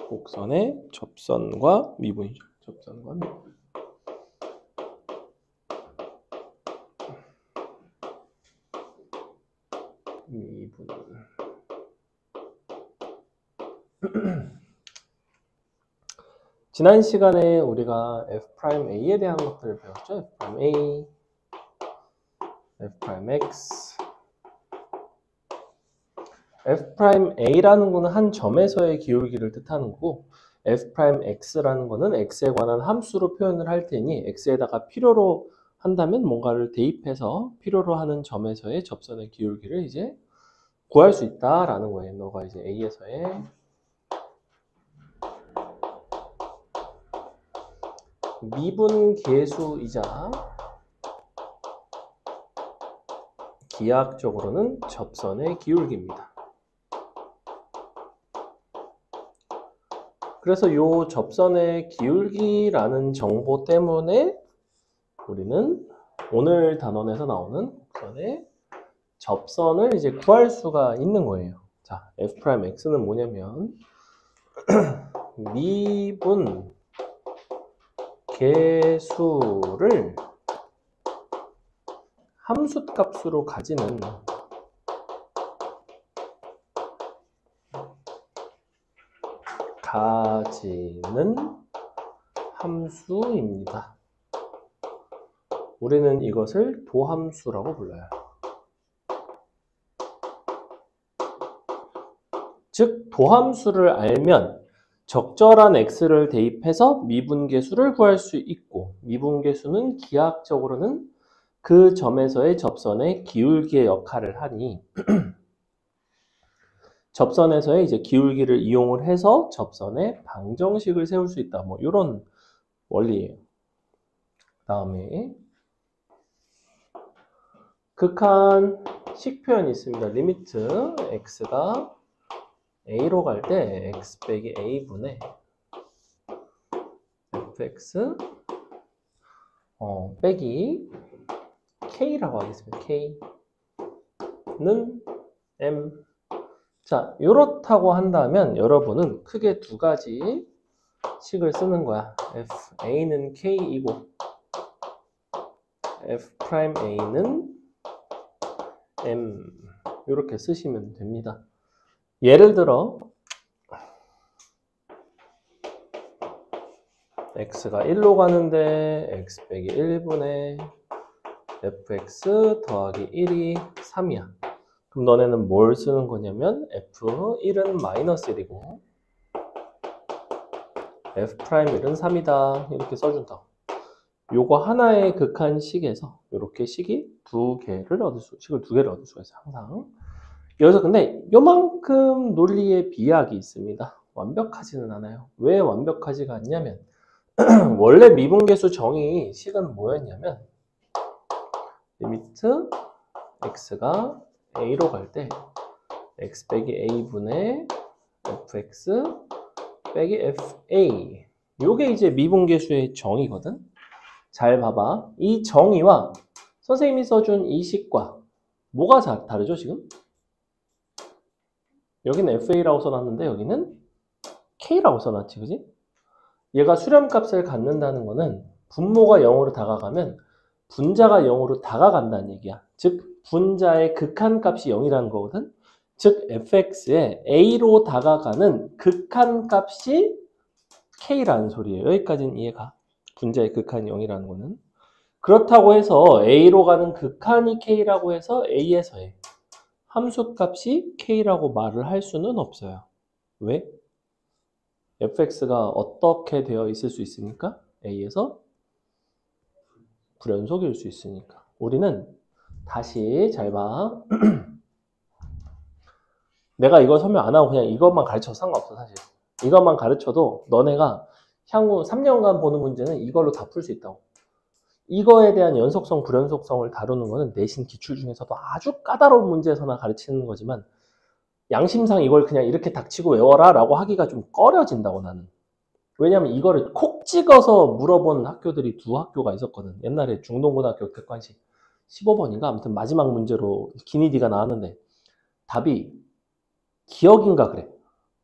곡선의 접선과 미분이죠. 접선과 미분. 지난 시간에 우리가 f'A에 대한 것들을 배웠죠. f'A, f'X. f'A라는 거는 한 점에서의 기울기를 뜻하는 거고, f'X라는 거는 x에 관한 함수로 표현을 할 테니 x에다가 필요로 한다면 뭔가를 대입해서 필요로 하는 점에서의 접선의 기울기를 이제 구할 수 있다라는 거예요. 너가 이제 A에서의 미분 계수이자 기하학적으로는 접선의 기울기입니다. 그래서 이 접선의 기울기라는 정보 때문에 우리는 오늘 단원에서 나오는 곡선의 접선을 이제 구할 수가 있는 거예요. 자, f'x는 뭐냐면 미분 계수를 함수값으로 가지는 함수입니다. 우리는 이것을 도함수라고 불러요. 즉, 도함수를 알면 적절한 x를 대입해서 미분계수를 구할 수 있고, 미분계수는 기하학적으로는 그 점에서의 접선의 기울기의 역할을 하니 접선에서의 이제 기울기를 이용을 해서 접선의 방정식을 세울 수 있다. 뭐 이런 원리예요. 다음에 극한식 표현이 있습니다. 리미트 x가 a로 갈 때 x 빼기 a분의 fx 빼기 k라고 하겠습니다. k는 m. 자, 이렇다고 한다면 여러분은 크게 두 가지 식을 쓰는 거야. fA는 k이고 f'A는 m. 이렇게 쓰시면 됩니다. 예를 들어 x가 1로 가는데 x 빼기 1분의 fx 더하기 1이 3이야. 그럼 너네는 뭘 쓰는 거냐면 f1은 마이너스 1이고 f'1은 3이다. 이렇게 써준다. 요거 하나의 극한식에서 이렇게 식을 두 개를 얻을 수가 있어요. 항상. 여기서 근데 요만큼 논리의 비약이 있습니다. 완벽하지는 않아요. 왜 완벽하지가 않냐면 원래 미분계수 정의 식은 뭐였냐면 리미트 x가 a로 갈 때 x 빼기 a분의 fx 빼기 fa. 요게 이제 미분계수의 정의거든. 잘 봐봐. 이 정의와 선생님이 써준 이 식과 뭐가 다르죠 지금? 여기는 fa라고 써놨는데 여기는 k라고 써놨지, 그지? 얘가 수렴값을 갖는다는 거는 분모가 0으로 다가가면 분자가 0으로 다가간다는 얘기야. 즉 분자의 극한값이 0이라는 거거든. 즉 fx에 a로 다가가는 극한값이 k라는 소리예요. 여기까지는 이해가. 분자의 극한이 0이라는 거는. 그렇다고 해서 a로 가는 극한이 k라고 해서 a에서의 함수값이 k라고 말을 할 수는 없어요. 왜? fx가 어떻게 되어 있을 수 있으니까? a에서 불연속일 수 있으니까. 우리는 다시 잘 봐. 내가 이거 설명 안 하고 그냥 이것만 가르쳐도 상관없어, 사실. 이것만 가르쳐도 너네가 향후 3년간 보는 문제는 이걸로 다 풀 수 있다고. 이거에 대한 연속성, 불연속성을 다루는 거는 내신 기출 중에서도 아주 까다로운 문제에서나 가르치는 거지만 양심상 이걸 그냥 이렇게 닥치고 외워라 라고 하기가 좀 꺼려진다고, 나는. 왜냐면 이거를 콕 찍어서 물어본 학교들이 두 학교가 있었거든. 옛날에 중동고등학교 객관식 15번인가? 아무튼 마지막 문제로 기니디가 나왔는데 답이 기억인가 그래.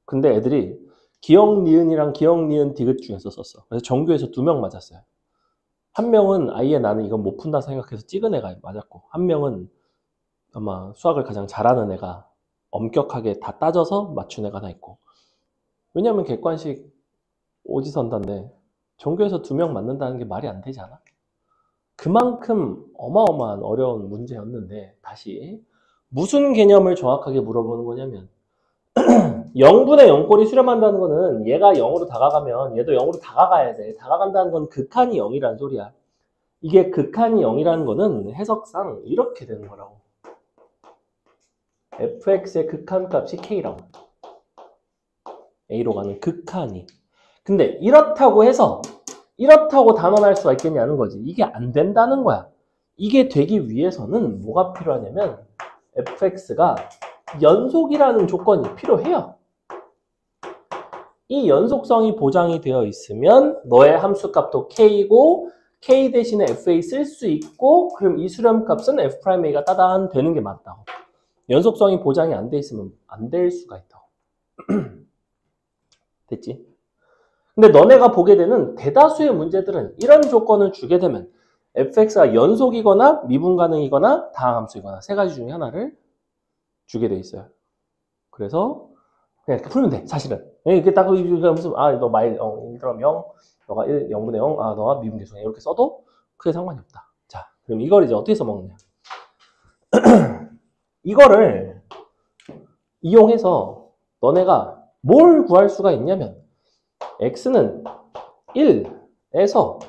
근데 애들이 기억 니은이랑 기억 니은 디귿 중에서 썼어. 그래서 전교에서 2명 맞았어요. 한 명은 아예 나는 이건 못 푼다 생각해서 찍은 애가 맞았고, 한 명은 아마 수학을 가장 잘하는 애가 엄격하게 다 따져서 맞춘 애가 하나 있고. 왜냐면 객관식 오지선다인데 전교에서 2명 맞는다는 게 말이 안 되지 않아? 그만큼 어마어마한 어려운 문제였는데, 다시 무슨 개념을 정확하게 물어보는 거냐면 0분의 0꼴이 수렴한다는 거는 얘가 0으로 다가가면 얘도 0으로 다가가야 돼. 다가간다는 건 극한이 0이란 소리야. 이게 극한이 0이라는 거는 해석상 이렇게 되는 거라고. fx의 극한값이 k라고. a로 가는 극한이. 근데 이렇다고 해서 이렇다고 단언할 수가 있겠냐는 거지. 이게 안 된다는 거야. 이게 되기 위해서는 뭐가 필요하냐면 fx가 연속이라는 조건이 필요해요. 이 연속성이 보장이 되어 있으면 너의 함수값도 k고 k 대신에 fa 쓸 수 있고, 그럼 이 수렴값은 f'a가 따단 되는 게 맞다고. 연속성이 보장이 안 돼 있으면 안 될 수가 있다고. 됐지? 근데 너네가 보게 되는 대다수의 문제들은 이런 조건을 주게 되면 fx가 연속이거나 미분 가능이거나 다항함수이거나 세 가지 중에 하나를 주게 돼 있어요. 그래서 그냥 풀면 돼, 사실은. 이게 딱 무슨 너 마일 그럼 0, 너가 0분의 0, 너가 미분 계수야, 이렇게 써도 크게 상관이 없다. 자, 그럼 이걸 이제 어떻게 써먹느냐? 이거를 이용해서 너네가 뭘 구할 수가 있냐면 x는 1에서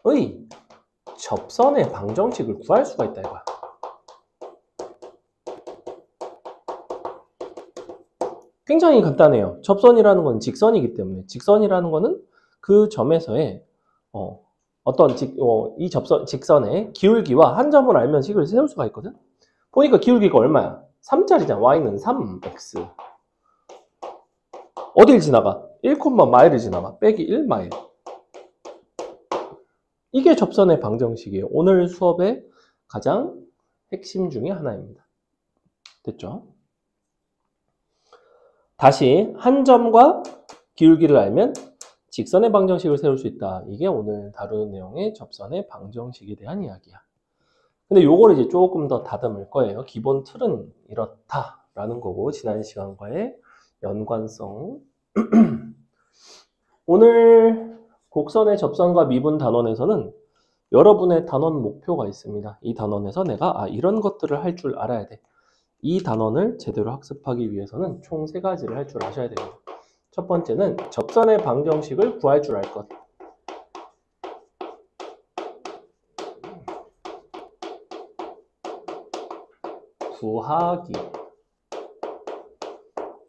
의 접선의 방정식을 구할 수가 있다 이거야. 굉장히 간단해요. 접선이라는 건 직선이기 때문에, 직선이라는 거는 그 점에서의 이 직선의 기울기와 한 점을 알면 식을 세울 수가 있거든. 보니까 기울기가 얼마야? 3짜리잖아. y는 3x. 어딜 지나가? 1, 마일을 지나가. 빼기 1 마일. 이게 접선의 방정식이에요. 오늘 수업의 가장 핵심 중에 하나입니다. 됐죠? 다시 한 점과 기울기를 알면 직선의 방정식을 세울 수 있다. 이게 오늘 다루는 내용의 접선의 방정식에 대한 이야기야. 근데 요거를 이제 조금 더 다듬을 거예요. 기본 틀은 이렇다라는 거고, 지난 시간과의 연관성. 오늘 곡선의 접선과 미분 단원에서는 여러분의 단원 목표가 있습니다. 이 단원에서 내가 이런 것들을 할 줄 알아야 돼. 이 단원을 제대로 학습하기 위해서는 총 3가지를 할 줄 아셔야 됩니다. 첫 번째는 접선의 방정식을 구할 줄 알 것. 구하기.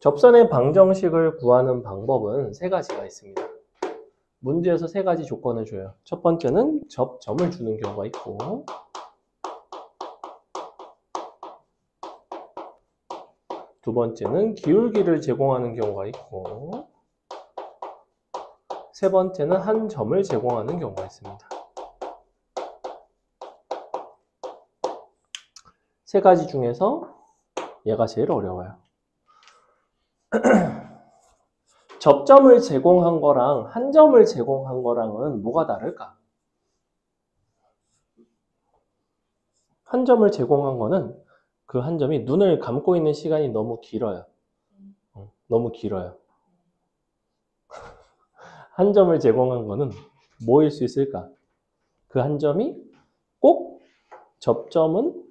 접선의 방정식을 구하는 방법은 3가지가 있습니다. 문제에서 3가지 조건을 줘요. 첫 번째는 접점을 주는 경우가 있고, 두 번째는 기울기를 제공하는 경우가 있고, 세 번째는 한 점을 제공하는 경우가 있습니다. 3가지 중에서 얘가 제일 어려워요. 접점을 제공한 거랑 한 점을 제공한 거랑은 뭐가 다를까? 한 점을 제공한 거는 그 한 점이 눈을 감고 있는 시간이 너무 길어요. 너무 길어요. 한 점을 제공한 거는 뭐일 수 있을까? 그 한 점이 꼭 접점은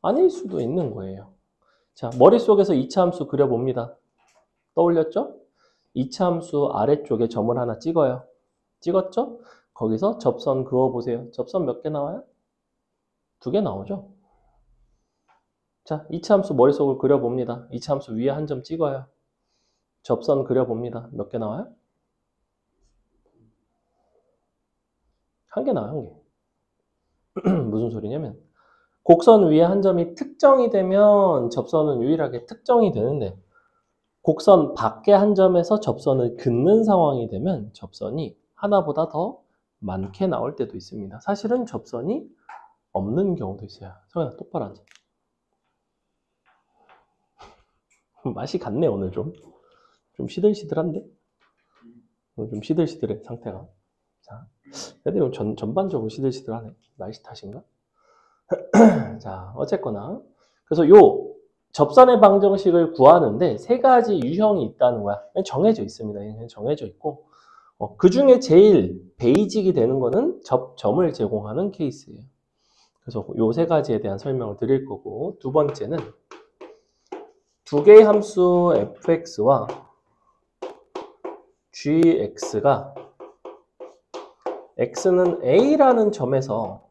아닐 수도 있는 거예요. 자, 머릿속에서 2차 함수 그려봅니다. 떠올렸죠? 2차 함수 아래쪽에 점을 하나 찍어요. 찍었죠? 거기서 접선 그어보세요. 접선 몇 개 나와요? 2개 나오죠? 자, 2차 함수 머릿속을 그려봅니다. 2차 함수 위에 한 점 찍어요. 접선 그려봅니다. 몇 개 나와요? 1개 나와요, 1개. 무슨 소리냐면 곡선 위에 한 점이 특정이 되면 접선은 유일하게 특정이 되는데, 곡선 밖에 한 점에서 접선을 긋는 상황이 되면 접선이 하나보다 더 많게 나올 때도 있습니다. 사실은 접선이 없는 경우도 있어요. 성현아, 똑바로 앉아. 맛이 갔네, 오늘 좀. 좀 시들시들한데? 좀 시들시들해, 상태가. 자, 애들이 전반적으로 시들시들하네. 날씨 탓인가? 자, 어쨌거나. 그래서 요 접선의 방정식을 구하는데 세 가지 유형이 있다는 거야. 정해져 있습니다. 정해져 있고. 그 중에 제일 베이직이 되는 거는 접점을 제공하는 케이스예요. 그래서 요 세 가지에 대한 설명을 드릴 거고, 두 번째는 두 개의 함수 fx와 gx가 x는 a라는 점에서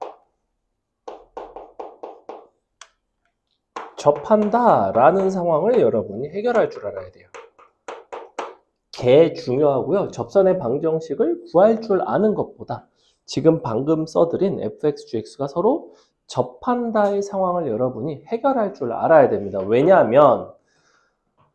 접한다라는 상황을 여러분이 해결할 줄 알아야 돼요. 개 중요하고요. 접선의 방정식을 구할 줄 아는 것보다 지금 방금 써드린 fx, gx가 서로 접한다의 상황을 여러분이 해결할 줄 알아야 됩니다. 왜냐하면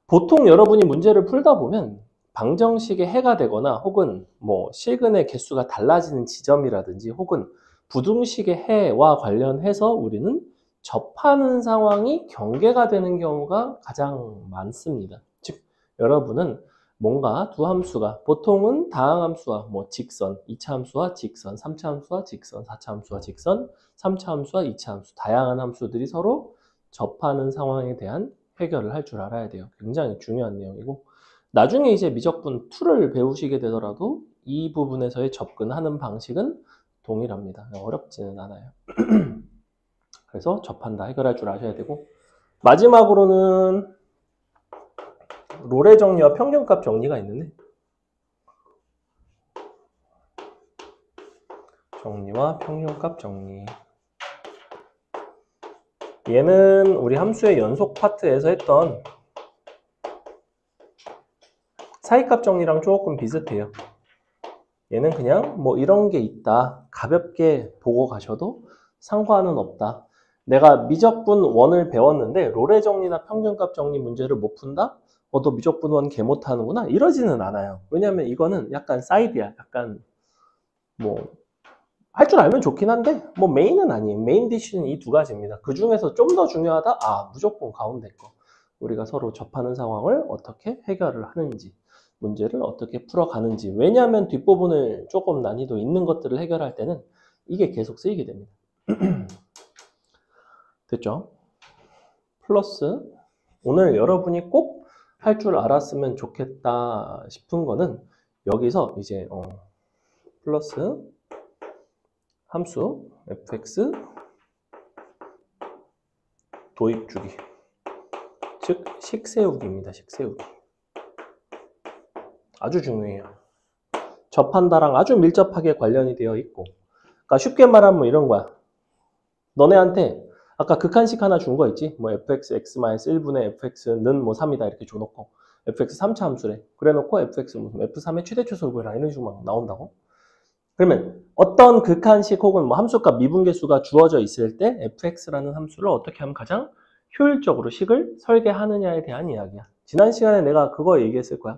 보통 여러분이 문제를 풀다 보면 방정식에 해가 되거나 혹은 뭐 실근의 개수가 달라지는 지점이라든지 혹은 부등식의 해와 관련해서 우리는 접하는 상황이 경계가 되는 경우가 가장 많습니다. 즉 여러분은 뭔가 두 함수가 보통은 다항함수와 뭐 직선, 2차 함수와 직선, 3차 함수와 직선, 4차 함수와 직선, 3차 함수와 2차 함수, 다양한 함수들이 서로 접하는 상황에 대한 해결을 할 줄 알아야 돼요. 굉장히 중요한 내용이고 나중에 이제 미적분 2를 배우시게 되더라도 이 부분에서의 접근하는 방식은 동일합니다. 어렵지는 않아요. 그래서 접한다, 해결할 줄 아셔야 되고 마지막으로는 롤의 정리와 평균값 정리가 있는데 정리와 평균값 정리 얘는 우리 함수의 연속 파트에서 했던 사이값 정리랑 조금 비슷해요. 얘는 그냥 뭐 이런 게 있다 가볍게 보고 가셔도 상관은 없다. 내가 미적분 1을 배웠는데 롤의 정리나 평균값 정리 문제를 못 푼다? 너 미적분 1 개 못하는구나? 이러지는 않아요. 왜냐면 이거는 약간 사이드야. 약간 뭐 할 줄 알면 좋긴 한데 뭐 메인은 아니에요. 메인 디쉬는 이 두 가지입니다. 그 중에서 좀 더 중요하다? 무조건 가운데 거. 우리가 서로 접하는 상황을 어떻게 해결을 하는지 문제를 어떻게 풀어가는지. 왜냐하면 뒷부분을 조금 난이도 있는 것들을 해결할 때는 이게 계속 쓰이게 됩니다. 됐죠? 플러스 오늘 여러분이 꼭 할 줄 알았으면 좋겠다 싶은 거는 여기서 이제 플러스 함수 fx 도입주기 즉 식세우기입니다. 식세우기 아주 중요해요. 접한다랑 아주 밀접하게 관련이 되어 있고 그러니까 쉽게 말하면 뭐 이런 거야. 너네한테 아까 극한식 하나 준 거 있지? 뭐 fx x-1분의 fx는 뭐 3이다 이렇게 줘놓고 fx 3차 함수래. 그래 놓고 fx 무슨 f3의 최대초수를 구해라 이런 식으로 막 나온다고? 그러면 어떤 극한식 혹은 뭐 함수값 미분계수가 주어져 있을 때 fx라는 함수를 어떻게 하면 가장 효율적으로 식을 설계하느냐에 대한 이야기야. 지난 시간에 내가 그거 얘기했을 거야.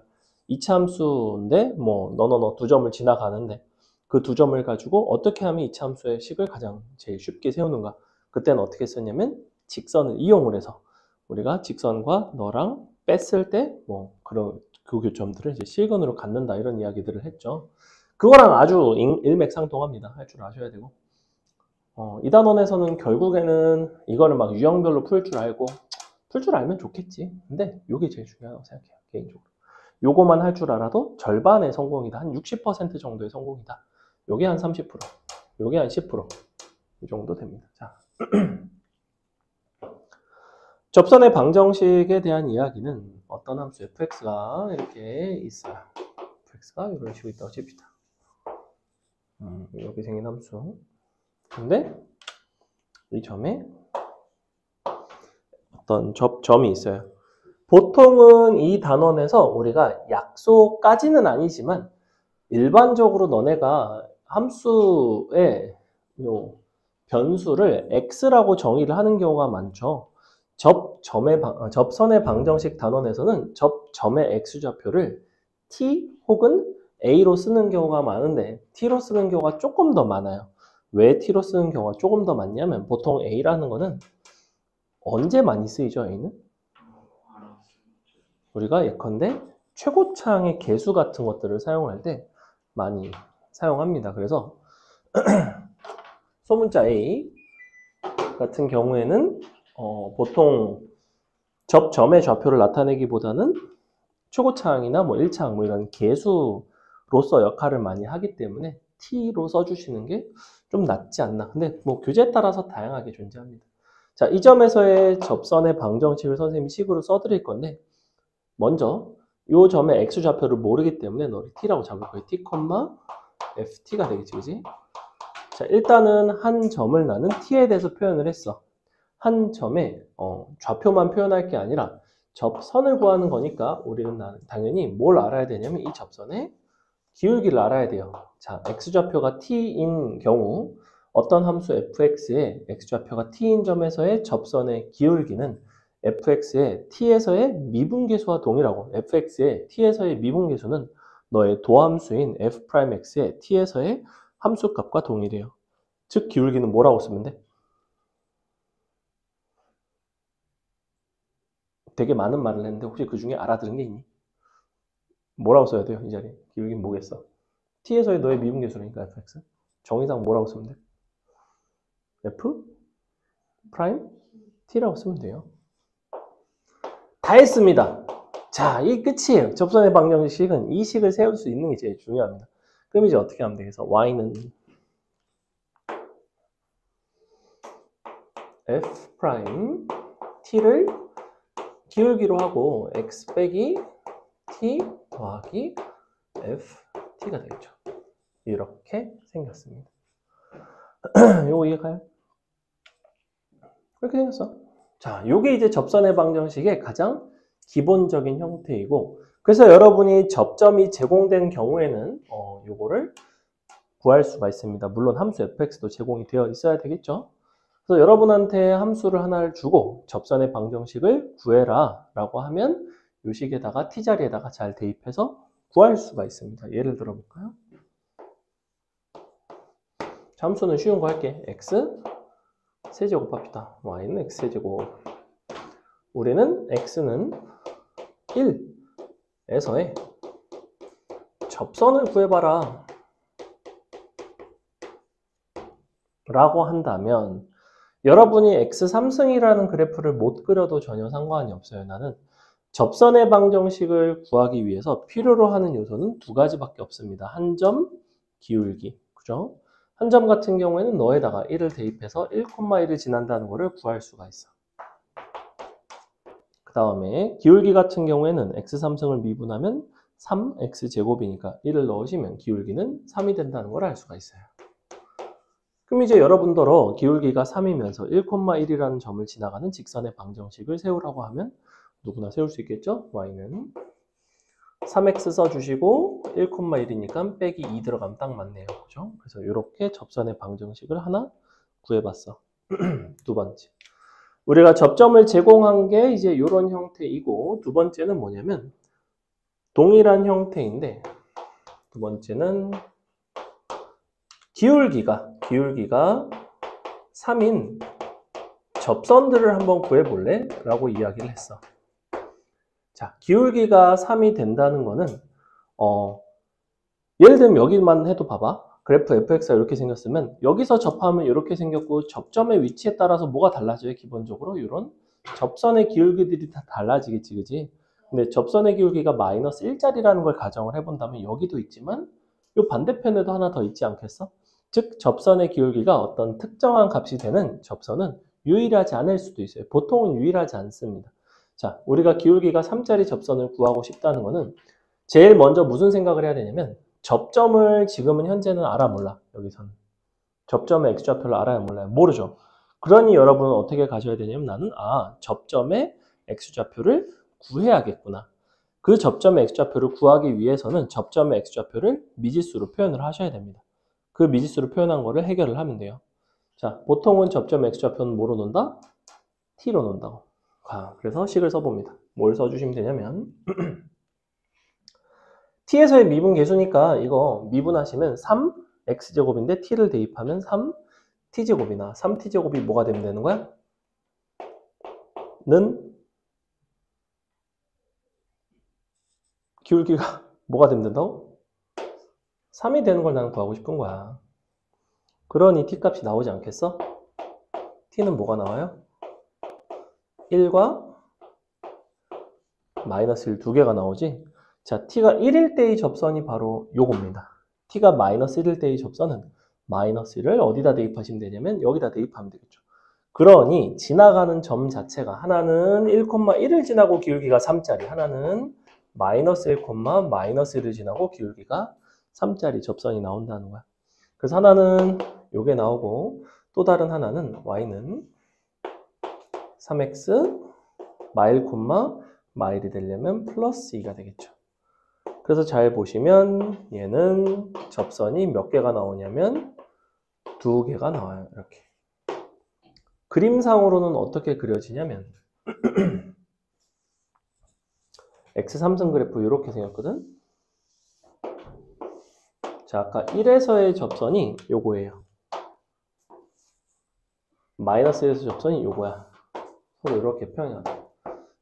2차 함수인데 뭐 너 두 점을 지나가는데 그 두 점을 가지고 어떻게 하면 2차 함수의 식을 가장 제일 쉽게 세우는가. 그때는 어떻게 썼냐면 직선을 이용을 해서 우리가 직선과 너랑 뺐을 때 뭐 그런 그 교점들을 이제 실근으로 갖는다 이런 이야기들을 했죠. 그거랑 아주 일맥상통합니다. 할 줄 아셔야 되고. 이 단원에서는 결국에는 이거를 막 유형별로 풀 줄 알고 풀 줄 알면 좋겠지. 근데 이게 제일 중요하다고 생각해요. 개인적으로. 요거만 할 줄 알아도 절반의 성공이다. 한 60% 정도의 성공이다. 요게 한 30%, 요게 한 10%. 이 정도 됩니다. 자. 접선의 방정식에 대한 이야기는 어떤 함수 fx가 이렇게 있어요. fx가 이런 식으로 있다고 칩시다. 이렇게 생긴 함수. 근데 이 점에 어떤 점이 있어요. 보통은 이 단원에서 우리가 약소까지는 아니지만 일반적으로 너네가 함수의 요 변수를 x라고 정의를 하는 경우가 많죠. 접선의 방정식 단원에서는 접점의 x좌표를 t 혹은 a로 쓰는 경우가 많은데 t로 쓰는 경우가 조금 더 많아요. 왜 t로 쓰는 경우가 조금 더 많냐면 보통 a라는 거는 언제 많이 쓰이죠, a는? 우리가 예컨대 최고차항의 개수 같은 것들을 사용할 때 많이 사용합니다. 그래서 소문자 A 같은 경우에는 보통 접점의 좌표를 나타내기보다는 최고차항이나 뭐 1차항 뭐 이런 개수로서 역할을 많이 하기 때문에 T로 써주시는 게 좀 낫지 않나. 근데 뭐 교재에 따라서 다양하게 존재합니다. 자, 이 점에서의 접선의 방정식을 선생님이 식으로 써드릴 건데 먼저 이 점의 x좌표를 모르기 때문에 너를 t라고 잡을 거예요. t, ft가 되겠지, 그지? 자, 일단은 한 점을 나는 t에 대해서 표현을 했어. 한 점에 좌표만 표현할 게 아니라 접선을 구하는 거니까 우리는 당연히 뭘 알아야 되냐면 이 접선의 기울기를 알아야 돼요. 자, x좌표가 t인 경우 어떤 함수 fx의 x좌표가 t인 점에서의 접선의 기울기는 fx의 t에서의 미분계수와 동일하고 fx의 t에서의 미분계수는 너의 도함수인 f'x의 t에서의 함수값과 동일해요. 즉 기울기는 뭐라고 쓰면 돼? 되게 많은 말을 했는데 혹시 그 중에 알아들은 게 있니? 뭐라고 써야 돼요? 이 자리에. 기울기는 뭐겠어? t에서의 너의 미분계수니까 fx. 정의상 뭐라고 쓰면 돼? f 프라임 t라고 쓰면 돼요. 다 했습니다. 자, 이 끝이에요. 접선의 방정식은 이 식을 세울 수 있는 게 제일 중요합니다. 그럼 이제 어떻게 하면 되겠어? y는 f 프라임 t를 기울기로 하고 x 빼기 t 더하기 ft가 되겠죠. 이렇게 생겼습니다. 요거 이해가요? 이렇게 생겼어. 자, 요게 이제 접선의 방정식의 가장 기본적인 형태이고, 그래서 여러분이 접점이 제공된 경우에는 요거를 구할 수가 있습니다. 물론 함수 fx도 제공이 되어 있어야 되겠죠. 그래서 여러분한테 함수를 하나를 주고 접선의 방정식을 구해라 라고 하면 요 식에다가 t자리에다가 잘 대입해서 구할 수가 있습니다. 예를 들어 볼까요? 함수는 쉬운 거 할게. x 세제곱 합시다. y는 x 세제곱. 우리는 x는 1에서의 접선을 구해봐라 라고 한다면 여러분이 x3승이라는 그래프를 못 그려도 전혀 상관이 없어요. 나는 접선의 방정식을 구하기 위해서 필요로 하는 요소는 두 가지밖에 없습니다. 한 점, 기울기. 그죠? 한 점 같은 경우에는 너에다가 1을 대입해서 1,1을 지난다는 것을 구할 수가 있어. 그 다음에 기울기 같은 경우에는 x3승을 미분하면 3x제곱이니까 1을 넣으시면 기울기는 3이 된다는 걸 알 수가 있어요. 그럼 이제 여러분더러 기울기가 3이면서 1,1이라는 점을 지나가는 직선의 방정식을 세우라고 하면 누구나 세울 수 있겠죠? y는 3x 써주시고 1,1이니까 빼기 2 들어가면 딱 맞네요. 그죠? 그래서 이렇게 접선의 방정식을 하나 구해봤어. 두 번째. 우리가 접점을 제공한 게 이제 이런 형태이고 두 번째는 뭐냐면 동일한 형태인데 두 번째는 기울기가 3인 접선들을 한번 구해볼래? 라고 이야기를 했어. 자, 기울기가 3이 된다는 거는 예를 들면 여기만 해도 봐봐. 그래프 fx가 이렇게 생겼으면 여기서 접하면 이렇게 생겼고 접점의 위치에 따라서 뭐가 달라져요? 기본적으로 이런 접선의 기울기들이 다 달라지겠지, 그지? 근데 접선의 기울기가 마이너스 1짜리라는 걸 가정을 해본다면 여기도 있지만 이 반대편에도 하나 더 있지 않겠어? 즉 접선의 기울기가 어떤 특정한 값이 되는 접선은 유일하지 않을 수도 있어요. 보통은 유일하지 않습니다. 자, 우리가 기울기가 3짜리 접선을 구하고 싶다는 거는 제일 먼저 무슨 생각을 해야 되냐면 접점을 지금은 현재는 알아 몰라. 여기서는 접점의 x좌표를 알아야 몰라요. 모르죠. 그러니 여러분은 어떻게 가져야 되냐면 나는 접점의 x좌표를 구해야겠구나. 그 접점의 x좌표를 구하기 위해서는 접점의 x좌표를 미지수로 표현을 하셔야 됩니다. 그 미지수로 표현한 거를 해결을 하면 돼요. 자, 보통은 접점 x좌표는 뭐로 놓는다? t로 놓는다고. 그래서 식을 써봅니다. 뭘 써주시면 되냐면 t에서의 미분 계수니까 이거 미분하시면 3x제곱인데 t를 대입하면 3t제곱이나 3t제곱이 뭐가 되면 되는 거야? 는 기울기가 뭐가 되면 된다고? 3이 되는 걸 나는 구하고 싶은 거야. 그러니 t값이 나오지 않겠어? t는 뭐가 나와요? 1과 마이너스 1 두 개가 나오지? 자, t가 1일 때의 접선이 바로 요겁니다. t가 마이너스 1일 때의 접선은 마이너스 1을 어디다 대입하시면 되냐면 여기다 대입하면 되겠죠. 그러니 지나가는 점 자체가 하나는 1,1을 지나고 기울기가 3짜리, 하나는 마이너스 1, 마이너스 1을 지나고 기울기가 3짜리 접선이 나온다는 거야. 그래서 하나는 요게 나오고 또 다른 하나는 y는 3x 마일, 마일이 되려면 플러스 2가 되겠죠. 그래서 잘 보시면 얘는 접선이 몇 개가 나오냐면 2개가 나와요. 이렇게. 그림상으로는 어떻게 그려지냐면 x3선 그래프 이렇게 생겼거든. 자, 아까 1에서의 접선이 요거예요. 마이너스 1에서 접선이 요거야. 서로 이렇게 평행하다.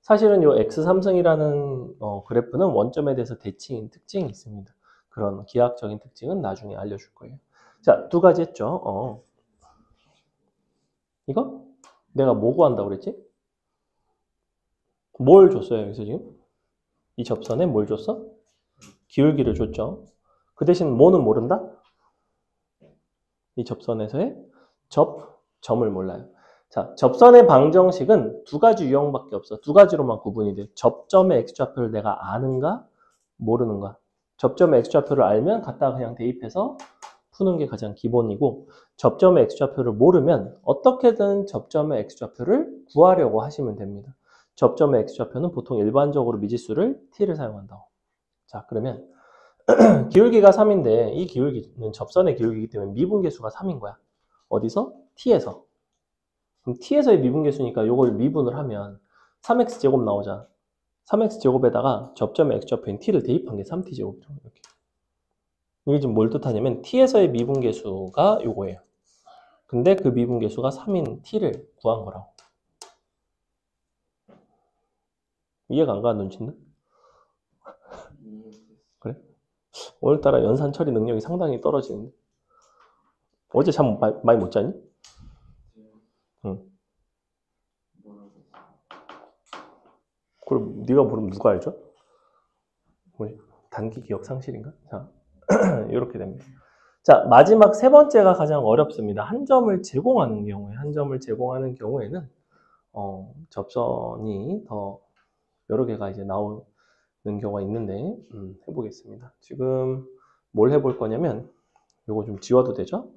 사실은 요 x3승이라는 그래프는 원점에 대해서 대칭인 특징이 있습니다. 그런 기하학적인 특징은 나중에 알려줄 거예요. 자, 두 가지 했죠. 이거? 내가 뭐 구한다고 그랬지? 뭘 줬어요, 여기서 지금? 이 접선에 뭘 줬어? 기울기를 줬죠. 그 대신 뭐는 모른다? 이 접선에서의 점을 몰라요. 자, 접선의 방정식은 두 가지 유형밖에 없어. 두 가지로만 구분이 돼. 접점의 x좌표를 내가 아는가? 모르는가? 접점의 x좌표를 알면 갖다가 그냥 대입해서 푸는 게 가장 기본이고, 접점의 x좌표를 모르면 어떻게든 접점의 x좌표를 구하려고 하시면 됩니다. 접점의 x좌표는 보통 일반적으로 미지수를 t를 사용한다고. 자, 그러면 기울기가 3인데 이 기울기는 접선의 기울기이기 때문에 미분계수가 3인 거야. 어디서? t에서. 그럼 t에서의 미분계수니까 이걸 미분을 하면 3x제곱 나오잖아. 3x제곱에다가 접점의 x좌표인 t를 대입한 게 3t제곱이죠. 이렇게. 이게 지금 뭘 뜻하냐면 t에서의 미분계수가 요거예요. 근데 그 미분계수가 3인 t를 구한 거라고. 이해가 안 가는 눈치인데? 그래? 오늘따라 연산 처리 능력이 상당히 떨어지는데. 어제 잠 많이 못 잤니? 응. 그럼 네가 모르면 누가 알죠? 우리 단기 기억 상실인가? 자, 이렇게 됩니다. 자, 마지막 세 번째가 가장 어렵습니다. 한 점을 제공하는 경우에는 접선이 더 여러 개가 이제 나오는 경우가 있는데 해보겠습니다. 지금 뭘 해볼 거냐면 이거 좀 지워도 되죠?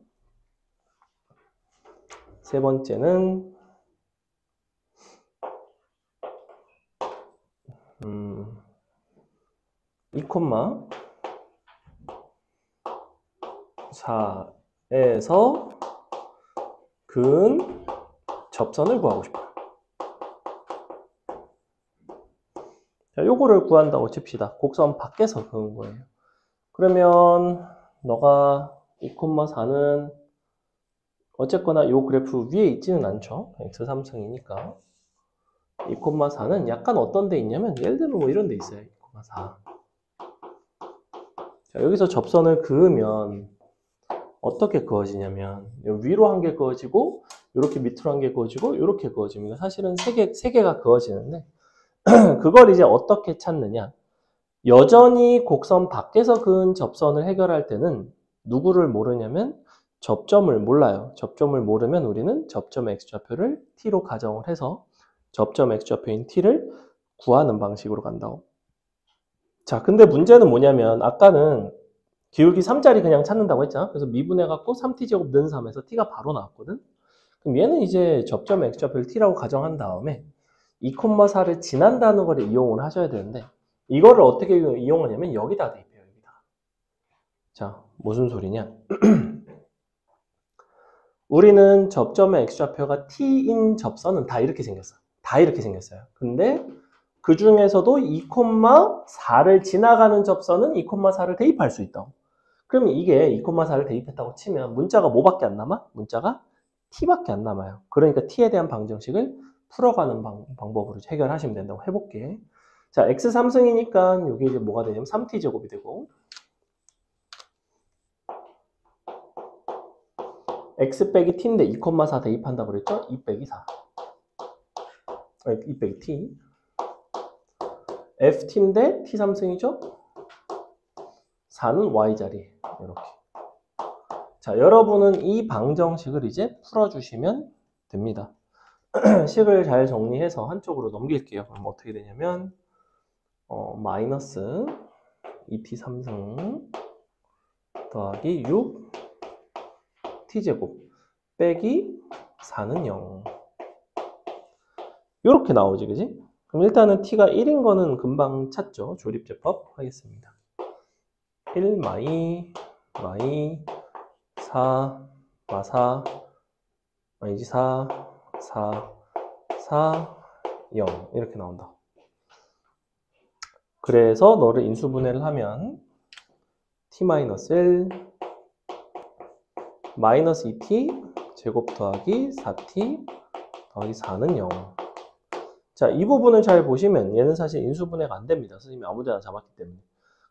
세 번째는 2,4에서 근 접선을 구하고 싶어요. 자, 요거를 구한다고 칩시다. 곡선 밖에서 그은 거예요. 그러면 너가 2,4는 어쨌거나 요 그래프 위에 있지는 않죠. x3승이니까. 2,4는 약간 어떤 데 있냐면 예를 들면 뭐 이런 데 있어요. 2,4. 자, 여기서 접선을 그으면 어떻게 그어지냐면 위로 한 개 그어지고 이렇게 밑으로 한 개 그어지고 이렇게 그어집니다. 사실은 세 개가 그어지는데 그걸 이제 어떻게 찾느냐? 여전히 곡선 밖에서 그은 접선을 해결할 때는 누구를 모르냐면 접점을 몰라요. 접점을 모르면 우리는 접점의 x좌표를 t로 가정을 해서 접점 x좌표인 t를 구하는 방식으로 간다고. 자, 근데 문제는 뭐냐면 아까는 기울기 3짜리 그냥 찾는다고 했잖아. 그래서 미분해갖고 3t제곱 는 3에서 t가 바로 나왔거든. 그럼 얘는 이제 접점의 x좌표를 t라고 가정한 다음에 2,4를 지난다는 걸 이용을 하셔야 되는데 이거를 어떻게 이용하냐면 여기다 대입해요. 여기다. 자, 무슨 소리냐? 우리는 접점의 x좌표가 t인 접선은 다 이렇게 생겼어. 다 이렇게 생겼어요. 근데 그 중에서도 2,4를 지나가는 접선은 2,4를 대입할 수 있다고. 그러면 이게 2,4를 대입했다고 치면 문자가 뭐밖에 안 남아? 문자가 t밖에 안 남아요. 그러니까 t에 대한 방정식을 풀어가는 방법으로 해결하시면 된다고. 해볼게. 자, x 3승이니까 여기 이제 뭐가 되냐면 3t 제곱이 되고 x 빼기 t인데 2,4 대입한다고 그랬죠? 2 빼기 4. 2 빼기 t. ft인데 t 3승이죠? 4는 y자리. 이렇게. 자, 여러분은 이 방정식을 이제 풀어주시면 됩니다. 식을 잘 정리해서 한쪽으로 넘길게요. 그럼 어떻게 되냐면 마이너스 2t 3승 더하기 6 t제곱 빼기 4는 0 이렇게 나오지, 그지? 그럼 일단은 t가 1인 거는 금방 찾죠. 조립제법 하겠습니다. 1 마이 4 마4 마이지 4 0 이렇게 나온다. 그래서 너를 인수분해를 하면 t-1 마이너스 2t 제곱 더하기 4t 더하기 4는 0. 자, 이 부분을 잘 보시면 얘는 사실 인수분해가 안 됩니다. 선생님이 아무 데나 잡았기 때문에.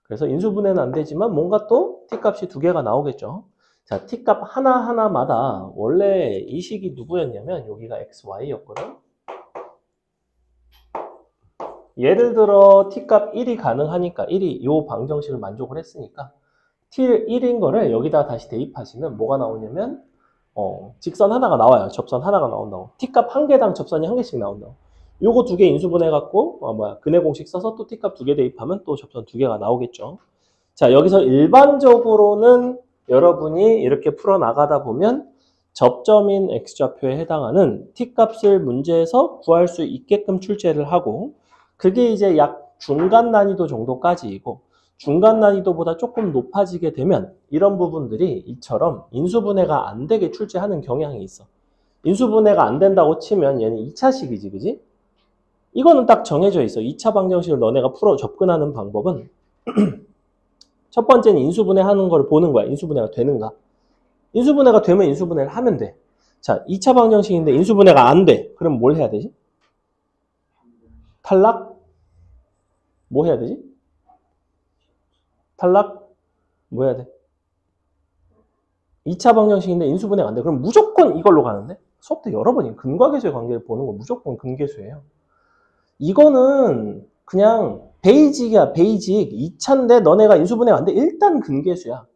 그래서 인수분해는 안 되지만 뭔가 또 t값이 두 개가 나오겠죠. 자, t값 하나하나마다 원래 이 식이 누구였냐면 여기가 xy였거든. 예를 들어 t값 1이 가능하니까 1이 요 방정식을 만족을 했으니까 t 1인 거를 여기다 다시 대입하시면 뭐가 나오냐면 직선 하나가 나와요. 접선 하나가 나온다고. t값 한 개당 접선이 한 개씩 나온다고. 요거 두 개 인수분해 갖고 근해 공식 써서 또 t값 두 개 대입하면 또 접선 두 개가 나오겠죠. 자, 여기서 일반적으로는 여러분이 이렇게 풀어 나가다 보면 접점인 x좌표에 해당하는 t값을 문제에서 구할 수 있게끔 출제를 하고 그게 이제 약 중간 난이도 정도까지이고 중간 난이도보다 조금 높아지게 되면 이런 부분들이 이처럼 인수분해가 안 되게 출제하는 경향이 있어. 인수분해가 안 된다고 치면 얘는 2차식이지, 그지? 이거는 딱 정해져 있어. 2차 방정식을 너네가 풀어 접근하는 방법은 첫 번째는 인수분해하는 걸 보는 거야. 인수분해가 되는가? 인수분해가 되면 인수분해를 하면 돼. 자, 2차 방정식인데 인수분해가 안 돼. 그럼 뭘 해야 되지? 탈락? 뭐 해야 되지? 탈락? 뭐 해야 돼? 2차 방정식인데 인수분해가 안 돼. 그럼 무조건 이걸로 가는데? 수업 때 여러 번이 근과계수의 관계를 보는 거 무조건 근계수예요. 이거는 그냥 베이직이야, 베이직. 2차인데 너네가 인수분해가 안 돼. 일단 근계수야.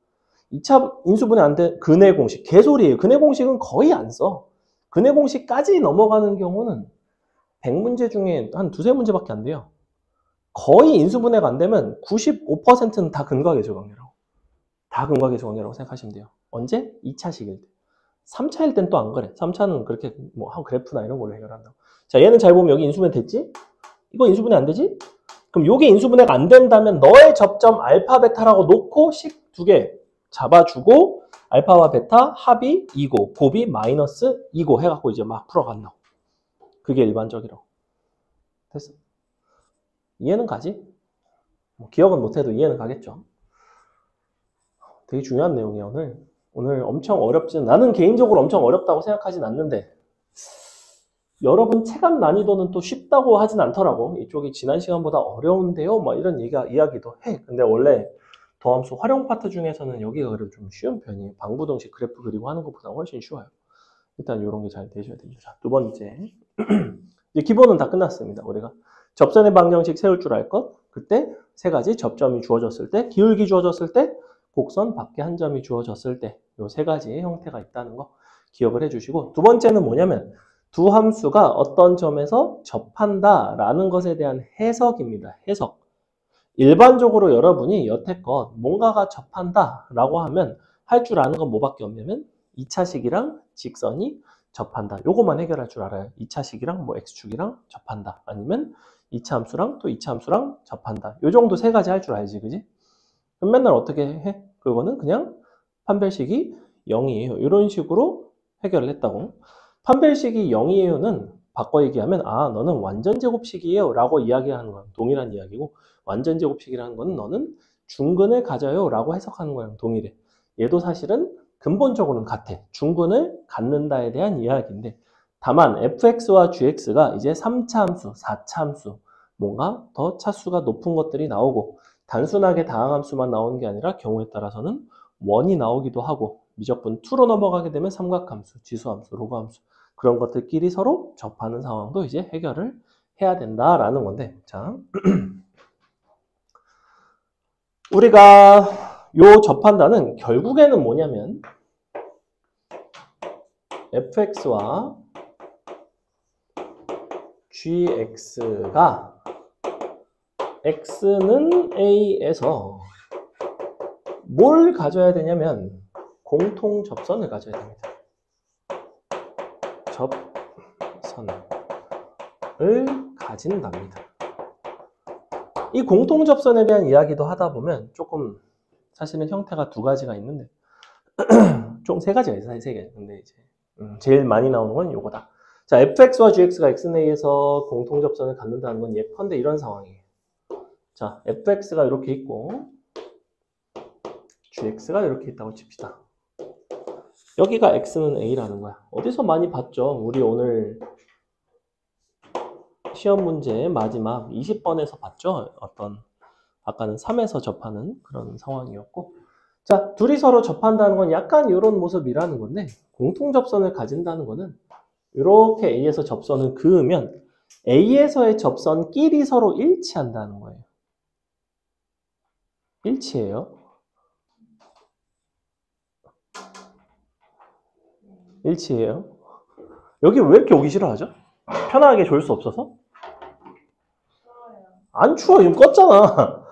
2차 인수분해 안 돼. 근해 공식. 개소리예요. 근해 공식은 거의 안 써. 근해 공식까지 넘어가는 경우는 100문제 중에 한 두세 문제밖에 안 돼요. 거의 인수분해가 안 되면 95%는 다 근과계수 관계라고. 다 근과계수 관계라고 생각하시면 돼요. 언제? 2차식일 때. 3차일 땐 또 안 그래. 3차는 그렇게 뭐 그래프나 이런 걸로 해결한다고. 자, 얘는 잘 보면 여기 인수분해 됐지? 이거 인수분해 안 되지? 그럼 요게 인수분해가 안 된다면 너의 접점 알파 베타라고 놓고 식 두 개 잡아주고 알파와 베타 합이 2고 곱이 마이너스 2고 해갖고 이제 막 풀어간다고. 그게 일반적이라고. 됐어? 이해는 가지? 뭐 기억은 못해도 이해는 가겠죠? 되게 중요한 내용이야 오늘. 오늘 엄청 어렵지는 나는 개인적으로 엄청 어렵다고 생각하진 않는데 여러분 체감 난이도는 또 쉽다고 하진 않더라고. 이쪽이 지난 시간보다 어려운데요? 막 이런 이야기도 해. 근데 원래 더함수 활용 파트 중에서는 여기가 그래도 좀 쉬운 편이에요. 방부등식 그래프 그리고 하는 것보다 훨씬 쉬워요. 일단 이런 게 잘 되셔야 됩니다. 자, 두 번째. 이제 기본은 다 끝났습니다. 우리가 접선의 방정식 세울 줄 알 것. 그때 세 가지 접점이 주어졌을 때, 기울기 주어졌을 때, 곡선 밖에 한 점이 주어졌을 때 요 세 가지의 형태가 있다는 거 기억을 해주시고 두 번째는 뭐냐면 두 함수가 어떤 점에서 접한다라는 것에 대한 해석입니다. 해석. 일반적으로 여러분이 여태껏 뭔가가 접한다라고 하면 할 줄 아는 건 뭐밖에 없냐면 2차식이랑 직선이 접한다. 요것만 해결할 줄 알아요. 2차식이랑 뭐 x축이랑 접한다. 아니면 2차 함수랑 또 2차 함수랑 접한다. 요 정도 세 가지 할 줄 알지, 그지? 그럼 맨날 어떻게 해? 그거는 그냥 판별식이 0이에요. 이런 식으로 해결을 했다고. 판별식이 0이에요는 바꿔 얘기하면 너는 완전제곱식이에요 라고 이야기하는 건 동일한 이야기고 완전제곱식이라는 건 너는 중근을 가져요 라고 해석하는 거랑 동일해. 얘도 사실은 근본적으로는 같아. 중근을 갖는다에 대한 이야기인데 다만 fx와 gx가 이제 3차 함수, 4차 함수 뭔가 더 차수가 높은 것들이 나오고 단순하게 다항함수만 나오는 게 아니라 경우에 따라서는 원이 나오기도 하고 미적분 2로 넘어가게 되면 삼각함수, 지수함수, 로그함수 그런 것들끼리 서로 접하는 상황도 이제 해결을 해야 된다라는 건데 자 우리가 요 접한다는 결국에는 뭐냐면 fx와 gx가 x는 a에서 뭘 가져야 되냐면 공통 접선을 가져야 됩니다. 접선을 가진답니다. 이 공통 접선에 대한 이야기도 하다 보면 조금 사실은 형태가 두 가지가 있는데 총 세 가지가 있어요. 세 개. 근데 이제 제일 많이 나오는 건 요거다. 자, fx와 gx가 x는 a에서 공통 접선을 갖는다는 건 예컨대 이런 상황이에요. 자, fx가 이렇게 있고 gx가 이렇게 있다고 칩시다. 여기가 x는 a라는 거야. 어디서 많이 봤죠? 우리 오늘 시험 문제 마지막 20번에서 봤죠? 어떤 아까는 3에서 접하는 그런 상황이었고 자, 둘이 서로 접한다는 건 약간 이런 모습이라는 건데 공통 접선을 가진다는 거는 이렇게 A에서 접선을 그으면 A에서의 접선끼리 서로 일치한다는 거예요. 일치해요. 일치해요. 여기 왜 이렇게 오기 싫어하죠? 편하게 졸 수 없어서? 안 추워. 지금 껐잖아.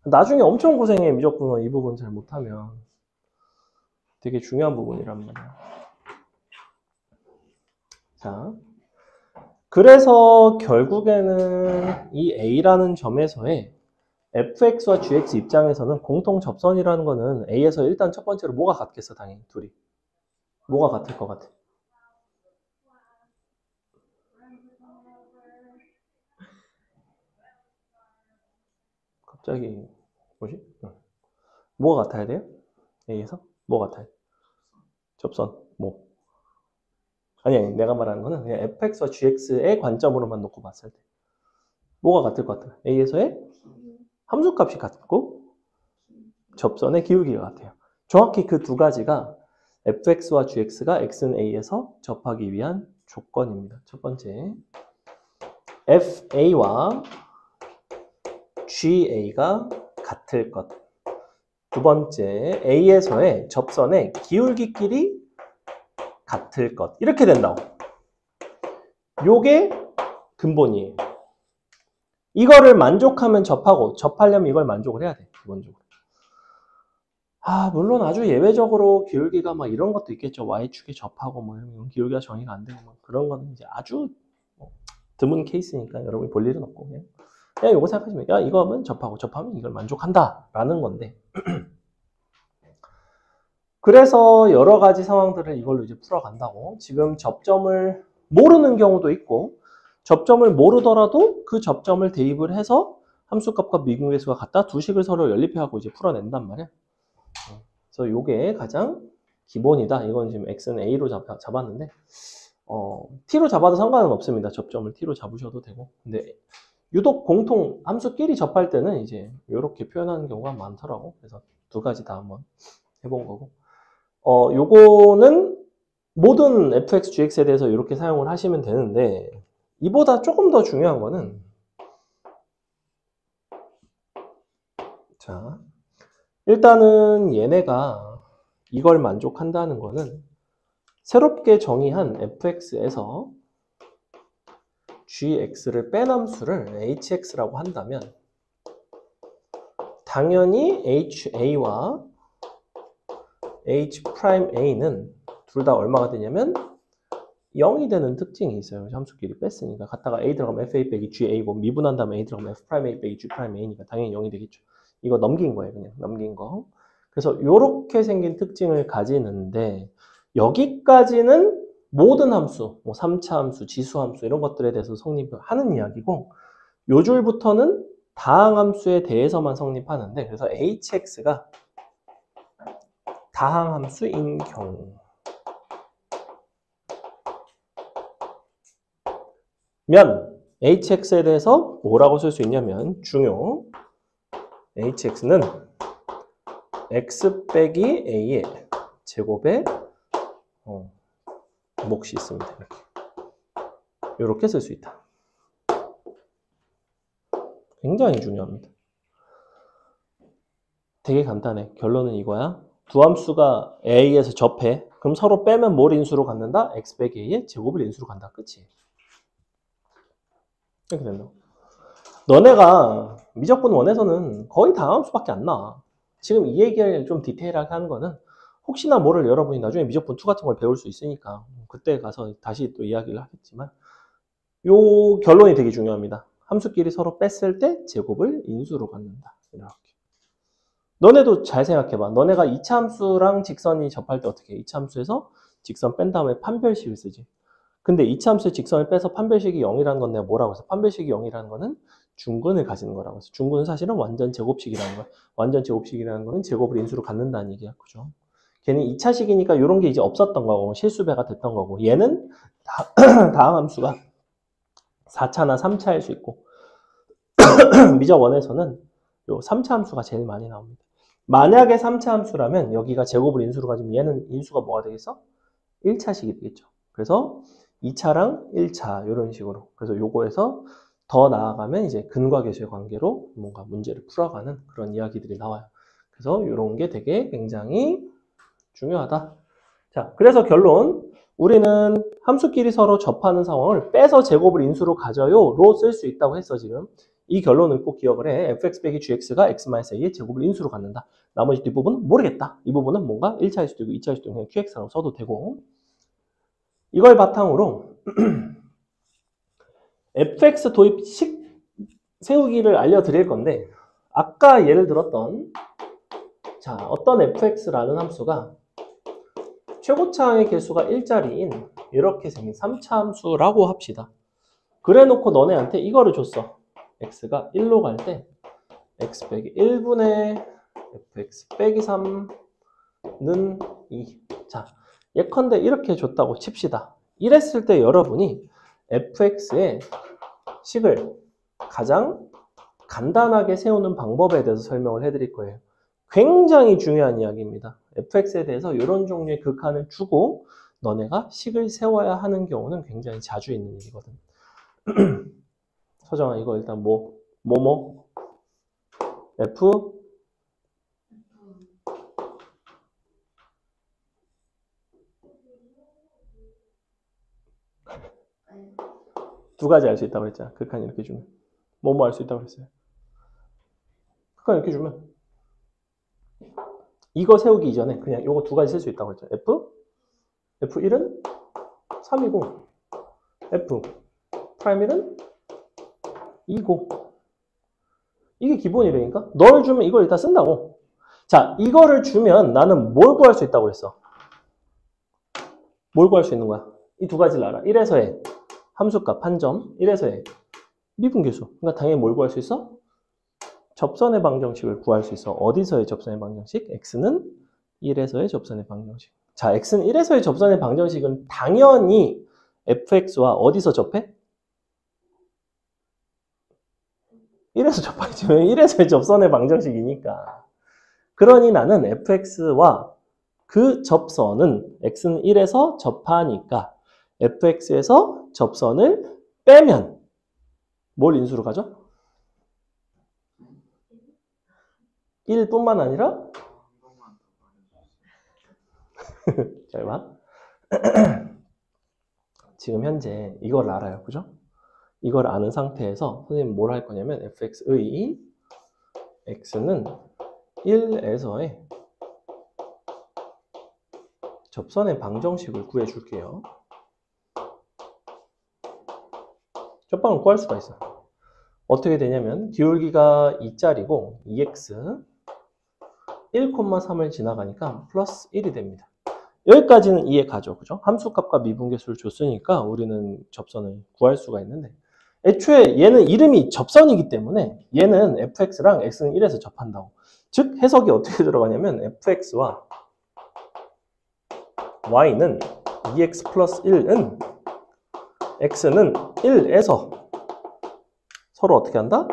나중에 엄청 고생해. 미적분은 이 부분 잘 못하면. 되게 중요한 부분이란 말이야. 자, 그래서 결국에는 이 A라는 점에서의 fx와 gx 입장에서는 공통 접선이라는 거는 A에서 일단 첫 번째로 뭐가 같겠어, 당연히 둘이. 뭐가 같을 것 같아? 갑자기 뭐지? 뭐가 같아야 돼요? A에서? 뭐 같아요? 접선, 뭐? 아니, 내가 말하는 거는 그냥 fx와 gx의 관점으로만 놓고 봤을 때 뭐가 같을 것 같아요? A에서의 함수값이 같고 접선의 기울기가 같아요. 정확히 그 두 가지가 fx와 gx가 x는 a에서 접하기 위한 조건입니다. 첫 번째, fa와 ga가 같을 것. 두 번째, a에서의 접선의 기울기끼리 같을 것. 이렇게 된다고. 요게 근본이에요. 이거를 만족하면 접하고 접하려면 이걸 만족을 해야 돼. 기본적으로. 물론 아주 예외적으로 기울기가 막 이런 것도 있겠죠. y축에 접하고 뭐 이런 기울기가 정의가 안 되고 뭐 그런 거는 이제 아주 드문 케이스니까 여러분이 볼 일은 없고 그냥 요거 생각하시면 야 이거 하면 접하고 접하면 이걸 만족한다 라는 건데 그래서 여러 가지 상황들을 이걸로 이제 풀어간다고. 지금 접점을 모르는 경우도 있고 접점을 모르더라도 그 접점을 대입을 해서 함수값과 미분계수가 같다 두 식을 서로 연립해갖고 이제 풀어낸단 말이야. 그래서 요게 가장 기본이다. 이건 지금 x는 a로 잡았는데 t로 잡아도 상관은 없습니다. 접점을 t로 잡으셔도 되고. 근데 유독 공통 함수끼리 접할 때는 이제 이렇게 표현하는 경우가 많더라고. 그래서 두 가지 다 한번 해본 거고. 요거는 모든 fx, gx에 대해서 이렇게 사용을 하시면 되는데 이보다 조금 더 중요한 거는 자 일단은 얘네가 이걸 만족한다는 거는 새롭게 정의한 fx에서 gx를 뺀 함수를 hx라고 한다면 당연히 ha와 h'a는 둘 다 얼마가 되냐면 0이 되는 특징이 있어요. 함수끼리 뺐으니까. 갖다가 a 들어가면 fa 빼기 ga고 미분한 다음에 a 들어가면 f'a 빼기 g'a니까 당연히 0이 되겠죠. 이거 넘긴 거예요. 그냥 넘긴 거. 그래서 이렇게 생긴 특징을 가지는데 여기까지는 모든 함수, 뭐 3차 함수, 지수 함수 이런 것들에 대해서 성립하는 이야기고 요 줄부터는 다항함수에 대해서만 성립하는데 그래서 hx가 다항함수인 경우 hx에 대해서 뭐라고 쓸 수 있냐면 중요 hx는 x 빼기 a의 제곱의 몫이 있습니다. 이렇게 쓸 수 있다. 굉장히 중요합니다. 되게 간단해. 결론은 이거야. 두 함수가 a에서 접해. 그럼 서로 빼면 뭘 인수로 갖는다? x 빼기 a의 제곱을 인수로 간다. 끝이. 이렇게 된다. 너네가 미적분 1에서는 거의 다함수밖에 안 나와. 지금 이 얘기를 좀 디테일하게 하는 거는 혹시나 모를 여러분이 나중에 미적분 2 같은 걸 배울 수 있으니까 그때 가서 다시 또 이야기를 하겠지만 요 결론이 되게 중요합니다. 함수끼리 서로 뺐을 때 제곱을 인수로 갖는다. 이렇게. 너네도 잘 생각해봐. 너네가 2차 함수랑 직선이 접할 때 어떻게 해? 2차 함수에서 직선 뺀 다음에 판별식을 쓰지. 근데 2차 함수의 직선을 빼서 판별식이 0이라는 건 내가 뭐라고 했어? 판별식이 0이라는 거는 중근을 가지는 거라고 했어. 중근은 사실은 완전 제곱식이라는 거야. 완전 제곱식이라는 거는 제곱을 인수로 갖는다는 얘기야. 그죠? 걔는 2차식이니까 이런 게 이제 없었던 거고 실수배가 됐던 거고 얘는 다음 함수가 4차나 3차일 수 있고 미적 1에서는 요 3차 함수가 제일 많이 나옵니다. 만약에 3차 함수라면 여기가 제곱을 인수로 가지면 얘는 인수가 뭐가 되겠어? 1차식이 되겠죠. 그래서 2차랑 1차 이런 식으로. 그래서 요거에서 더 나아가면 이제 근과 계수의 관계로 뭔가 문제를 풀어가는 그런 이야기들이 나와요. 그래서 이런 게 되게 굉장히 중요하다. 자, 그래서 결론. 우리는 함수끼리 서로 접하는 상황을 빼서 제곱을 인수로 가져요로 쓸 수 있다고 했어, 지금. 이 결론을 꼭 기억을 해. fx 빼기 gx가 x-a의 제곱을 인수로 갖는다. 나머지 뒷부분은 모르겠다. 이 부분은 뭔가 1차일 수도 있고 2차일 수도 있고 그냥 qx라고 써도 되고. 이걸 바탕으로 fx 도입식 세우기를 알려드릴 건데 아까 예를 들었던 자 어떤 fx라는 함수가 최고차항의 개수가 1자리인 이렇게 생긴 3차 함수라고 합시다. 그래 놓고 너네한테 이거를 줬어. x가 1로 갈 때 x 빼기 1분의 fx 빼기 3는 2. 자, 예컨대 이렇게 줬다고 칩시다. 이랬을 때 여러분이 fx의 식을 가장 간단하게 세우는 방법에 대해서 설명을 해드릴 거예요. 굉장히 중요한 이야기입니다. fx에 대해서 이런 종류의 극한을 주고 너네가 식을 세워야 하는 경우는 굉장히 자주 있는 일이거든. 서정아 이거 일단 뭐뭐 f 두 가지 알 수 있다고 그랬잖아. 극한 이렇게 주면 뭐뭐 알 수 있다고 그랬어요. 극한 이렇게 주면 이거 세우기 이전에 그냥 요거 두 가지 쓸 수 있다고 했죠. F1은 3이고 F 프라임 1은 2고 이게 기본이라니까? 널 주면 이걸 일단 쓴다고. 자, 이거를 주면 나는 뭘 구할 수 있다고 했어? 뭘 구할 수 있는 거야? 이 두 가지를 알아. 1에서의 함수값 한 점, 1에서의 미분계수. 그러니까 당연히 뭘 구할 수 있어? 접선의 방정식을 구할 수 있어. 어디서의 접선의 방정식? x는 1에서의 접선의 방정식. 자, x는 1에서의 접선의 방정식은 당연히 fx와 어디서 접해? 1에서 접하지. 1에서의 접선의 방정식이니까. 그러니 나는 fx와 그 접선은 x는 1에서 접하니까 fx에서 접선을 빼면 뭘 인수로 가죠? 1뿐만 아니라 잘 봐. 지금 현재 이걸 알아요. 그죠? 이걸 아는 상태에서 선생님 뭘 할 거냐면 fx의 x는 1에서의 접선의 방정식을 구해줄게요. 접방을 구할 수가 있어. 어떻게 되냐면 기울기가 2짜리고 2x 1,3을 지나가니까 플러스 1이 됩니다. 여기까지는 이해 가죠. 그죠? 함수값과 미분계수를 줬으니까 우리는 접선을 구할 수가 있는데 애초에 얘는 이름이 접선이기 때문에 얘는 fx랑 x는 1에서 접한다고. 즉 해석이 어떻게 들어가냐면 fx와 y는 2x 플러스 1은 x는 1에서 서로 어떻게 한다?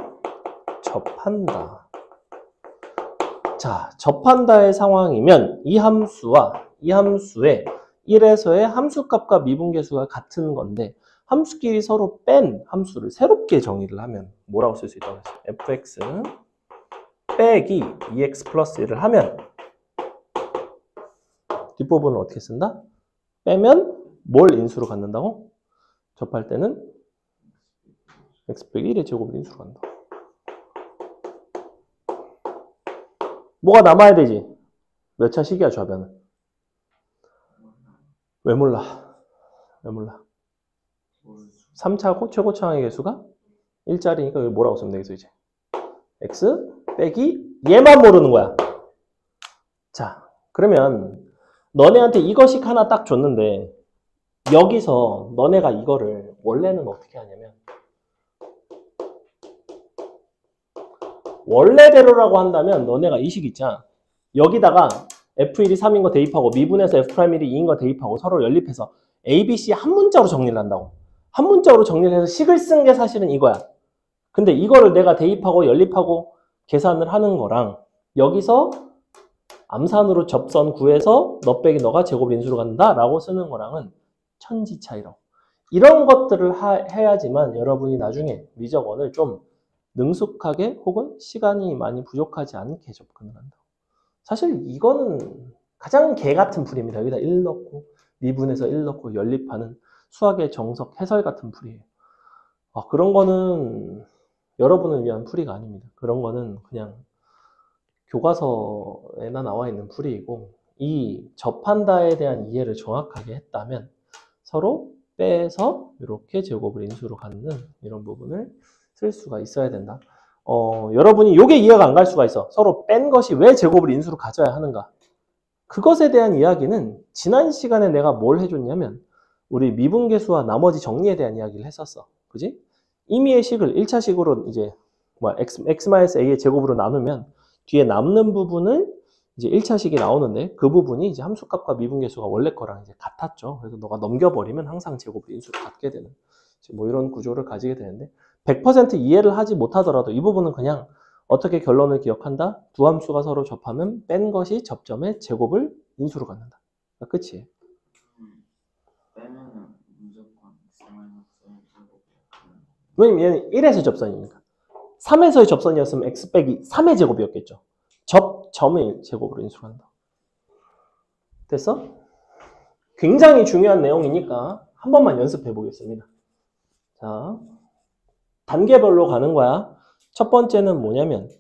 접한다. 자, 접한다의 상황이면 이 함수와 이 함수의 1에서의 함수값과 미분계수가 같은 건데 함수끼리 서로 뺀 함수를 새롭게 정의를 하면 뭐라고 쓸 수 있다고 했어요? fx 빼기 2x 플러스 1을 하면 뒷부분은 어떻게 쓴다? 빼면 뭘 인수로 갖는다고? 접할 때는 x 빼기 1의 제곱을 인수로 갖는다. 뭐가 남아야 되지? 몇 차 식이야, 좌변은? 왜 몰라? 왜 몰라? 3차고 최고차항의 개수가 1짜리니까 여기 뭐라고 쓰면 되겠어, 이제? x 빼기 얘만 모르는 거야. 자, 그러면 너네한테 이거씩 하나 딱 줬는데 여기서 너네가 이거를 원래는 어떻게 하냐면 원래대로라고 한다면 너네가 이 식 있잖아. 여기다가 F1이 3인 거 대입하고 미분해서 F'1이 2인 거 대입하고 서로 연립해서 A, B, C 한 문자로 정리를 한다고. 한 문자로 정리를 해서 식을 쓴 게 사실은 이거야. 근데 이거를 내가 대입하고 연립하고 계산을 하는 거랑 여기서 암산으로 접선 구해서 너 빼기 너가 제곱 인수로 간다 라고 쓰는 거랑은 천지 차이라고. 이런 것들을 해야지만 여러분이 나중에 미적원을 좀 능숙하게 혹은 시간이 많이 부족하지 않게 접근을 한다. 사실 이거는 가장 개 같은 풀이입니다. 여기다 1 넣고 미분해서 1 넣고 연립하는 수학의 정석 해설 같은 풀이에요. 그런 거는 여러분을 위한 풀이가 아닙니다. 그런 거는 그냥 교과서에나 나와 있는 풀이이고 이 접한다에 대한 이해를 정확하게 했다면 서로 빼서 이렇게 제곱을 인수로 갖는 이런 부분을 쓸 수가 있어야 된다. 여러분이 이게 이해가 안 갈 수가 있어. 서로 뺀 것이 왜 제곱을 인수로 가져야 하는가. 그것에 대한 이야기는 지난 시간에 내가 뭘 해줬냐면 우리 미분계수와 나머지 정리에 대한 이야기를 했었어. 그지? 임의의 식을 1차 식으로 이제 x-a의 제곱으로 나누면 뒤에 남는 부분을 이제 1차 식이 나오는데 그 부분이 이제 함수값과 미분계수가 원래 거랑 이제 같았죠. 그래서 너가 넘겨버리면 항상 제곱을 인수로 갖게 되는 뭐 이런 구조를 가지게 되는데 100% 이해를 하지 못하더라도 이 부분은 그냥 어떻게 결론을 기억한다? 두 함수가 서로 접하면 뺀 것이 접점의 제곱을 인수로 갖는다. 그러니까 끝이에요. 빼면은 무조건 왜냐면 얘는 1에서 접선이니까. 3에서의 접선이었으면 x 빼기 3의 제곱이었겠죠. 접점의 제곱으로 인수로 한다. 됐어? 굉장히 중요한 내용이니까 한 번만 연습해 보겠습니다. 자, 단계별로 가는 거야. 첫 번째는 뭐냐면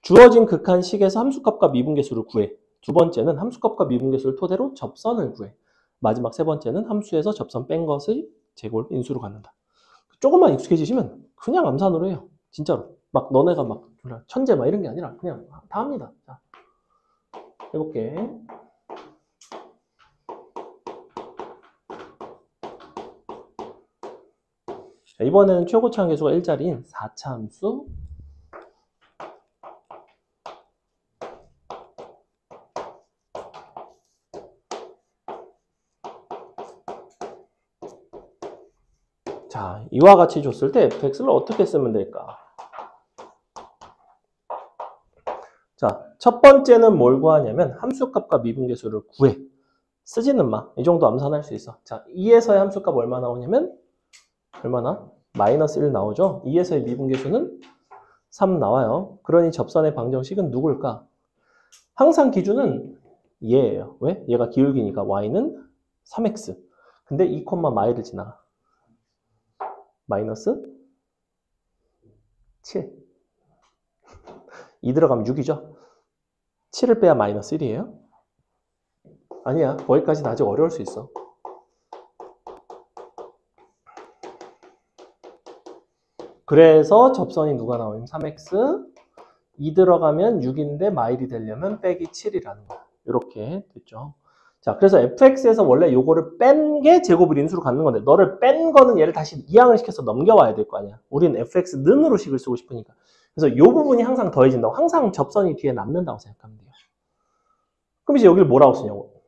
주어진 극한식에서 함수값과 미분계수를 구해. 두 번째는 함수값과 미분계수를 토대로 접선을 구해. 마지막 세 번째는 함수에서 접선 뺀 것의 제곱을 인수로 갖는다. 조금만 익숙해지시면 그냥 암산으로 해요. 진짜로. 막 너네가 막 천재 막 이런 게 아니라 그냥 다 합니다. 자, 해볼게. 자, 이번에는 최고차항 계수가 1자리인 4차 함수. 자, 이와 같이 줬을 때 fx를 어떻게 쓰면 될까? 자, 첫 번째는 뭘 구하냐면 함수값과 미분계수를 구해. 쓰지는 마. 이 정도 암산할 수 있어. 자, 2에서의 함수값 얼마 나오냐면 얼마나? 마이너스 1 나오죠? 2에서의 미분계수는 3 나와요. 그러니 접선의 방정식은 누굴까? 항상 기준은 얘예요. 왜? 얘가 기울기니까 y는 3x. 근데 2, 마이를 지나가. 마이너스 7. 2 들어가면 6이죠? 7을 빼야 마이너스 1이에요? 아니야. 거기까지는 아직 어려울 수 있어. 그래서 접선이 누가 나오냐면 3x 2 들어가면 6인데 마일이 되려면 빼기 7이라는 거야. 이렇게 됐죠. 자, 그래서 fx에서 원래 요거를 뺀 게 제곱을 인수로 갖는 건데 너를 뺀 거는 얘를 다시 이항을 시켜서 넘겨와야 될 거 아니야. 우리는 fx 는으로 식을 쓰고 싶으니까. 그래서 요 부분이 항상 더해진다고. 항상 접선이 뒤에 남는다고 생각하면 돼요. 그럼 이제 여기를 뭐라고 쓰냐고.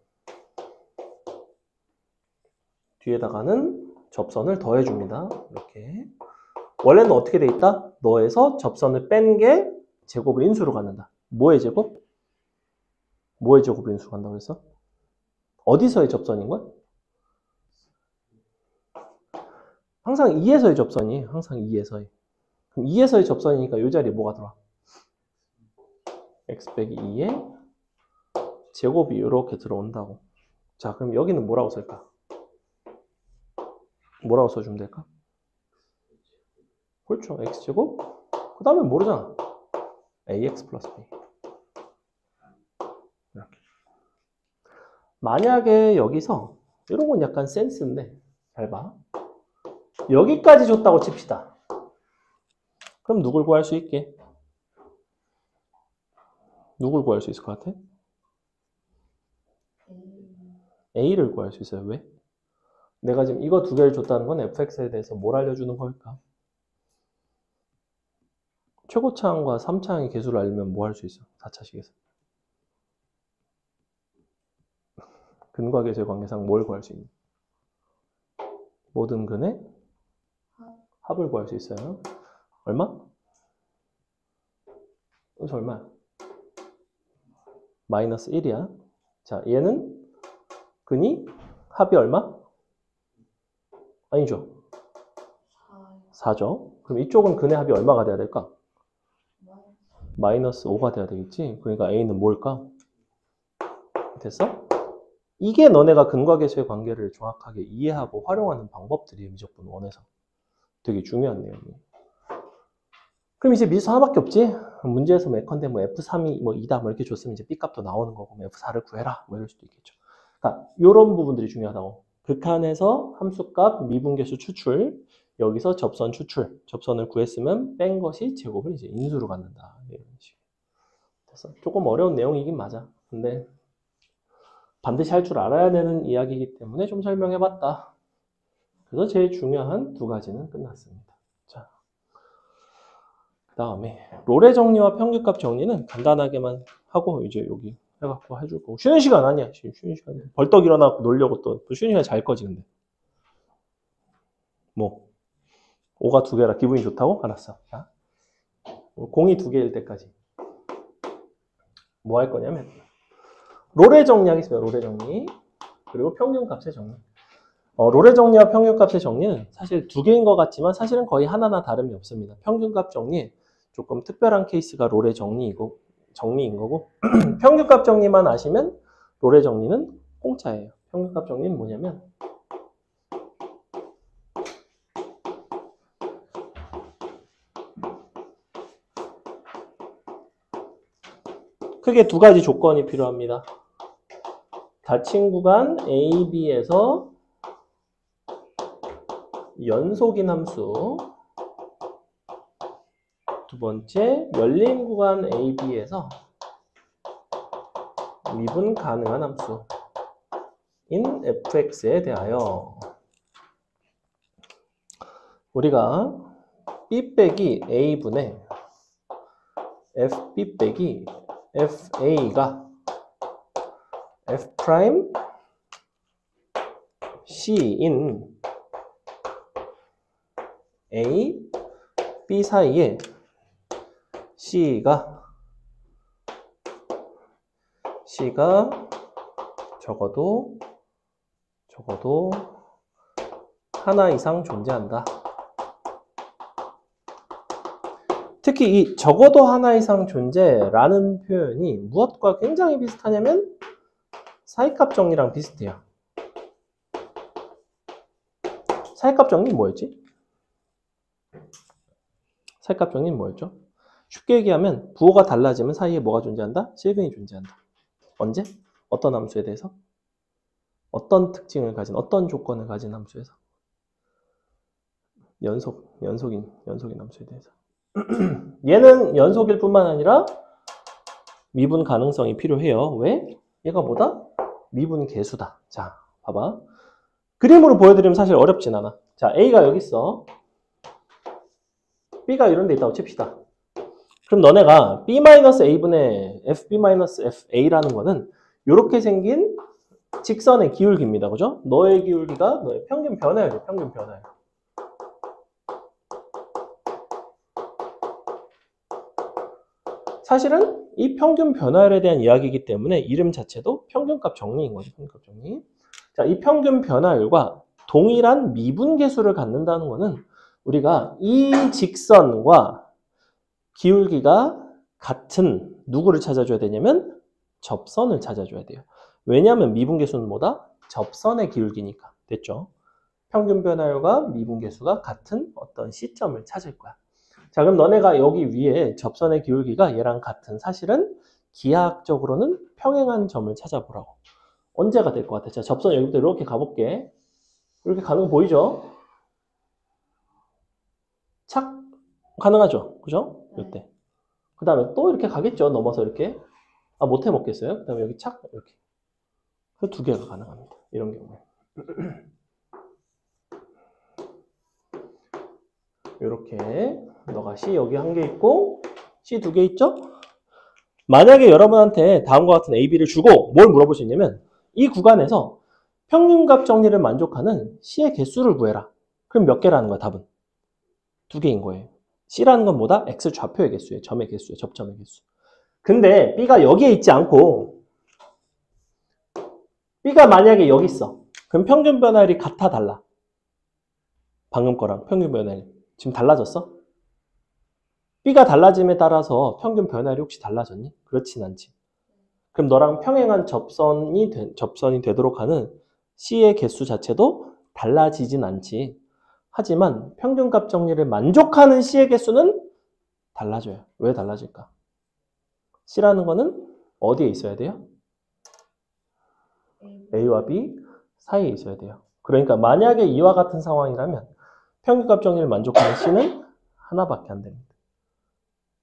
뒤에다가는 접선을 더해줍니다. 이렇게. 원래는 어떻게 돼 있다? 너에서 접선을 뺀 게 제곱을 인수로 갖는다. 뭐의 제곱? 뭐의 제곱을 인수로 간다고 그랬어? 어디서의 접선인 거야? 항상 2에서의 접선이에요. 항상 2에서의. 그럼 2에서의 접선이니까 이 자리에 뭐가 들어와? x 빼기 2에 제곱이 이렇게 들어온다고. 자, 그럼 여기는 뭐라고 쓸까? 뭐라고 써주면 될까? 그렇죠. x제곱. 그 다음에 모르잖아. ax 플러스 b. 이렇게. 만약에 여기서 이런 건 약간 센스인데 잘 봐. 여기까지 줬다고 칩시다. 그럼 누굴 구할 수 있게? 누굴 구할 수 있을 것 같아? a를 구할 수 있어요. 왜? 내가 지금 이거 두 개를 줬다는 건 fx에 대해서 뭘 알려주는 걸까? 최고차항과 3차항의 개수를 알면 뭐 할 수 있어? 4차식에서. 근과 계수의 관계상 뭘 구할 수 있니? 모든 근의 합을 구할 수 있어요. 얼마? 그래서 얼마? 마이너스 1이야. 자, 얘는 근이 합이 얼마? 아니죠. 4죠. 그럼 이쪽은 근의 합이 얼마가 돼야 될까? 마이너스 5가 돼야 되겠지. 그러니까 A는 뭘까? 됐어? 이게 너네가 근과 계수의 관계를 정확하게 이해하고 활용하는 방법들이에요. 미적분 1에서. 되게 중요한 내용이에요. 그럼 이제 미수 하나밖에 없지? 문제에서 예컨대 뭐 F3이 뭐 2다 뭐 이렇게 줬으면 이제 B값도 나오는 거고 뭐 F4를 구해라 뭐 이럴 수도 있겠죠. 그러니까 이런 부분들이 중요하다고. 극한에서 함수값 미분계수 추출, 여기서 접선 추출, 접선을 구했으면 뺀 것이 제곱을 이제 인수로 갖는다. 이런 식으로. 됐어. 조금 어려운 내용이긴 맞아. 근데 반드시 할 줄 알아야 되는 이야기이기 때문에 좀 설명해봤다. 그래서 제일 중요한 두 가지는 끝났습니다. 자, 그 다음에 롤의 정리와 평균값 정리는 간단하게만 하고 이제 여기 해갖고 해줄 거고. 쉬는 시간 아니야. 쉬는 시간. 벌떡 일어나고 놀려고 또 쉬는 시간 잘 거지 근데. 뭐 5가 2개라 기분이 좋다고? 알았어. 자, 공이 2개일 때까지 뭐 할 거냐면 롤의 정리하겠습니다. 롤의 정리. 그리고 평균값의 정리. 롤의 정리와 평균값의 정리는 사실 2개인 것 같지만 사실은 거의 하나나 다름이 없습니다. 평균값 정리 조금 특별한 케이스가 롤의 정리인 거고 평균값 정리만 아시면 롤의 정리는 공짜예요. 평균값 정리는 뭐냐면 크게 두 가지 조건이 필요합니다. 닫힌 구간 A, B에서 연속인 함수. 두 번째, 열린 구간 A, B에서 미분 가능한 함수인 fx에 대하여 우리가 b 빼기 a분의 fb 빼기 fa가 f 프라임 c인 a, b 사이에 C가 적어도 하나 이상 존재한다. 특히 이 적어도 하나 이상 존재라는 표현이 무엇과 굉장히 비슷하냐면 사이값 정리랑 비슷해요. 사이값 정리는 뭐였지? 사이값 정리는 뭐였죠? 쉽게 얘기하면 부호가 달라지면 사이에 뭐가 존재한다? 실근이 존재한다. 언제? 어떤 함수에 대해서? 어떤 특징을 가진, 어떤 조건을 가진 함수에서? 연속인 함수에 대해서. 얘는 연속일 뿐만 아니라 미분 가능성이 필요해요. 왜? 얘가 뭐다? 미분 계수다. 자, 봐봐. 그림으로 보여드리면 사실 어렵진 않아. 자, A가 여기 있어. B가 이런 데 있다고 칩시다. 그럼 너네가 B-A분의 FB-FA라는 거는 이렇게 생긴 직선의 기울기입니다. 그죠? 너의 기울기가 너의 평균 변화율이에요. 평균 변화율. 사실은 이 평균 변화율에 대한 이야기이기 때문에 이름 자체도 평균값 정리인 거죠. 평균값 정리. 자, 이 평균 변화율과 동일한 미분계수를 갖는다는 것은 우리가 이 직선과 기울기가 같은 누구를 찾아줘야 되냐면 접선을 찾아줘야 돼요. 왜냐하면 미분계수는 뭐다? 접선의 기울기니까. 됐죠? 평균 변화율과 미분계수가 같은 어떤 시점을 찾을 거야. 자, 그럼 너네가 여기 위에 접선의 기울기가 얘랑 같은 사실은 기하학적으로는 평행한 점을 찾아보라고. 언제가 될 것 같아? 자, 접선 여기부터 이렇게 가볼게. 이렇게 가는 거 보이죠? 착 가능하죠? 그죠? 이때. 그 다음에 또 이렇게 가겠죠? 넘어서 이렇게. 아, 못해 먹겠어요? 그 다음에 여기 착 이렇게. 그 두 개가 가능합니다. 이런 경우에. 이렇게 너가 C 여기 한 개 있고 C 두 개 있죠? 만약에 여러분한테 다음과 같은 AB를 주고 뭘 물어볼 수 있냐면 이 구간에서 평균값 정리를 만족하는 C의 개수를 구해라. 그럼 몇 개라는 거야, 답은? 두 개인 거예요. C라는 건 뭐다? X 좌표의 개수예요. 점의 개수예요. 접점의 개수. 근데 B가 여기에 있지 않고 B가 만약에 여기 있어. 그럼 평균 변화율이 같아, 달라? 방금 거랑 평균 변화율 지금 달라졌어? B가 달라짐에 따라서 평균 변화율이 혹시 달라졌니? 그렇진 않지. 그럼 너랑 평행한 접선이 되도록 하는 C의 개수 자체도 달라지진 않지. 하지만 평균값 정리를 만족하는 C의 개수는 달라져요. 왜 달라질까? C라는 거는 어디에 있어야 돼요? A와 B 사이에 있어야 돼요. 그러니까 만약에 이와 같은 상황이라면 평균값 정리를 만족하는 C는 하나밖에 안 됩니다.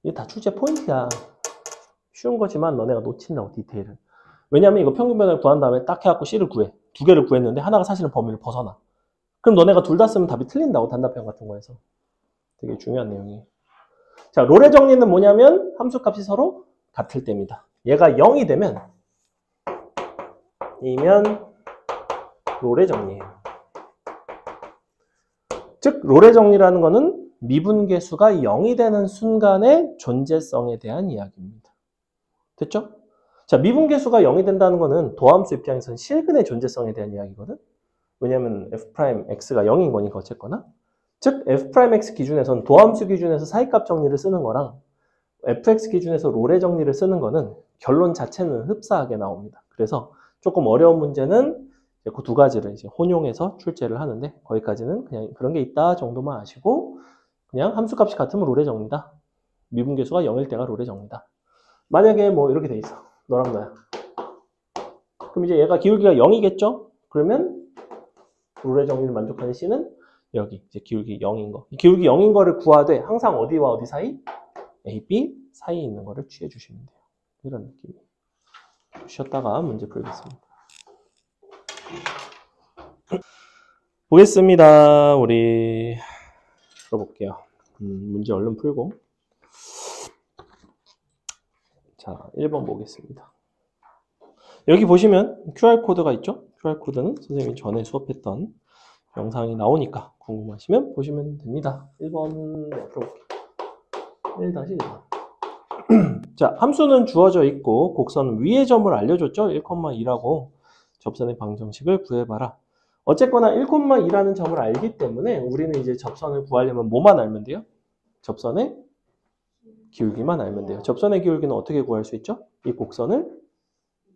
이게 다 출제 포인트야. 쉬운 거지만 너네가 놓친다고, 디테일을. 왜냐면 이거 평균 변화를 구한 다음에 딱 해갖고 C를 구해. 두 개를 구했는데 하나가 사실은 범위를 벗어나. 그럼 너네가 둘 다 쓰면 답이 틀린다고, 단답형 같은 거에서. 되게 중요한 내용이에요. 자, 롤의 정리는 뭐냐면 함수값이 서로 같을 때입니다. 얘가 0이 되면 롤의 정리예요. 즉 롤의 정리라는 거는 미분계수가 0이 되는 순간의 존재성에 대한 이야기입니다. 됐죠? 자, 미분계수가 0이 된다는 거는 도함수 입장에서는 실근의 존재성에 대한 이야기거든. 왜냐면 f'x가 0인 거니까 어쨌거나. 즉 f'x 기준에서는 도함수 기준에서 사이값 정리를 쓰는 거랑 fx 기준에서 롤의 정리를 쓰는 거는 결론 자체는 흡사하게 나옵니다. 그래서 조금 어려운 문제는 그 두 가지를 이제 혼용해서 출제를 하는데 거기까지는 그냥 그런 게 있다 정도만 아시고 그냥 함수값이 같으면 롤의 정리다. 미분계수가 0일 때가 롤의 정리다. 만약에 뭐 이렇게 돼 있어. 너랑 나야. 그럼 이제 얘가 기울기가 0이겠죠? 그러면 롤의 정리를 만족하는 C는 여기 이제 기울기 0인 거. 기울기 0인 거를 구하되 항상 어디와 어디 사이? A, B 사이에 있는 거를 취해 주시면 돼요. 이런 느낌이에요. 쉬었다가 문제 풀겠습니다. 보겠습니다. 우리 풀어볼게요. 문제 얼른 풀고. 자, 1번 보겠습니다. 여기 보시면 QR코드가 있죠? QR코드는 선생님이 전에 수업했던 영상이 나오니까 궁금하시면 보시면 됩니다. 1번 풀어볼게요. 1-1번. 자, 함수는 주어져 있고 곡선 위의 점을 알려줬죠? 1,2라고. 접선의 방정식을 구해봐라. 어쨌거나 1,2라는 점을 알기 때문에 우리는 이제 접선을 구하려면 뭐만 알면 돼요? 접선의 기울기만 알면 돼요. 접선의 기울기는 어떻게 구할 수 있죠? 이 곡선을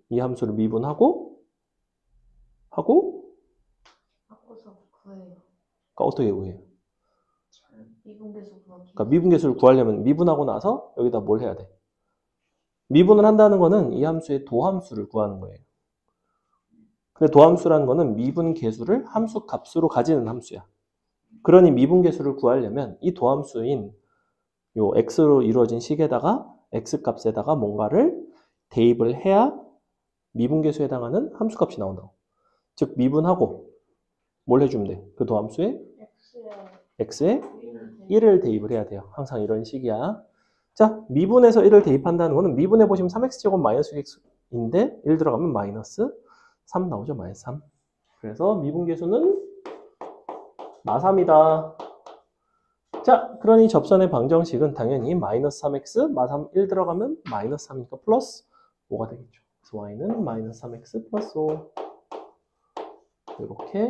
이 함수를 미분하고 바꿔서 구해요. 그러니까 어떻게 구해요? 미분계수 구하기. 그러니까 미분계수를 구하려면 미분하고 나서 여기다 뭘 해야 돼? 미분을 한다는 거는 이 함수의 도함수를 구하는 거예요. 근데 도함수라는 거는 미분계수를 함수 값으로 가지는 함수야. 그러니 미분계수를 구하려면 이 도함수인 요 x로 이루어진 식에다가 x 값에다가 뭔가를 대입을 해야 미분계수에 해당하는 함수값이 나온다고. 즉 미분하고 뭘 해주면 돼? 그 도함수에 x에 1을 대입을 해야 돼요. 항상 이런 식이야. 자, 미분에서 1을 대입한다는 거는 미분해 보시면 3x제곱 마이너스 6x인데 1 들어가면 마이너스 3 나오죠. 마이너스 3. 그래서 미분계수는 마3이다. 자, 그러니 접선의 방정식은 당연히 마이너스 3x, 마3 1 들어가면 마이너스 3이니까 플러스 5가 되겠죠. 그래서 y는 마이너스 3x 플러스 5. 이렇게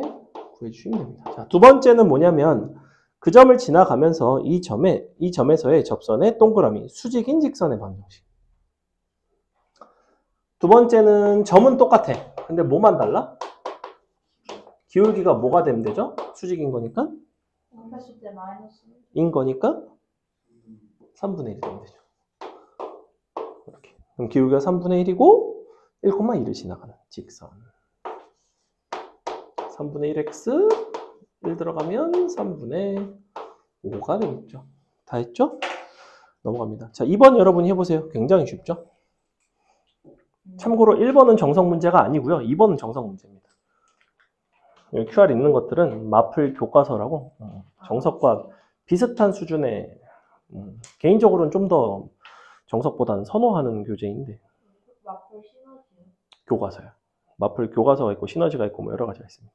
구해주시면 됩니다. 자, 두 번째는 뭐냐면 그 점을 지나가면서 이 점에서의 접선의 동그라미, 수직인 직선의 방정식. 두 번째는 점은 똑같아. 근데 뭐만 달라? 기울기가 뭐가 되면 되죠? 수직인 거니까? 인 거니까 3분의 1이 되면 되죠. 이렇게. 그럼 기울기가 3분의 1이고 1,2를 지나가는 직선. 3분의 1x 1 들어가면 3분의 5가 되겠죠. 다 했죠? 넘어갑니다. 자, 2번 여러분이 해보세요. 굉장히 쉽죠? 참고로 1번은 정석 문제가 아니고요. 2번은 정석 문제입니다. 여기 QR 있는 것들은 마플 교과서라고 정석과 비슷한 수준의 개인적으로는 좀 더 정석보다는 선호하는 교재인데 마플 시너지요? 교과서요. 마플 교과서가 있고 시너지가 있고 뭐 여러 가지가 있습니다.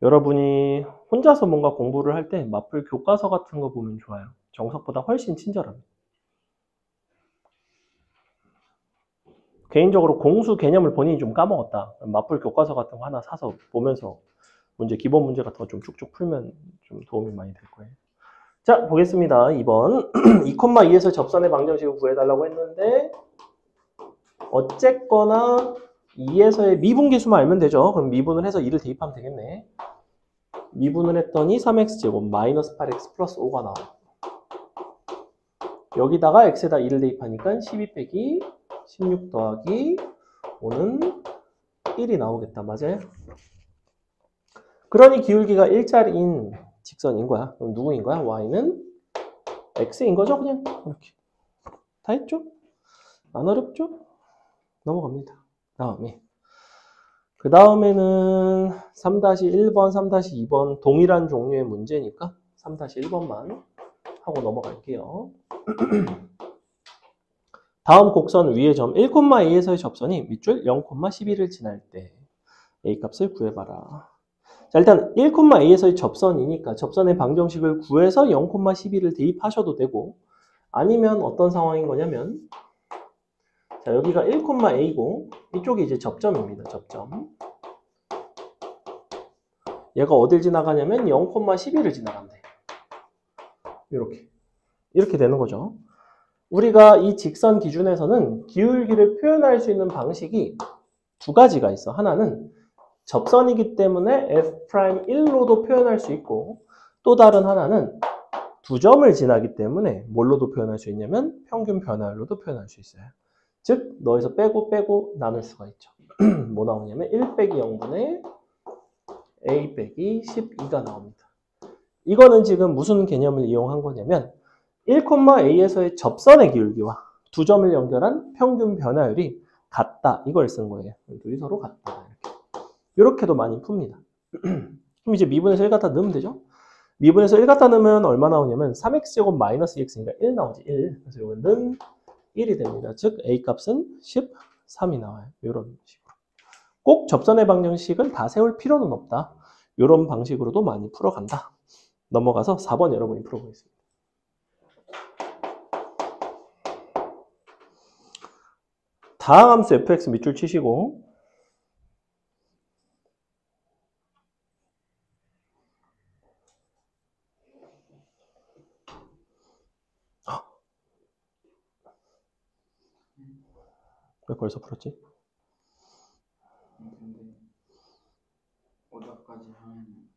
여러분이 혼자서 뭔가 공부를 할 때 마플 교과서 같은 거 보면 좋아요. 정석보다 훨씬 친절합니다. 개인적으로 공수 개념을 본인이 좀 까먹었다. 마플 교과서 같은 거 하나 사서 보면서 기본 문제 같은 거 좀 쭉쭉 풀면 좀 도움이 많이 될 거예요. 자, 보겠습니다. 2번. 2,2에서 접선의 방정식을 구해달라고 했는데 어쨌거나 2에서의 미분계수만 알면 되죠. 그럼 미분을 해서 2를 대입하면 되겠네. 미분을 했더니 3x제곱 마이너스 8x 플러스 5가 나와요. 여기다가 x에다 2를 대입하니까 12 빼기 16 더하기 5는 1이 나오겠다. 맞아요? 그러니 기울기가 일자리인 직선인 거야. 그럼 누구인 거야? y는 x인 거죠? 그냥 이렇게. 다 했죠? 안 어렵죠? 넘어갑니다. 그 다음에는 3-1번, 3-2번 동일한 종류의 문제니까 3-1번만 하고 넘어갈게요. 다음 곡선 위의 점 1,A에서의 접선이 밑줄 0,11을 지날 때 A 값을 구해봐라. 자, 일단 1,A에서의 접선이니까 접선의 방정식을 구해서 0,11을 대입하셔도 되고 아니면 어떤 상황인 거냐면 자, 여기가 1,A고 이쪽이 이제 접점입니다. 접점. 얘가 어딜 지나가냐면 0,11을 지나간대. 이렇게 되는 거죠. 우리가 이 직선 기준에서는 기울기를 표현할 수 있는 방식이 두 가지가 있어. 하나는 접선이기 때문에 F'1로도 표현할 수 있고 또 다른 하나는 두 점을 지나기 때문에 뭘로도 표현할 수 있냐면 평균 변화율로도 표현할 수 있어요. 즉 너에서 빼고 나눌 수가 있죠. 뭐 나오냐면 1 빼기 0분의 A 빼기 12가 나옵니다. 이거는 지금 무슨 개념을 이용한 거냐면 1,A에서의 접선의 기울기와 두 점을 연결한 평균 변화율이 같다. 이걸 쓴 거예요. 둘이 서로 같다. 이렇게도 많이 풉니다. 그럼 이제 미분에서 1 갖다 넣으면 되죠? 미분에서 1 갖다 넣으면 얼마 나오냐면 3x제곱 마이너스 2x니까 1 나오지. 1. 그래서 이거는 1이 됩니다. 즉 A 값은 13이 나와요. 이런 식으로. 꼭 접선의 방정식은 다 세울 필요는 없다. 이런 방식으로도 많이 풀어간다. 넘어가서 4번 여러분이 풀어보겠습니다. 다항함수 fx 밑줄 치시고 왜 벌써 풀었지? 근데 오답까지 하면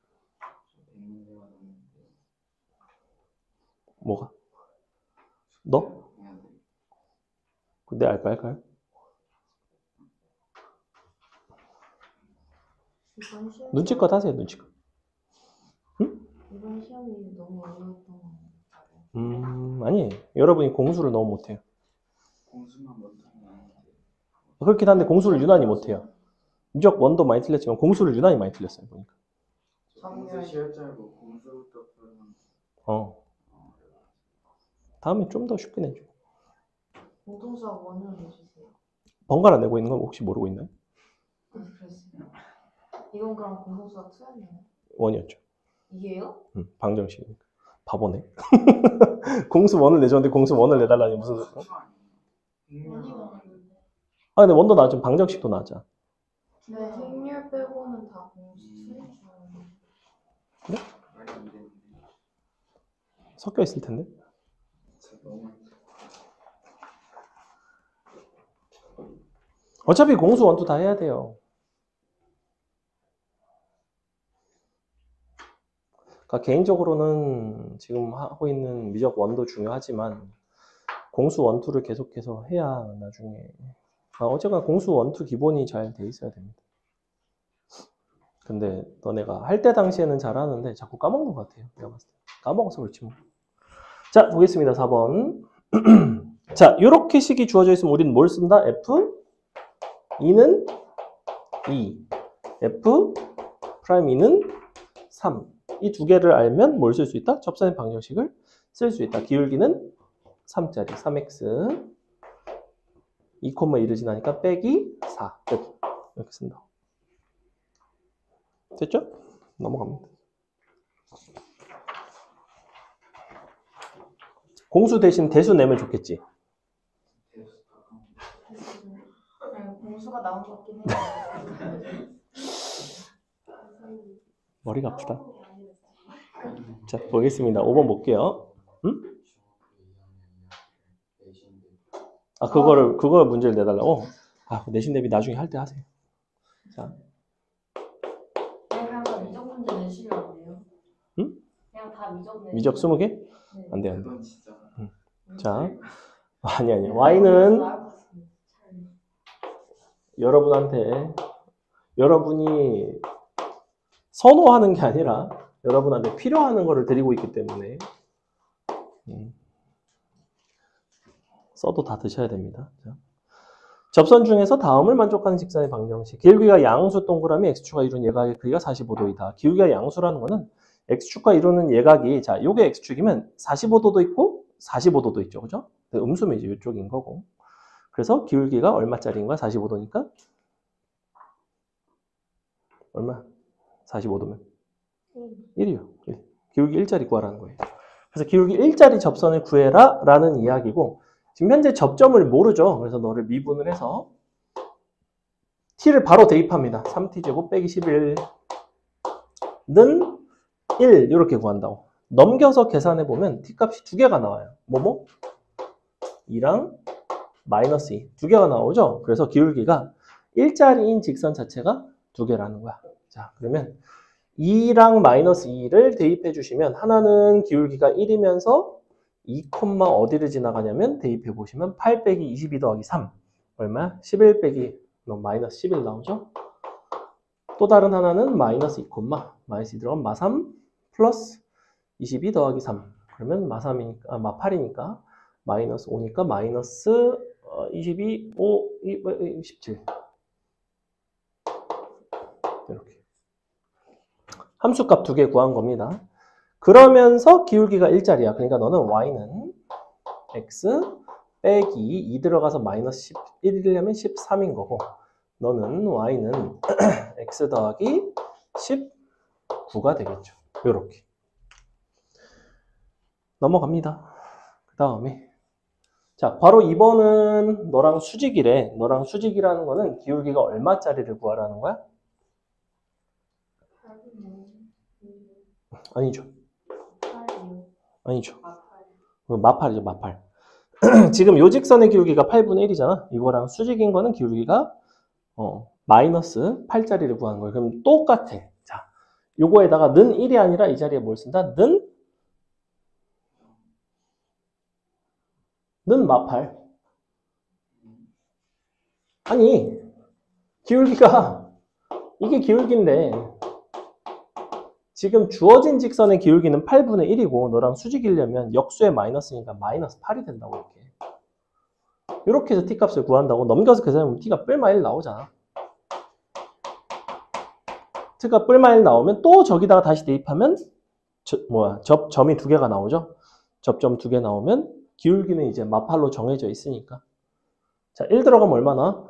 100문제가 넘는데 뭐가? 너? 근데 알까요? 눈치껏 하세요. 눈치껏. 응? 이번 시험이 너무 어려웠던 것 같아요. 아니 여러분이 공수를 너무 못해요. 공수만 못하면 그렇긴 한데 공수를 유난히 못해요. 미적 원도 많이 틀렸지만 공수를 유난히 많이 틀렸어요. 보니까. 공수 시험자고 공수부터 풀면 다음에 좀 더 쉽게 내줘. 공통수학 원으로 내주세요. 번갈아 내고 있는 건 혹시 모르고 있나요? 그랬어요. 이건 그럼 공통수학 2였나요? 원이었죠. 이게요? 방정식이니까. 바보네. 공수 원을 내줬는데 공수 원을 내달라니 무슨 소리? 원이 나왔는데. 아 근데 원도 나왔죠. 방정식도 나왔잖아. 네, 행렬 빼고는 다 공수 2인 줄 알았는데. 그래? 말이 안 되는데. 섞여 있을 텐데. 진짜 너무 어차피 공수 원투 다 해야 돼요. 그러니까 개인적으로는 지금 하고 있는 미적 원도 중요하지만 공수 원투를 계속해서 해야 나중에 어쨌거나 공수 원투 기본이 잘 돼 있어야 됩니다. 근데 너네가 할 때 당시에는 잘하는데 자꾸 까먹는 것 같아요. 내가 봤을 때. 까먹어서 그렇지 뭐. 자, 보겠습니다. 4번. 자, 이렇게 식이 주어져 있으면 우리는 뭘 쓴다? F 2는 2, F 프라임 2는 3. 이 두 개를 알면 뭘 쓸 수 있다? 접선의 방정식을 쓸 수 있다. 기울기는 3짜리, 3x 2,1을 지나니까 빼기 4. 끝. 이렇게 쓴다. 됐죠? 넘어갑니다. 공수 대신 대수 내면 좋겠지. 아니, 공수가 나온 것 같긴 해요. 머리가 아프다. 자, 보겠습니다. 5번 볼게요. 응? 아, 그거 문제를 내달라고? 아, 내신 대비 나중에 할 때 하세요. 자. 그냥 다 미적 문제 내시면 안 돼요? 응? 그냥 다 미적 내시면 미적 20개? 네. 안 돼, 안 돼. 그건 진짜 자, 아니. y는 여러분한테, 여러분이 선호하는 게 아니라 여러분한테 필요한 거를 드리고 있기 때문에 써도 다 드셔야 됩니다. 자. 접선 중에서 다음을 만족하는 직선의 방정식. 기울기가 양수 동그라미 x축과 이루는 예각의 크기가 45도이다. 기울기가 양수라는 거는 x축과 이루는 예각이, 자, 요게 x축이면 45도도 있고 45도도 있죠. 그죠? 음수면 이쪽인 거고. 그래서 기울기가 얼마짜리인 거야? 45도니까? 얼마? 45도면? 1이요. 1. 기울기 1짜리 구하라는 거예요. 그래서 기울기 1짜리 접선을 구해라 라는 이야기고, 지금 현재 접점을 모르죠. 그래서 너를 미분을 해서 t를 바로 대입합니다. 3t제곱 빼기 11는 1 이렇게 구한다고. 넘겨서 계산해 보면 t값이 두 개가 나와요. 뭐뭐? 2랑 마이너스 2. 두 개가 나오죠. 그래서 기울기가 1짜리인 직선 자체가 두 개라는 거야. 자, 그러면 2랑 마이너스 2를 대입해 주시면 하나는 기울기가 1이면서 2, 어디를 지나가냐면 대입해 보시면 8 빼기 22 더하기 3 얼마야? 11 빼기 마이너스 11 나오죠? 또 다른 하나는 마이너스 2, 마이너스 2 들어가면 마3 플러스 22 더하기 3 그러면 마3이니까 마 8이니까 마이너스 5니까 마이너스 22, 5, 17 이렇게 함수값 두 개 구한 겁니다. 그러면서 기울기가 1짜리야. 그러니까 너는 y는 x 빼기 2 들어가서 마이너스 11이려면 13인 거고 너는 y는 x 더하기 19가 되겠죠. 요렇게 넘어갑니다. 그 다음에 자, 바로 2번은 너랑 수직이래. 너랑 수직이라는 거는 기울기가 얼마짜리를 구하라는 거야? 아니죠. 아니죠. 마팔이죠, 마팔. 지금 요 직선의 기울기가 8분의 1이잖아. 이거랑 수직인 거는 기울기가 마이너스 8짜리를 구하는 거예요. 그럼 똑같아. 자, 요거에다가 는 1이 아니라 이 자리에 뭘 쓴다? 는 마팔. 아니, 기울기가 이게 기울기인데 지금 주어진 직선의 기울기는 8분의 1이고 너랑 수직이려면 역수의 마이너스니까 마이너스 8이 된다고 이렇게. 이렇게 해서 t값을 구한다고 넘겨서 계산하면 t가 뿔마 1 나오잖아. t가 뿔마 1 나오면 또 저기다가 다시 대입하면 점이 두 개가 나오죠. 접점 두 개 나오면 기울기는 이제 마팔로 정해져 있으니까 자, 1 들어가면 얼마나?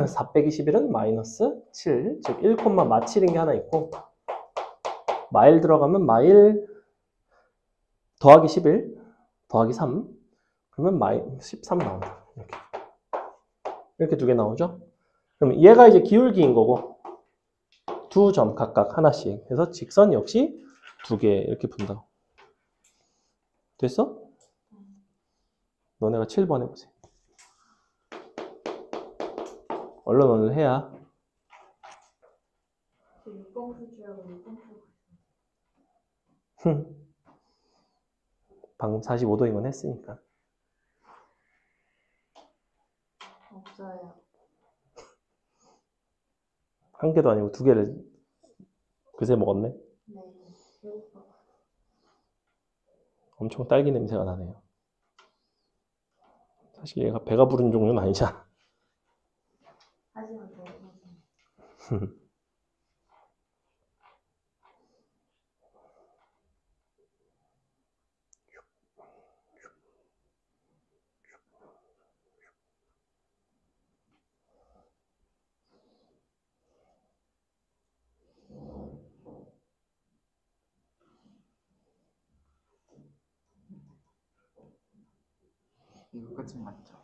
4 빼기 11은 마이너스 7. 즉, 1, 마7인 게 하나 있고, 마일 들어가면 마일 더하기 11 더하기 3. 그러면 마이 13 나오죠. 이렇게 두 개 나오죠? 그럼 얘가 이제 기울기인 거고, 두 점 각각 하나씩 해서 직선 역시 두 개 이렇게 분다고. 됐어? 너네가 7번 해보세요. 얼른 해야. 육공수주하고 육공수. 방금 45도인 건 했으니까. 없어요. 한 개도 아니고 두 개를 그새 먹었네. 네. 배고파. 엄청 딸기 냄새가 나네요. 사실 얘가 배가 부른 종류는 아니잖아. 하지만 더 이거 끝이 맞죠?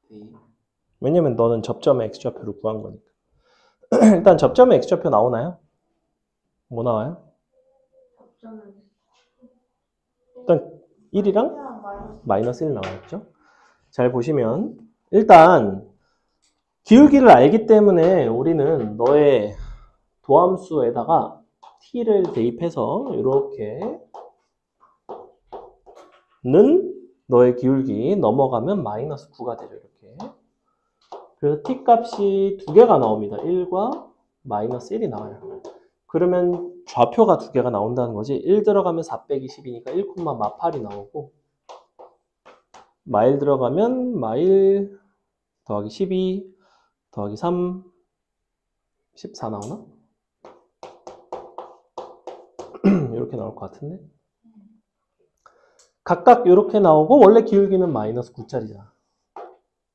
네. 왜냐면 너는 접점의 x좌표를 구한 거니까. 일단 접점의 x좌표 나오나요? 뭐 나와요? 접점을 일단 1이랑 그냥 마이너스 1 나와있죠? 잘 보시면 일단 기울기를 알기 때문에 우리는 너의 도함수에다가 t를 대입해서 이렇게 는 너의 기울기 넘어가면 마이너스 9가 되죠. 이렇게. 그래서 t 값이 두 개가 나옵니다. 1과 마이너스 1이 나와요. 그러면 좌표가 두 개가 나온다는 거지. 1 들어가면 4 빼기 10이니까 1, 마8이 나오고, 마일 들어가면 마일 더하기 12 더하기 3 14 나오나? 이렇게 나올 것 같은데. 각각 이렇게 나오고 원래 기울기는 마이너스 9짜리잖아.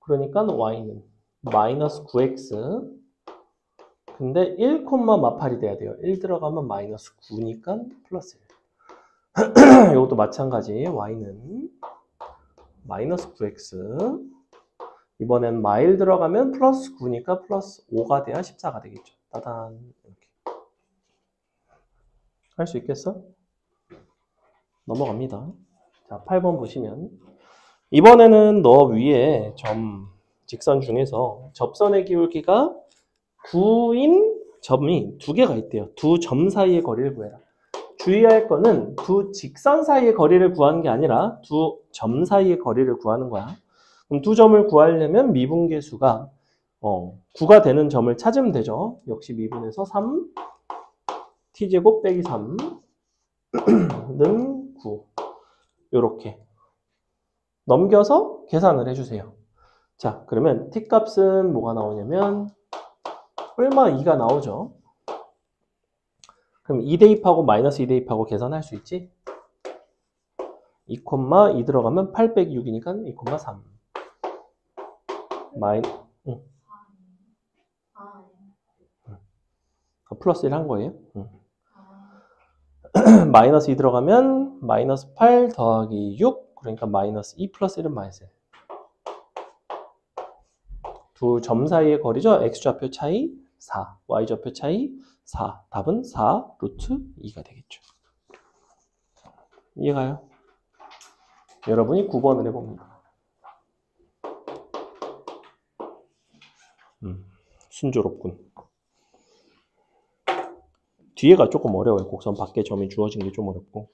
그러니까 y는 마이너스 9x. 근데 1, 마8이 돼야 돼요. 1 들어가면 마이너스 9니까 플러스 1. 이것도 마찬가지. y는 마이너스 9x. 이번엔 마일 들어가면 플러스 9니까 플러스 5가 돼야 14가 되겠죠. 따단. 이렇게. 할 수 있겠어? 넘어갑니다. 자, 8번 보시면 이번에는 너 위에 직선 중에서 접선의 기울기가 9인 점이 두 개가 있대요. 두 점 사이의 거리를 구해라. 주의할 거는 두 직선 사이의 거리를 구하는 게 아니라 두 점 사이의 거리를 구하는 거야. 그럼 두 점을 구하려면 미분계수가 9가 되는 점을 찾으면 되죠. 역시 미분에서 3 t제곱 빼기 3는 9. 이렇게 넘겨서 계산을 해주세요. 자, 그러면 t값은 뭐가 나오냐면 얼마 2가 나오죠. 그럼 2 대입하고 마이너스 2 대입하고 계산할 수 있지? 2, 2 들어가면 8 빼기 6이니까 2, 3. 플러스 1 한 거예요. 마이너스 2 들어가면 마이너스 8 더하기 6. 그러니까 마이너스 2 플러스 1은 마이너스 1. 두 점 사이의 거리죠. x좌표 차이 4, y좌표 차이 4. 답은 4 루트 2가 되겠죠. 이해가요? 여러분이 9번을 해봅니다. 순조롭군. 뒤에가 조금 어려워요. 곡선 밖에 점이 주어진 게 좀 어렵고,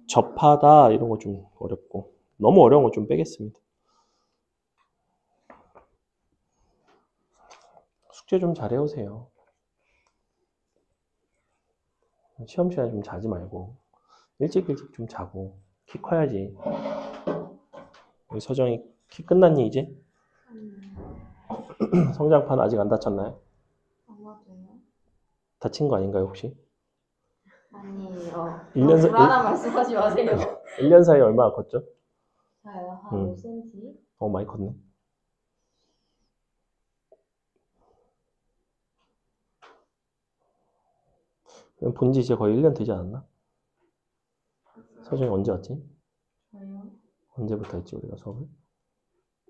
접하다 이런 거 좀 어렵고, 너무 어려운 거 좀 빼겠습니다. 숙제 좀 잘 해오세요. 시험 시간에 좀 자지 말고. 일찍 좀 자고. 키 커야지. 우리 서정이 키 끝났니 이제? 성장판 아직 안 다쳤나요? 아마도요. 다친 거 아닌가요 혹시? 아니에요. 1년 사- 불안한 말씀하지 마세요. 1년 사이에 얼마나 컸죠? 저요 한 5cm. 많이 컸네. 본지 이제 거의 1년 되지 않았나? 서정이 언제 왔지? 저요? 언제부터 했지 우리가 수업을?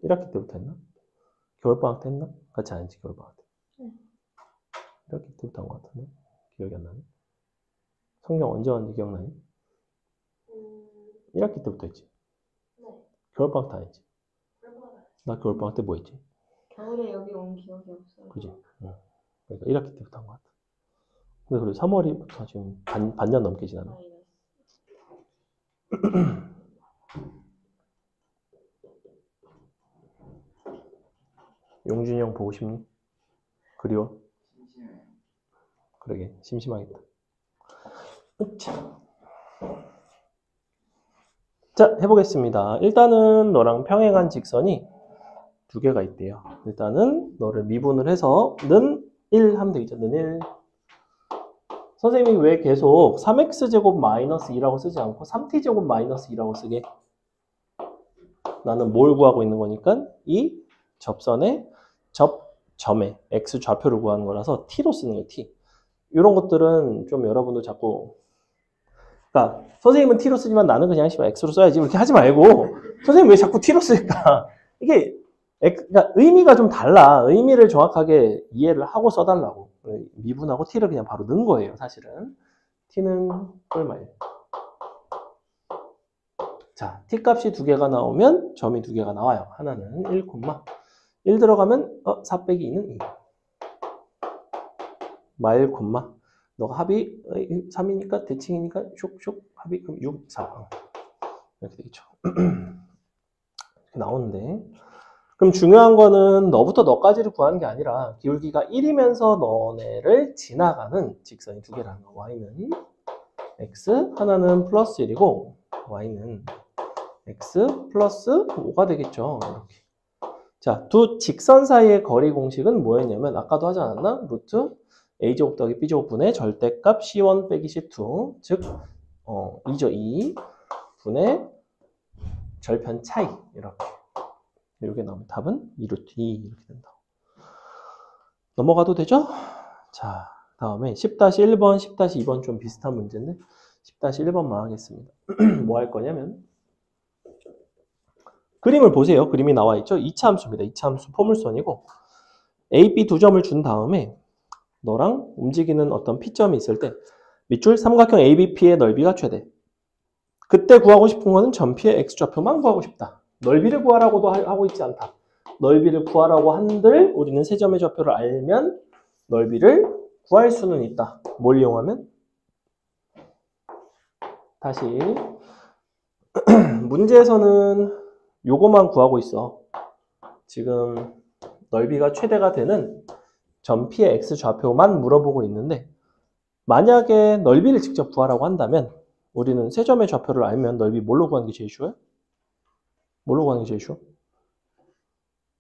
1학기 때부터 했나? 겨울방학 때 했나? 같이 안 했지 겨울방학 때. 네. 1학기 때부터 한 것 같은데? 기억이 안 나네. 성경 언제 왔는지 기억나니? 1학기 때부터 했지. 네. 겨울방학 때 안 했지. 나 겨울방학 때 뭐 했지? 겨울에 여기 온 기억이 없어요. 그지? 응. 그러니까 1학기 때부터 한 것 같아. 근데 그래 3월부터 지금 반년 넘게 지났네. 용준이 형 보고 싶니? 그리워? 심심해요. 그러게 심심하겠다. 자 해보겠습니다. 일단은 너랑 평행한 직선이 두 개가 있대요. 일단은 너를 미분을 해서 는 1 하면 되겠죠. 는 1. 선생님이 왜 계속 3x제곱 마이너스 2라고 쓰지 않고 3t제곱 마이너스 2라고 쓰게? 나는 뭘 구하고 있는 거니까 이 접선의 접점의 x 좌표를 구하는 거라서 t로 쓰는 거예요. t. 이런 것들은 좀 여러분도 자꾸 그러니까 선생님은 t로 쓰지만 나는 그냥 x로 써야지 이렇게 하지 말고 선생님 왜 자꾸 t로 쓸까? 이게 그러니까 의미가 좀 달라. 의미를 정확하게 이해를 하고 써달라고. 미분하고 t를 그냥 바로 넣은 거예요, 사실은. t는 얼마예요? 자, t 값이 두 개가 나오면 점이 두 개가 나와요. 하나는 1, 들어가면 4 빼기 2는 2. 마일 콤마. 너가 합이 3이니까 대칭이니까 슉슉 합이 그럼 6, 4. 이렇게 되겠죠. 이렇게 나오는데 그럼 중요한 거는 너부터 너까지를 구하는 게 아니라 기울기가 1이면서 너네를 지나가는 직선이 두 개라는 거. y는 x, 하나는 플러스 1이고 y는 x 플러스 5가 되겠죠. 이렇게. 자, 두 직선 사이의 거리 공식은 뭐였냐면 아까도 하지 않았나? 루트 a제곱 더하기 b제곱 분의 절대값 c1 빼기 c2 즉 2죠. 2 분의 절편 차이 이렇게. 이게 나오면 답은 2루트 2 이렇게 된다. 넘어가도 되죠? 자, 다음에 10-1번, 10-2번 좀 비슷한 문제인데 10-1번만 하겠습니다. 뭐 할 거냐면 그림을 보세요. 그림이 나와 있죠? 2차 함수입니다. 2차 함수 포물선이고 A, B 두 점을 준 다음에 너랑 움직이는 어떤 P점이 있을 때 밑줄 삼각형 ABP의 넓이가 최대. 그때 구하고 싶은 거는 점 P의 X좌표만 구하고 싶다. 넓이를 구하라고도 하고 있지 않다. 넓이를 구하라고 한들 우리는 세 점의 좌표를 알면 넓이를 구할 수는 있다. 뭘 이용하면? 다시 문제에서는 요거만 구하고 있어. 지금 넓이가 최대가 되는 점 P의 X좌표만 물어보고 있는데 만약에 넓이를 직접 구하라고 한다면 우리는 세 점의 좌표를 알면 넓이 뭘로 구하는 게 제일 쉬워요? 뭘로 구하는 게 제일 쉬워?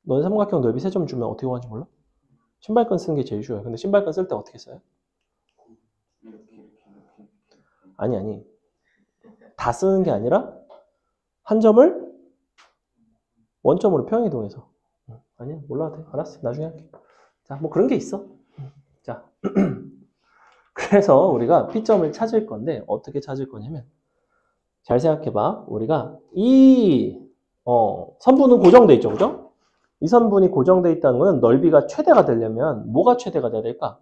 너네 삼각형 넓이 세 점 주면 어떻게 구하는지 몰라? 신발끈 쓰는 게 제일 쉬워요. 근데 신발끈 쓸 때 어떻게 써요? 아니. 다 쓰는 게 아니라 한 점을 원점으로 평행이동해서. 아니야, 몰라도 돼. 알았어. 나중에 할게. 자, 뭐 그런 게 있어. 자, 그래서 우리가 P점을 찾을 건데 어떻게 찾을 거냐면 잘 생각해봐. 우리가 이 선분은 고정돼 있죠, 그죠? 이 선분이 고정돼 있다는 것은 넓이가 최대가 되려면 뭐가 최대가 돼야 될까?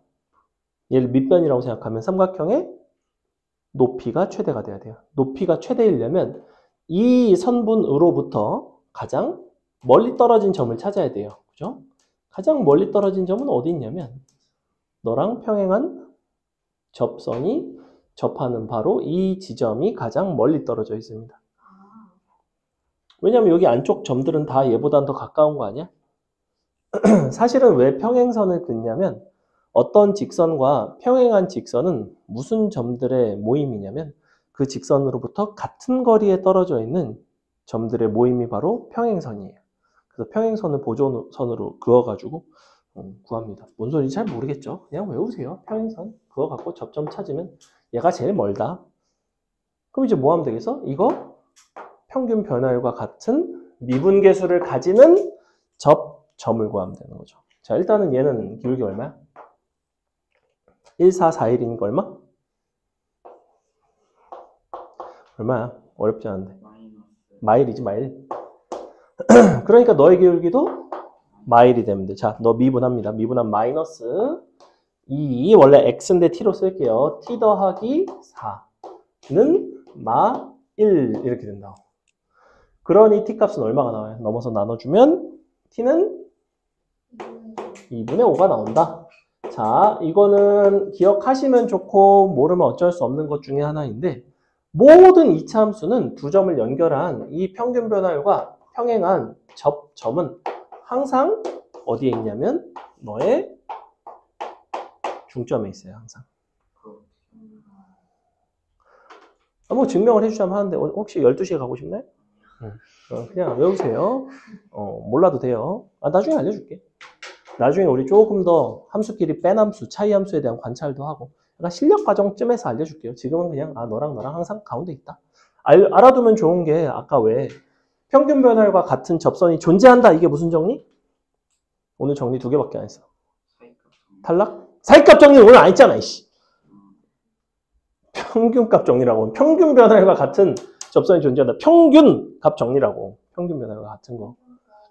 얘를 밑변이라고 생각하면 삼각형의 높이가 최대가 돼야 돼요. 높이가 최대이려면 이 선분으로부터 가장 멀리 떨어진 점을 찾아야 돼요. 그죠? 가장 멀리 떨어진 점은 어디 있냐면 너랑 평행한 접선이 접하는 바로 이 지점이 가장 멀리 떨어져 있습니다. 왜냐면 여기 안쪽 점들은 다 얘보단 더 가까운 거 아니야? 사실은 왜 평행선을 긋냐면 어떤 직선과 평행한 직선은 무슨 점들의 모임이냐면 그 직선으로부터 같은 거리에 떨어져 있는 점들의 모임이 바로 평행선이에요. 그래서 평행선을 보조선으로 그어가지고 구합니다. 뭔 소리인지 잘 모르겠죠? 그냥 외우세요. 평행선 그어갖고 접점 찾으면 얘가 제일 멀다. 그럼 이제 뭐 하면 되겠어? 이거 평균 변화율과 같은 미분계수를 가지는 접점을 구하면 되는 거죠. 자, 일단은 얘는 기울기 얼마야? 1, 4, 4, 1이니까 얼마? 얼마야? 어렵지 않은데. 마일이지, 마일. 그러니까 너의 기울기도 마일이 되면 돼. 자, 너 미분합니다. 미분한 마이너스 2, 원래 x인데 t로 쓸게요. t 더하기 4는 마 1 이렇게 된다. 그러니 t 값은 얼마가 나와요? 넘어서 나눠주면 t는 2분의 5가 나온다. 자, 이거는 기억하시면 좋고 모르면 어쩔 수 없는 것 중에 하나인데 모든 이차 함수는 두 점을 연결한 이 평균 변화율과 평행한 접점은 항상 어디에 있냐면 너의 중점에 있어요. 항상. 뭐 증명을 해주자면 하는데 혹시 12시에 가고 싶나요? 그냥 외우세요. 몰라도 돼요. 나중에 알려줄게. 나중에 우리 조금 더 함수끼리 뺀 함수, 차이 함수에 대한 관찰도 하고 그러니까 실력 과정쯤에서 알려줄게요. 지금은 그냥 너랑 항상 가운데 있다. 알아두면 좋은 게 아까 왜 평균 변화율과 같은 접선이 존재한다. 이게 무슨 정리? 오늘 정리 2개밖에 안 했어. 탈락? 사이값 정리 오늘 안 했잖아. 이씨. 평균값 정리라고. 평균 변화율과 같은 접선이 존재한다. 평균 값 정리라고. 평균 변화율과 같은 거.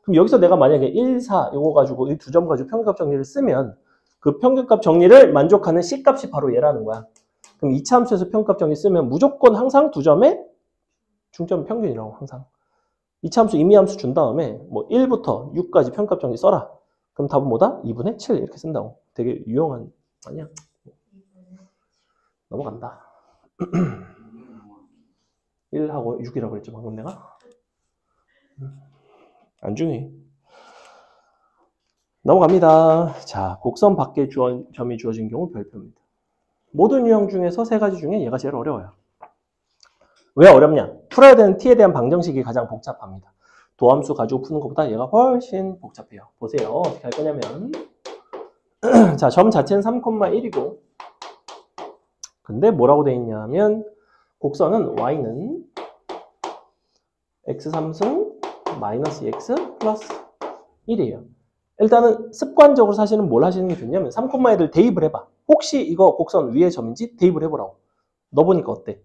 그럼 여기서 내가 만약에 1, 4 이거 가지고 이 두 점 가지고 평균값 정리를 쓰면 그 평균값 정리를 만족하는 C값이 바로 얘라는 거야. 그럼 2차 함수에서 평균값 정리 쓰면 무조건 항상 두 점의 중점 평균이라고 항상. 2차 함수 임의함수 준 다음에 뭐 1부터 6까지 평균값 정리 써라. 그럼 답은 뭐다? 2분의 7 이렇게 쓴다고. 되게 유용한 아니야. 넘어간다. 1하고 6이라고 그랬죠 방금 내가? 안 중요해. 넘어갑니다. 자, 곡선 밖에 점이 주어진 경우 별표입니다. 모든 유형 중에서 세 가지 중에 얘가 제일 어려워요. 왜 어렵냐? 풀어야 되는 t에 대한 방정식이 가장 복잡합니다. 도함수 가지고 푸는 것보다 얘가 훨씬 복잡해요. 보세요. 어떻게 할 거냐면 자, 점 자체는 3,1이고 근데 뭐라고 돼 있냐면 곡선은 y는 x3승 마이너스 x 플러스 1이에요. 일단은 습관적으로 사실은 뭘 하시는 게 좋냐면 3,1을 대입을 해봐. 혹시 이거 곡선 위의 점인지 대입을 해보라고. 넣어보니까 어때?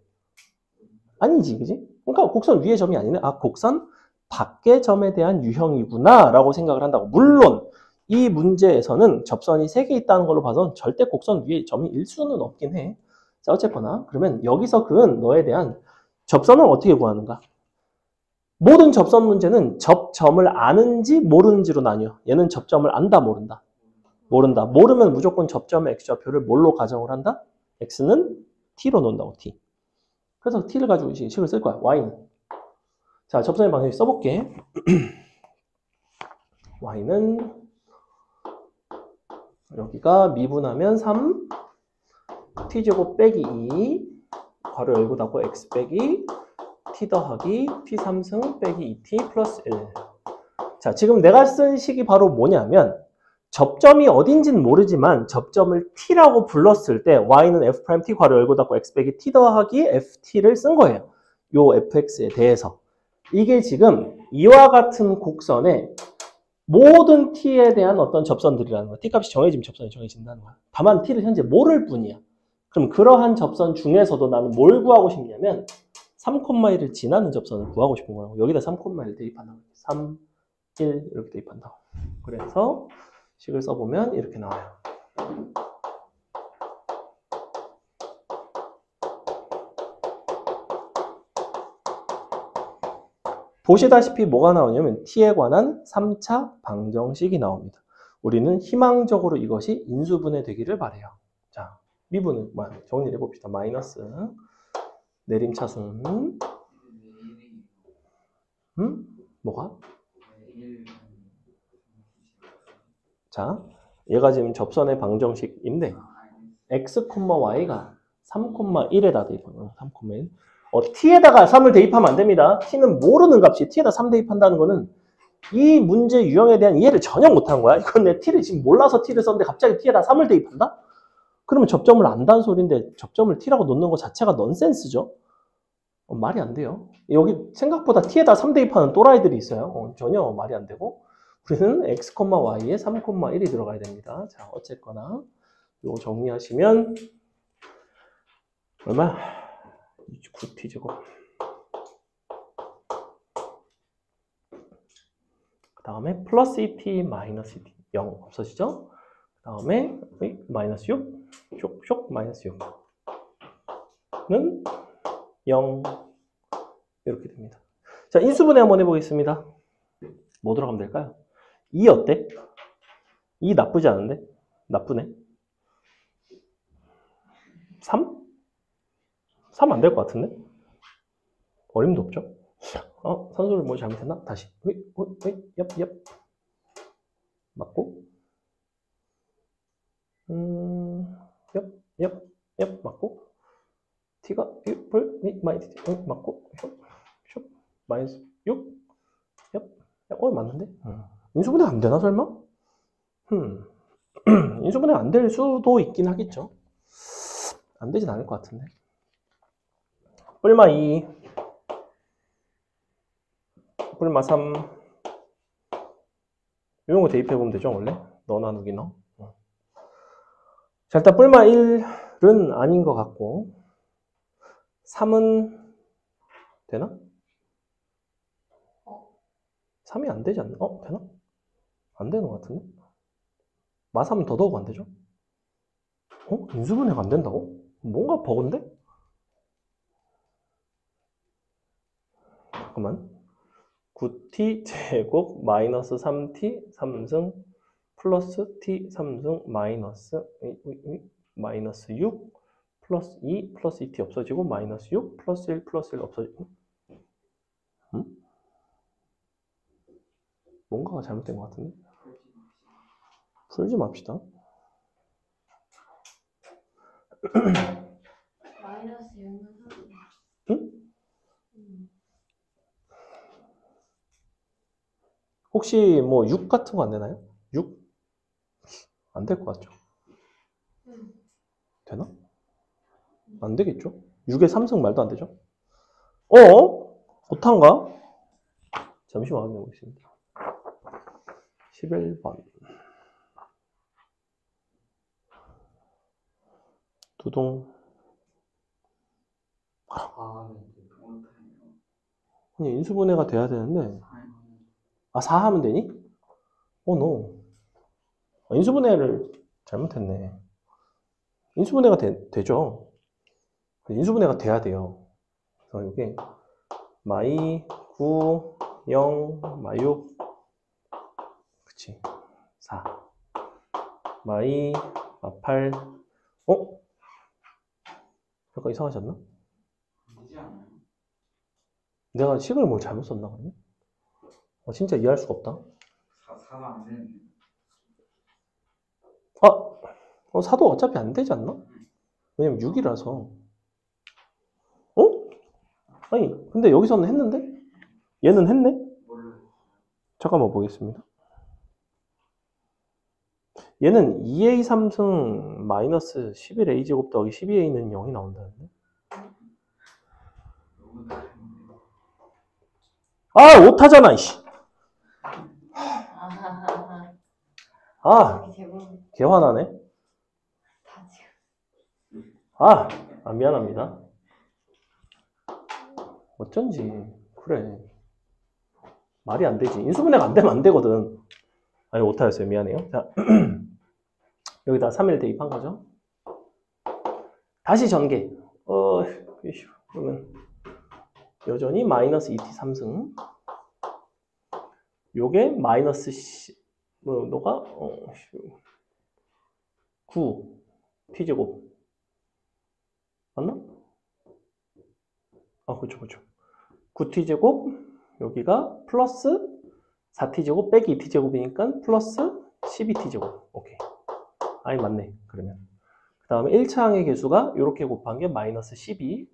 아니지, 그지? 그러니까 곡선 위의 점이 아니네. 곡선 밖의 점에 대한 유형이구나 라고 생각을 한다고. 물론 이 문제에서는 접선이 3개 있다는 걸로 봐서 절대 곡선 위의 점이 1수는 없긴 해. 자, 어쨌거나 그러면 여기서 그은 너에 대한 접선을 어떻게 구하는가? 모든 접선 문제는 접점을 아는지 모르는지로 나뉘어. 얘는 접점을 안다, 모른다. 모른다. 모르면 무조건 접점의 x좌표를 뭘로 가정을 한다? x는 t로 놓는다고, t. 그래서 t를 가지고 식을 쓸 거야, y는. 자, 접선의 방식 써볼게. y는 여기가 미분하면 3 t제곱 빼기 2 괄호 열고 닫고 x 빼기 t 더하기 t3승 빼기 2t 플러스 1. 자, 지금 내가 쓴 식이 바로 뭐냐면 접점이 어딘지는 모르지만 접점을 t라고 불렀을 때 y는 f't 괄호 열고 닫고 x 빼기 t 더하기 ft를 쓴 거예요. 요 fx에 대해서. 이게 지금 이와 같은 곡선의 모든 t에 대한 어떤 접선들이라는 거야. t값이 정해지면 접선이 정해진다는 거야. 다만 t를 현재 모를 뿐이야. 그럼 그러한 접선 중에서도 나는 뭘 구하고 싶냐면 3,1을 지나는 접선을 구하고 싶은 거라고. 여기다 3,1을 대입한다고. 3, 1 이렇게 대입한다고. 그래서 식을 써보면 이렇게 나와요. 보시다시피 뭐가 나오냐면 t에 관한 3차 방정식이 나옵니다. 우리는 희망적으로 이것이 인수분해 되기를 바라요. 자, 미분은 정리를 해봅시다. 마이너스 내림차순 뭐가? 자, 얘가 지금 접선의 방정식인데 x, y가 3,1에다 대입하면 3,1. t에다가 3을 대입하면 안 됩니다. t는 모르는 값이 t에다 3 대입한다는 거는 이 문제 유형에 대한 이해를 전혀 못한 거야. 이건 내 t를 지금 몰라서 t를 썼는데 갑자기 t에다 3을 대입한다? 그러면 접점을 안다는 소리인데 접점을 t라고 놓는 것 자체가 넌센스죠. 말이 안 돼요. 여기 생각보다 t에다 3 대입하는 또라이들이 있어요. 전혀 말이 안 되고 우리는 x, y에 3,1이 들어가야 됩니다. 자, 어쨌거나 이거 정리하시면 얼마? 9t제곱. 그 다음에 플러스 2t 마이너스 2t 0 없어지죠? 그 다음에 마이너스 6 쇽 마이너스 6는 0 이렇게 됩니다. 자, 인수분해 한번 해보겠습니다. 뭐 들어가면 될까요? 2 어때? 2 나쁘지 않은데? 나쁘네. 3? 3 안 될 것 같은데? 어림도 없죠? 선수를 뭐 잘못했나? 다시. 옆. 맞고. 옆 맞고. t가 1, 마이너스 맞고. 슉. 마이너스 6. 옆. 맞는데? 인수분해 안 되나, 설마? 인수분해 안 될 수도 있긴 하겠죠. 안 되진 않을 것 같은데. 뿔마 2. 뿔마 3. 이런 거 대입해보면 되죠, 원래? 너 나누기 너. 자, 일단 뿔마 1은 아닌 것 같고 3은 되나? 3이 안 되지 않나? 되나? 안 되는 것 같은데? 마 3은 더더욱 안 되죠? 인수분해가 안 된다고? 뭔가 버그인데? 잠깐만. 9t 제곱 마이너스 3t 3승 플러스 t 3승 마이너스 6 플러스 2 플러스 2t 없어지고 마이너스 6 플러스 1 플러스 1 없어지고 뭔가가 잘못된 것 같은데? 풀지 맙시다. 마이너스 6은 3. 응? 혹시 뭐 6 같은 거 안 되나요? 6? 안 될 것 같죠? 되나? 안 되겠죠? 6의 3승 말도 안 되죠? 오타인가? 잠시만 확인해 보겠습니다. 11번. 두둥. 아니, 인수분해가 돼야 되는데. 4 하면 되니? 노. 인수분해를 잘못했네. 인수분해가 되죠. 인수분해가 돼야 돼요. 그래서 이게 마이 9, 0, 마6, 그치. 4. 마이, 마8, 약간 이상하지 않나? 되지 않아요? 내가 식을 뭘 잘못 썼나, 그러면? 진짜 이해할 수가 없다. 4가 안 되는데. 4도 어차피 안 되지 않나? 왜냐면 6이라서. 아니, 근데 여기서는 했는데? 얘는 했네? 몰라요. 잠깐만 보겠습니다. 얘는 2a 3승 마이너스 11a 제곱 더하기 12a는 0이 나온다는데? 오타잖아, 이씨. 개화나네. 다 지금. 미안합니다. 어쩐지. 그래. 말이 안 되지. 인수분해가 안 되면 안 되거든. 아니, 오타였어요. 미안해요. 자, 여기다 3일 대입한 거죠. 다시 전개. 그러면 여전히 마이너스 2t 3승. 요게 마이너스 너가 9 t제곱 맞나? 그렇죠. 9t제곱 여기가 플러스 4t제곱 빼기 2t제곱이니까 플러스 12t제곱. 오케이. 맞네. 그러면 그 다음에 1차항의 개수가 이렇게 곱한 게 마이너스 12.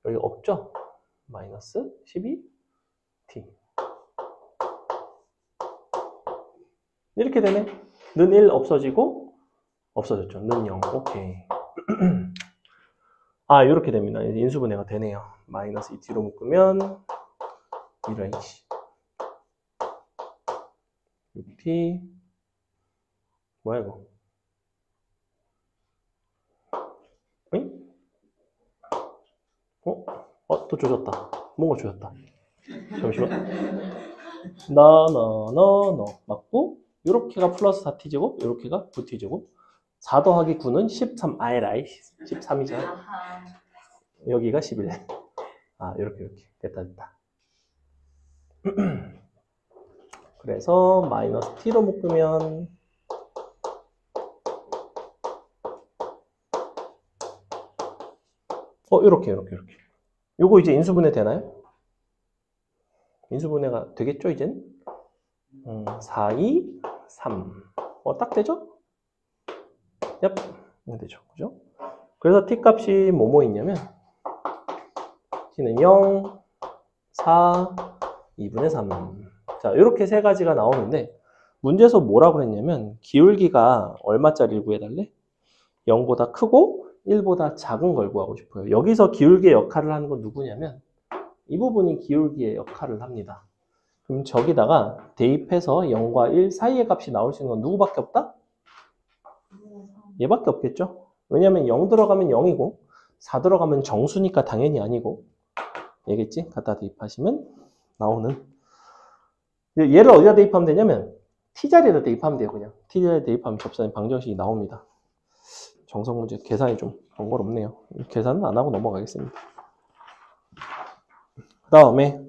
여기 없죠? 마이너스 12t. 이렇게 되네. 는 1 없어지고 없어졌죠. 는 0. 오케이. 아, 이렇게 됩니다. 인수분해가 되네요. 마이너스 2t로 묶으면 이런 6t 뭐야 이거? 응? 또 조졌다. 뭔가 조졌다. 잠시만. 너 맞고 요렇게가 플러스 4t제곱, 요렇게가 9t제곱. 4 더하기 9는 13. 아이라이 13이잖아. 아하. 여기가 11. 아, 이렇게 됐다. 그래서 마이너스 t로 묶으면 이렇게. 요거 이제 인수분해 되나요? 인수분해가 되겠죠, 이젠? 4, 2, 3. 딱 되죠? 얍. 되죠. 그죠? 그래서 t 값이 뭐뭐 있냐면, t는 0, 4, 2분의 3. 자, 이렇게 세 가지가 나오는데, 문제에서 뭐라고 했냐면, 기울기가 얼마짜리를 구해달래? 0보다 크고 1보다 작은 걸 구하고 싶어요. 여기서 기울기의 역할을 하는 건 누구냐면, 이 부분이 기울기의 역할을 합니다. 그럼 저기다가 대입해서 0과 1 사이의 값이 나올 수 있는 건 누구밖에 없다? 얘밖에 없겠죠? 왜냐면 0 들어가면 0이고 4 들어가면 정수니까 당연히 아니고 얘겠지? 갖다 대입하시면 나오는 얘를 어디다 대입하면 되냐면 t자리에다 대입하면 돼요. 그냥 t자리에 대입하면 접선의 방정식이 나옵니다. 정석 문제 계산이 좀 번거롭네요. 계산은 안 하고 넘어가겠습니다. 그 다음에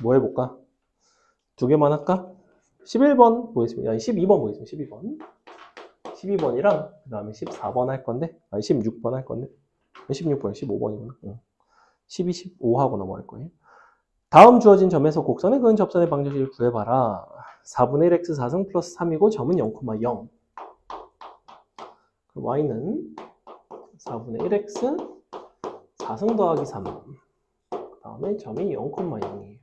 뭐 해볼까? 두 개만 할까? 11번 보겠습니다. 아니 12번 보겠습니다. 12번이랑 그 다음에 14번 할 건데, 아니 16번 할 건데, 16번, 15번이구나. 12, 15하고 넘어갈 거예요. 다음 주어진 점에서 곡선에 그은 접선의 방정식을 구해봐라. 4분의 1x 4승 플러스 3이고 점은 0,0. y는 4분의 1x 4승 더하기 3. 그 다음에 점이 0,0이에요.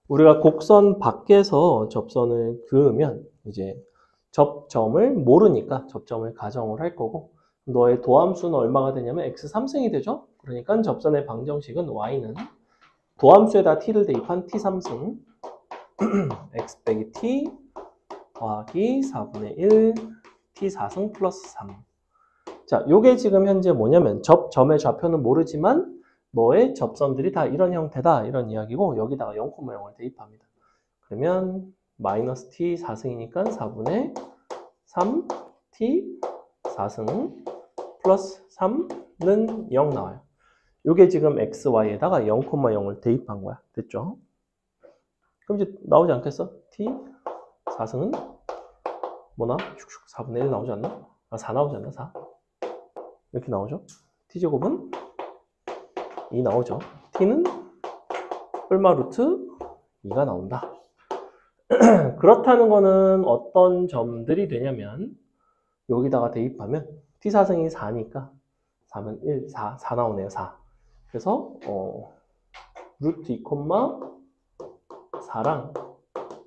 우리가 곡선 밖에서 접선을 그으면 이제 접점을 모르니까 접점을 가정을 할 거고, 너의 도함수는 얼마가 되냐면 x 3승이 되죠? 그러니까 접선의 방정식은 y는 도함수에다 t를 대입한 t 3승 x 빼기 t 더하기 4분의 1 t 4승 플러스 3. 자, 요게 지금 현재 뭐냐면 접점의 좌표는 모르지만 너의 접선들이 다 이런 형태다 이런 이야기고, 여기다가 0,0을 대입합니다. 그러면 마이너스 t 4승이니까 4분의 3 t 4승 플러스 3는 0 나와요. 요게 지금 x, y에다가 0,0을 대입한 거야. 됐죠? 그럼 이제 나오지 않겠어? t 4승은 뭐나? 4분의 1 나오지 않나? 4 나오지 않나? 4? 이렇게 나오죠? t제곱은 2 나오죠? t는 얼마 루트 2가 나온다. 그렇다는 거는 어떤 점들이 되냐면 여기다가 대입하면 t 4승이 4니까 4면 1, 4 나오네요. 4. 그래서 루트 2, 4랑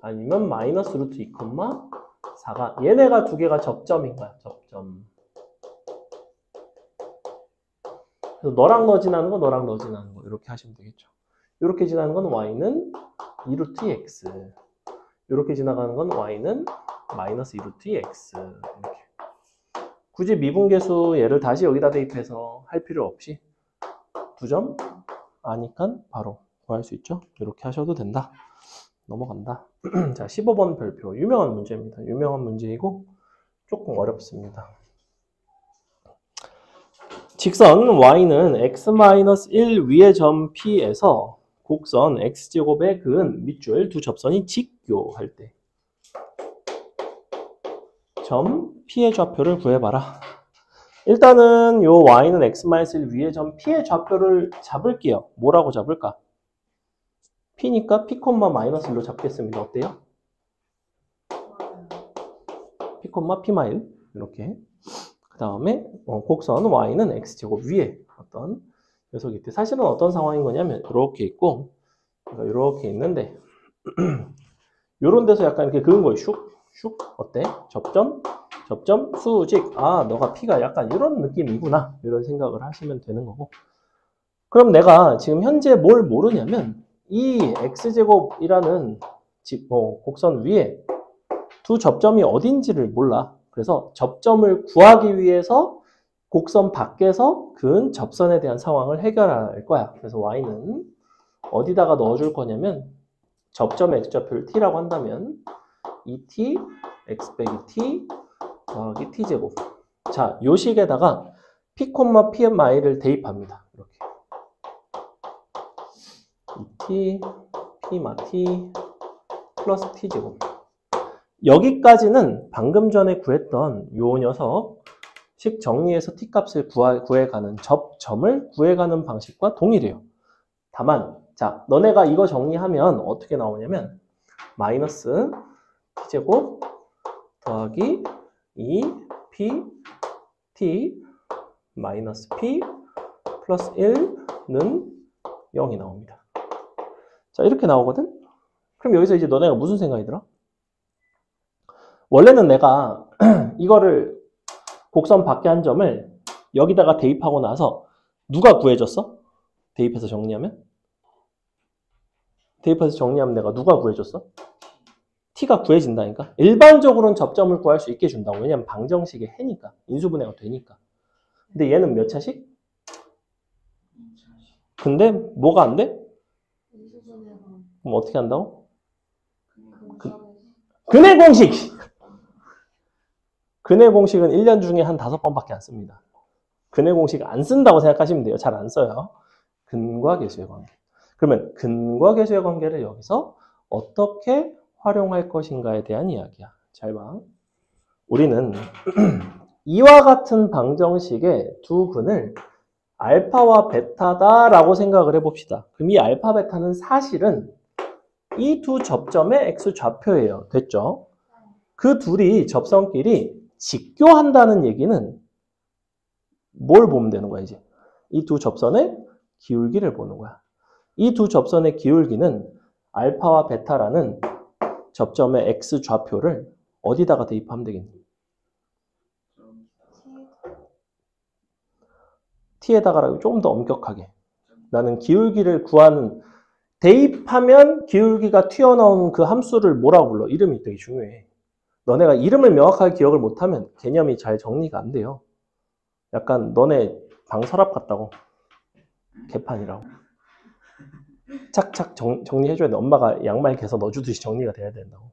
아니면 마이너스 루트 2, 4가 얘네가 두 개가 접점인 거야. 접점. 그래서 너랑 너 지나는 거, 너랑 너 지나는 거 이렇게 하시면 되겠죠. 이렇게 지나는 건 y는 2루트 2x. 이렇게 지나가는 건 y는 마이너스 2루트 2x. 이렇게. 굳이 미분계수 얘를 다시 여기다 대입해서 할 필요 없이 두 점 아니까 바로 구할 수 있죠. 이렇게 하셔도 된다. 넘어간다. 자, 15번 별표. 유명한 문제입니다. 유명한 문제이고 조금 어렵습니다. 직선 y는 x-1 위의 점 P에서 곡선 x제곱에 그은 밑줄 두 접선이 직교할 때 점 P의 좌표를 구해봐라. 일단은 요 y는 x-1 위의 점 P의 좌표를 잡을게요. 뭐라고 잡을까? P니까 P, -1로 잡겠습니다. 어때요? P, P-1. 이렇게. 그 다음에 곡선 y는 x제곱 위에 어떤 녀석이 있대. 사실은 어떤 상황인 거냐면 이렇게 있고 이렇게 있는데 요런 데서 약간 이렇게 그은 거예요. 슉 어때? 접점 수직. 아, 너가 P가 약간 이런 느낌이구나. 이런 생각을 하시면 되는 거고. 그럼 내가 지금 현재 뭘 모르냐면 이 x제곱이라는 곡선 위에 두 접점이 어딘지를 몰라. 그래서 접점을 구하기 위해서 곡선 밖에서 그은 접선에 대한 상황을 해결할 거야. 그래서 y는 어디다가 넣어줄 거냐면 접점의 x좌표를 t라고 한다면 2t x 빼기 t 더하기 t제곱. 자, 요 식에다가 p, pm이를 대입합니다. 이렇게 2t p, t 플러스 t제곱. 여기까지는 방금 전에 구했던 요 녀석 식 정리해서 t값을 구해가는 접점을 구해가는 방식과 동일해요. 다만 자, 너네가 이거 정리하면 어떻게 나오냐면 마이너스 t제곱 더하기 2p t 마이너스 p 플러스 1는 0이 나옵니다. 자, 이렇게 나오거든? 그럼 여기서 이제 너네가 무슨 생각이 들어? 원래는 내가 이거를 곡선 밖에 한 점을 여기다가 대입하고 나서 누가 구해줬어? 대입해서 정리하면 내가 누가 구해줬어? t가 구해진다니까? 일반적으로는 접점을 구할 수 있게 준다고. 왜냐면 방정식의 해니까. 인수분해가 되니까. 근데 얘는 몇 차식? 근데 뭐가 안 돼? 그럼 어떻게 한다고? 근해 공식! 근해 공식은 1년 중에 한 5번밖에 안 씁니다. 근해 공식 안 쓴다고 생각하시면 돼요. 잘 안 써요. 근과 계수의 관계. 그러면 근과 계수의 관계를 여기서 어떻게 활용할 것인가에 대한 이야기야. 잘 봐. 우리는 이와 같은 방정식의 두 근을 알파와 베타다라고 생각을 해봅시다. 그럼 이 알파, 베타는 사실은 이 두 접점의 x좌표예요. 됐죠? 그 둘이 접선끼리 직교한다는 얘기는 뭘 보면 되는 거야, 이제? 이 두 접선의 기울기를 보는 거야. 이 두 접선의 기울기는 알파와 베타라는 접점의 x좌표를 어디다가 대입하면 되겠니? t에다가 조금 더 엄격하게. 나는 기울기를 구하는, 대입하면 기울기가 튀어나오는 그 함수를 뭐라고 불러? 이름이 되게 중요해. 너네가 이름을 명확하게 기억을 못하면 개념이 잘 정리가 안 돼요. 약간 너네 방 서랍 같다고. 개판이라고. 착착 정리해줘야 돼. 엄마가 양말 개서 넣어주듯이 정리가 돼야 된다고.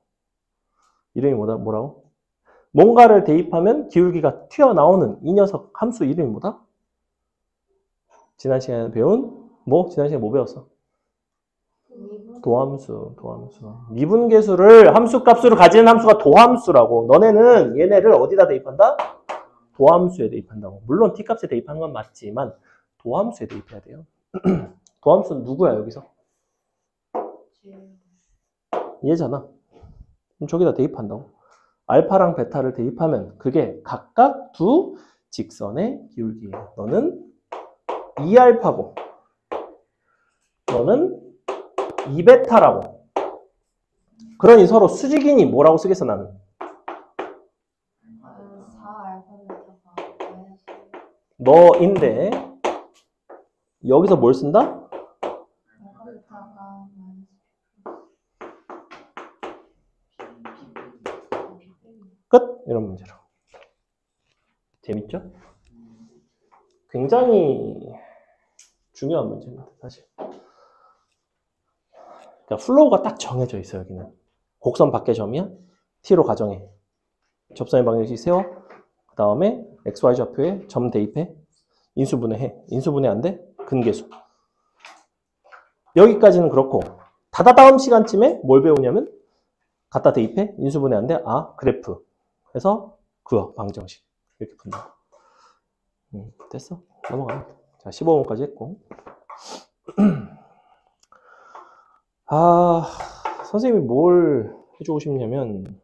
이름이 뭐라고? 뭔가를 대입하면 기울기가 튀어나오는 이 녀석 함수 이름이 뭐다? 지난 시간에 배운 지난 시간에 뭐 배웠어? 도함수. 미분계수를 함수값으로 가지는 함수가 도함수라고. 너네는 얘네를 어디다 대입한다? 도함수에 대입한다고. 물론 t값에 대입하는 건 맞지만 도함수에 대입해야 돼요. 도함수는 누구야 여기서? 얘잖아. 그럼 저기다 대입한다고. 알파랑 베타를 대입하면 그게 각각 두 직선의 기울기예요. 너는 2알파고 너는 2베타라고. 그러니 서로 수직이니 뭐라고 쓰겠어 나는? 4알파벳타가 너인데 여기서 뭘 쓴다? 알파벳타가 끝! 이런 문제로. 재밌죠? 굉장히 중요한 문제입니다, 사실. 그러니까 플로우가 딱 정해져 있어, 여기는. 곡선 밖의 점이야? t로 가정해. 접선의 방정식 세워. 그 다음에 xy 좌표에 점 대입해. 인수분해해. 인수분해 안 돼? 근계수. 여기까지는 그렇고 다다음 시간쯤에 뭘 배우냐면 갖다 대입해. 인수분해 안 돼? 아, 그래프. 그래서 그어, 방정식. 이렇게 푼다. 됐어? 넘어가. 자, 15번까지 했고. 선생님이 뭘 해주고 싶냐면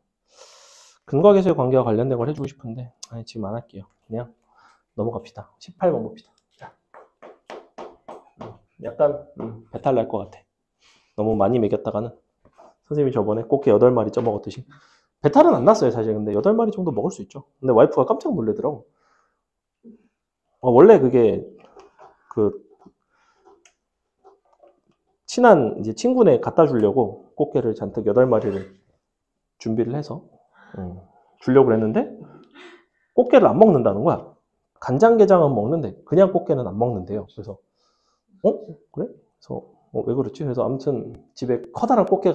근거계수의 관계와 관련된 걸 해주고 싶은데 아니, 지금 안 할게요. 그냥 넘어갑시다. 18번 봅시다. 자. 약간 배탈 날 것 같아. 너무 많이 먹였다가는 선생님이 저번에 꽃게 8마리 쪄먹었듯이 배탈은 안 났어요 사실. 근데 8마리 정도 먹을 수 있죠. 근데 와이프가 깜짝 놀래더라고. 원래 그게 그 친한 이제 친구네 갖다 주려고 꽃게를 잔뜩 8마리를 준비를 해서 주려고 했는데 꽃게를 안 먹는다는 거야. 간장게장은 먹는데 그냥 꽃게는 안 먹는데요. 그래서 그래? 그래서 왜 그렇지? 그래서 아무튼 집에 커다란 꽃게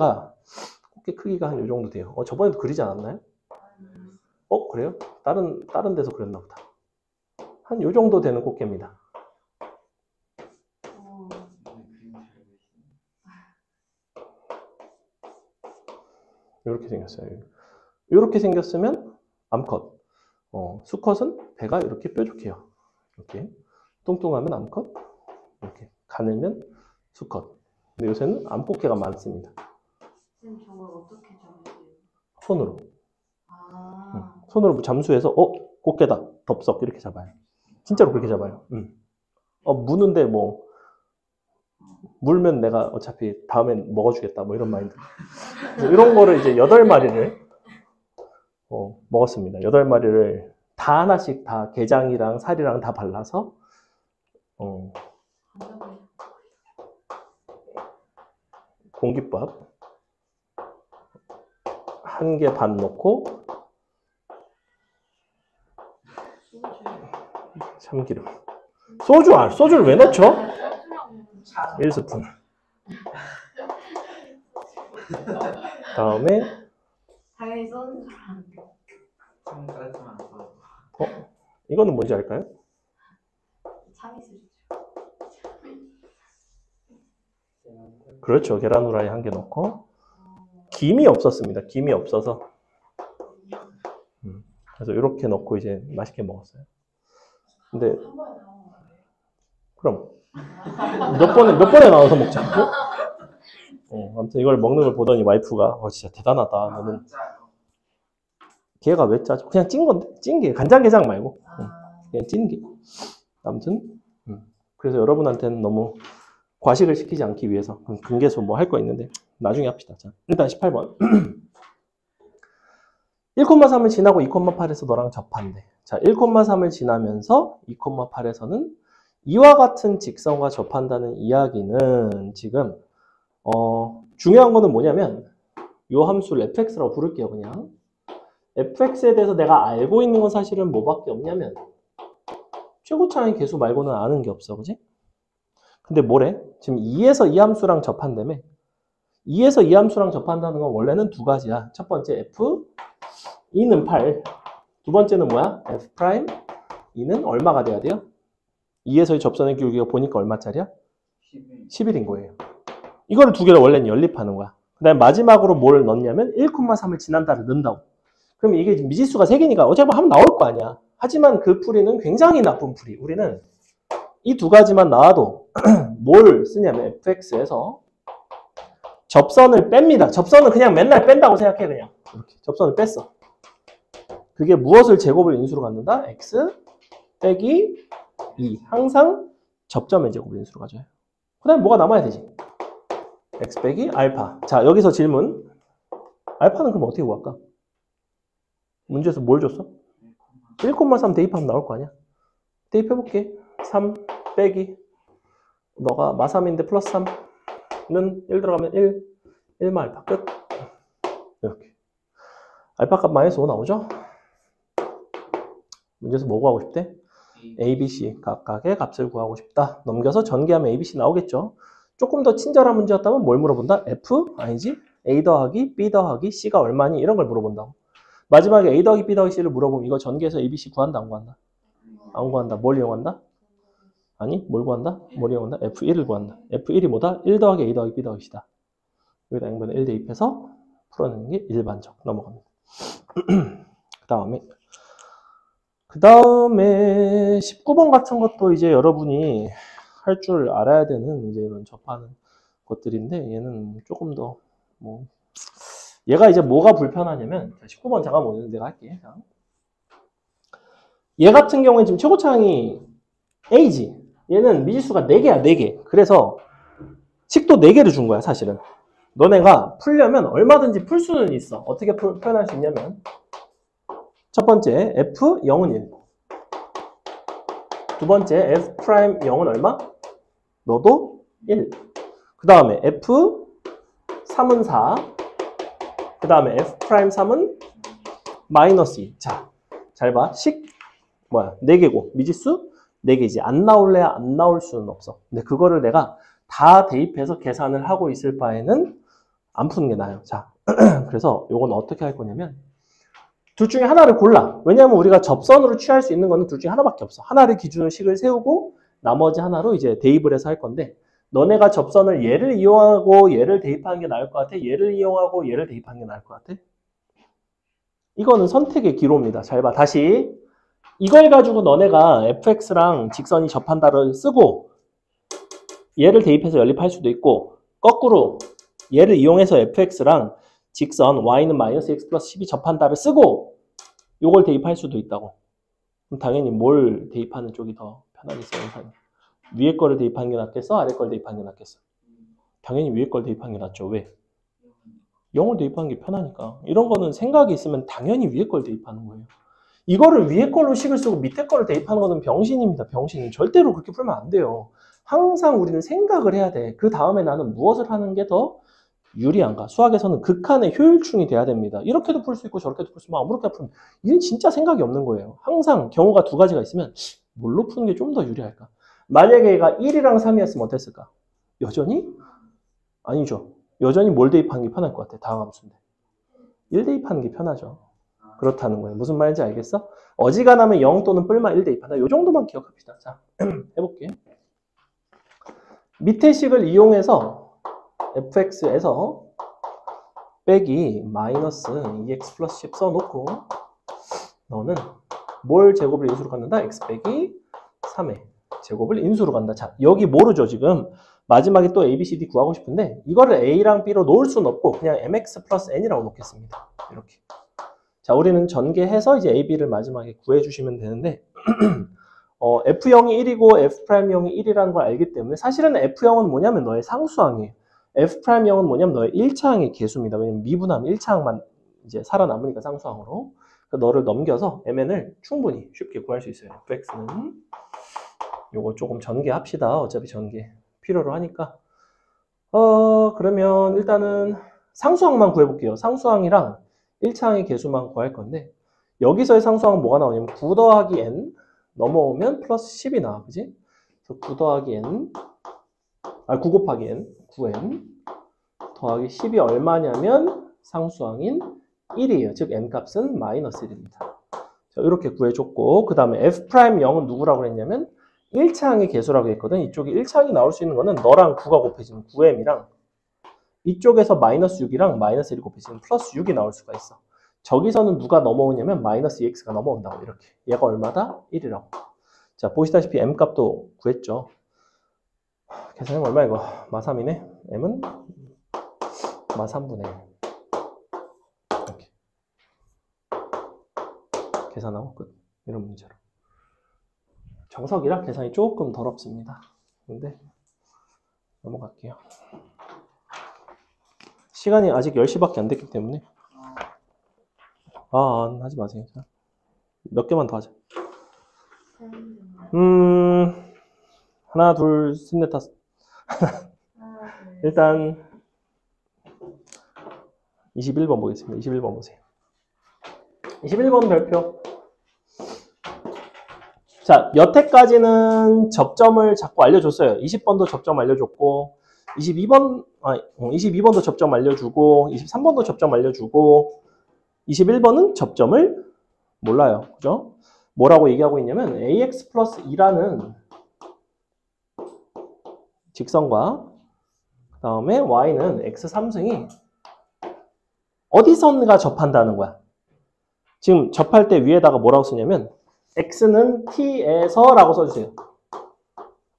크기가 한 이 정도 돼요. 저번에도 그리지 않았나요? 그래요? 다른 데서 그랬나 보다. 한 요 정도 되는 꽃게입니다. 이렇게 생겼어요. 이렇게 생겼으면 암컷. 수컷은 배가 이렇게 뾰족해요. 이렇게 뚱뚱하면 암컷, 이렇게 가늘면 수컷. 근데 요새는 암꽃게가 많습니다. 선생님 저걸 어떻게 잡으세요? 손으로. 아. 손으로 잠수해서 꽃게다 덥석 이렇게 잡아요. 진짜로 그렇게 잡아요. 무는데 뭐 물면 내가 어차피 다음엔 먹어주겠다 뭐 이런 마인드. 이런 거를 이제 8마리를 먹었습니다. 8마리를 다 하나씩 다 게장이랑 살이랑 다 발라서 공깃밥 1개 반 넣고 참기름. 소주를 왜 넣죠? 1스푼. 다음에 당연히 써는 줄 알았는데. 이거는 뭔지 알까요? 참이슬이죠. 그렇죠. 계란 후라이 1개 넣고 김이 없었습니다. 김이 없어서 그래서 이렇게 넣고 이제 맛있게 먹었어요. 근데 그럼 몇 번에 나눠서 먹자. 아무튼 이걸 먹는 걸 보더니 와이프가 진짜 대단하다. 너는 걔가 왜 짜죠? 그냥 찐 건데 찐 게 간장게장 말고 그냥 찐 게. 아무튼 그래서 여러분한테는 너무 과식을 시키지 않기 위해서 근계수 뭐 할 거 있는데 나중에 합시다. 자, 일단 18번 1,3을 지나고 2,8에서 너랑 접한대. 자, 1,3을 지나면서 2,8에서는 이와 같은 직선과 접한다는 이야기는 지금 중요한 거는 뭐냐면 이 함수를 fx라고 부를게요. 그냥 fx에 대해서 내가 알고 있는 건 사실은 뭐밖에 없냐면 최고차의 계수 말고는 아는 게 없어. 그지? 근데 뭐래? 지금 2에서 이 함수랑 접한다며. 2에서 이 함수랑 접한다는 건 원래는 두 가지야. 첫 번째 f 2는 8. 두 번째는 뭐야? f 프라임 2는 얼마가 돼야 돼요? 2에서의 접선의 기울기가 보니까 얼마짜리야? 11인 거예요. 이거를 두 개를 원래는 연립하는 거야. 그 다음에 마지막으로 뭘 넣냐면 1,3을 지난다를 넣는다고. 그럼 이게 미지수가 3개니까 어차피 하면 나올 거 아니야. 하지만 그 풀이는 굉장히 나쁜 풀이. 우리는 이 두 가지만 나와도 뭘 쓰냐면 fx에서 접선을 뺍니다. 접선은 그냥 맨날 뺀다고 생각해. 그냥 이렇게 접선을 뺐어. 그게 무엇을 제곱을 인수로 갖는다? x 빼기 2. 항상 접점의 제곱을 인수로 가져요. 그 다음에 뭐가 남아야 되지? x 빼기 알파. 자, 여기서 질문. 알파는 그럼 어떻게 구할까? 문제에서 뭘 줬어? 1,3 대입하면 나올 거 아니야? 대입해볼게. 3 빼기 너가 마3인데 플러스 3는 1 들어가면 1마 알파 끝. 이렇게 알파 값 마이너스 5 나오죠? 문제에서 뭐 구하고 싶대? A, B, C 각각의 값을 구하고 싶다. 넘겨서 전개하면 A, B, C 나오겠죠? 조금 더 친절한 문제였다면 뭘 물어본다? F? 아니지? A 더하기 B 더하기 C가 얼마니? 이런 걸 물어본다고. 마지막에 A 더하기 B 더하기 C를 물어보면 이거 전개해서 A, B, C 구한다 안 구한다? 안 구한다. 뭘 이용한다? 아니, 뭘 구한다? 뭘 이용한다? F1을 구한다. F1이 뭐다? 1 더하기 A 더하기 B 더하기 C다. 여기다 양변에 1 대입해서 풀어내는 게 일반적. 넘어갑니다. 그 다음에 19번 같은 것도 이제 여러분이 할 줄 알아야 되는 이제 이런 접하는 것들인데 얘는 조금 더 뭐 얘가 이제 뭐가 불편하냐면 19번 잠깐 보는 내가 할게. 얘 같은 경우에 지금 최고차항이 A지. 얘는 미지수가 4개야, 4개. 그래서 식도 4개를 준 거야, 사실은. 너네가 풀려면 얼마든지 풀 수는 있어. 어떻게 표현할 수 있냐면 첫 번째 F 0은 1. 두 번째 F 프라임 0은 얼마? 너도 1. 그 다음에 F 3은 4. 그 다음에 F 프라임 3은 마이너스 2. 자, 잘 봐. 식 뭐야? 4개고 미지수 4개지. 안 나올래야 안 나올 수는 없어. 근데 그거를 내가 다 대입해서 계산을 하고 있을 바에는 안 푸는 게 나아요. 자, 그래서 요건 어떻게 할 거냐면 둘 중에 하나를 골라. 왜냐하면 우리가 접선으로 취할 수 있는 거는 둘 중에 하나밖에 없어. 하나를 기준으로 식을 세우고 나머지 하나로 이제 대입을 해서 할 건데 너네가 접선을 얘를 이용하고 얘를 대입하는 게 나을 것 같아? 얘를 이용하고 얘를 대입하는 게 나을 것 같아? 이거는 선택의 기로입니다. 잘 봐. 다시 이걸 가지고 너네가 fx랑 직선이 접한다를 쓰고 얘를 대입해서 연립할 수도 있고 거꾸로 얘를 이용해서 fx랑 직선 y는 마이너스 x 플러스 10이 접한다를 쓰고 요걸 대입할 수도 있다고. 그럼 당연히 뭘 대입하는 쪽이 더 편하겠어요? 위에 거를 대입하는 게 낫겠어? 아래 거를 대입하는 게 낫겠어? 당연히 위에 걸 대입하는 게 낫죠. 왜? 0을 대입하는 게 편하니까. 이런 거는 생각이 있으면 당연히 위에 걸 대입하는 거예요. 이거를 위에 걸로 식을 쓰고 밑에 거를 대입하는 거는 병신입니다. 병신. 절대로 그렇게 풀면 안 돼요. 항상 우리는 생각을 해야 돼. 그 다음에 나는 무엇을 하는 게 더 유리한가? 수학에서는 극한의 효율충이 돼야 됩니다. 이렇게도 풀 수 있고 저렇게도 풀 수 있고 아무렇게 풀면 이건 진짜 생각이 없는 거예요. 항상 경우가 두 가지가 있으면 뭘로 푸는 게 좀 더 유리할까? 만약에 얘가 1이랑 3이었으면 어땠을까? 여전히? 아니죠. 여전히 뭘 대입하는 게 편할 것 같아. 다음 함수인데. 1 대입하는 게 편하죠. 그렇다는 거예요. 무슨 말인지 알겠어? 어지간하면 0 또는 뿔마 1 대입한다. 이 정도만 기억합시다. 자, 해볼게. 밑에 식을 이용해서 fx에서 빼기 마이너스 2x 플러스 10 써놓고 너는 뭘 제곱을 인수로 갖는다? x 빼기 3의 제곱을 인수로 간다. 자, 여기 모르죠 지금. 마지막에 또 a, b, c, d 구하고 싶은데 이거를 a랑 b로 놓을 수는 없고 그냥 mx 플러스 n이라고 놓겠습니다. 이렇게. 자, 우리는 전개해서 이제 a, b를 마지막에 구해주시면 되는데 f0이 1이고 f'0이 1이라는 걸 알기 때문에 사실은 f0은 뭐냐면 너의 상수항이에요. f'0은 뭐냐면 너의 1차항의 개수입니다. 왜냐면 미분하면 1차항만 이제 살아남으니까 상수항으로. 너를 넘겨서 mn을 충분히 쉽게 구할 수 있어요. fx는 요거 조금 전개합시다. 어차피 전개 필요로 하니까. 그러면 일단은 상수항만 구해볼게요. 상수항이랑 1차항의 개수만 구할 건데 여기서의 상수항은 뭐가 나오냐면 9 더하기 n 넘어오면 플러스 10이 나와. 그지? 그래서 9 더하기 n 9 곱하기 n 9n 더하기 10이 얼마냐면 상수항인 1이에요. 즉 n 값은 마이너스 1입니다. 자, 이렇게 구해줬고 그 다음에 f'0은 누구라고 했냐면 1차항의 개수라고 했거든. 이쪽이 1차항이 나올 수 있는 거는 너랑 9가 곱해지는 9m이랑 이쪽에서 마이너스 6이랑 마이너스 1이 곱해지는 플러스 6이 나올 수가 있어. 저기서는 누가 넘어오냐면 마이너스 2x가 넘어온다고. 이렇게. 얘가 얼마다? 1이라고. 자, 보시다시피 m 값도 구했죠. 계산하면 얼마 이거? 마 3이네. m은 마 3분의 1. 이렇게. 계산하고 끝. 이런 문제로. 정석이라 계산이 조금 더럽습니다. 근데 넘어갈게요. 시간이 아직 10시밖에 안 됐기 때문에 하지 마세요. 몇 개만 더 하자. 하나, 둘, 셋, 넷, 다섯. 일단 21번 보겠습니다. 21번 보세요. 21번 별표. 자, 여태까지는 접점을 자꾸 알려줬어요. 20번도 접점 알려줬고 22번도 접점 알려주고 23번도 접점 알려주고 21번은 접점을 몰라요. 그죠? 뭐라고 얘기하고 있냐면 ax 플러스 2라는 직선과 그 다음에 y는 x 3승이 어디선가 접한다는 거야. 지금 접할 때 위에다가 뭐라고 쓰냐면 x는 t에서 라고 써주세요.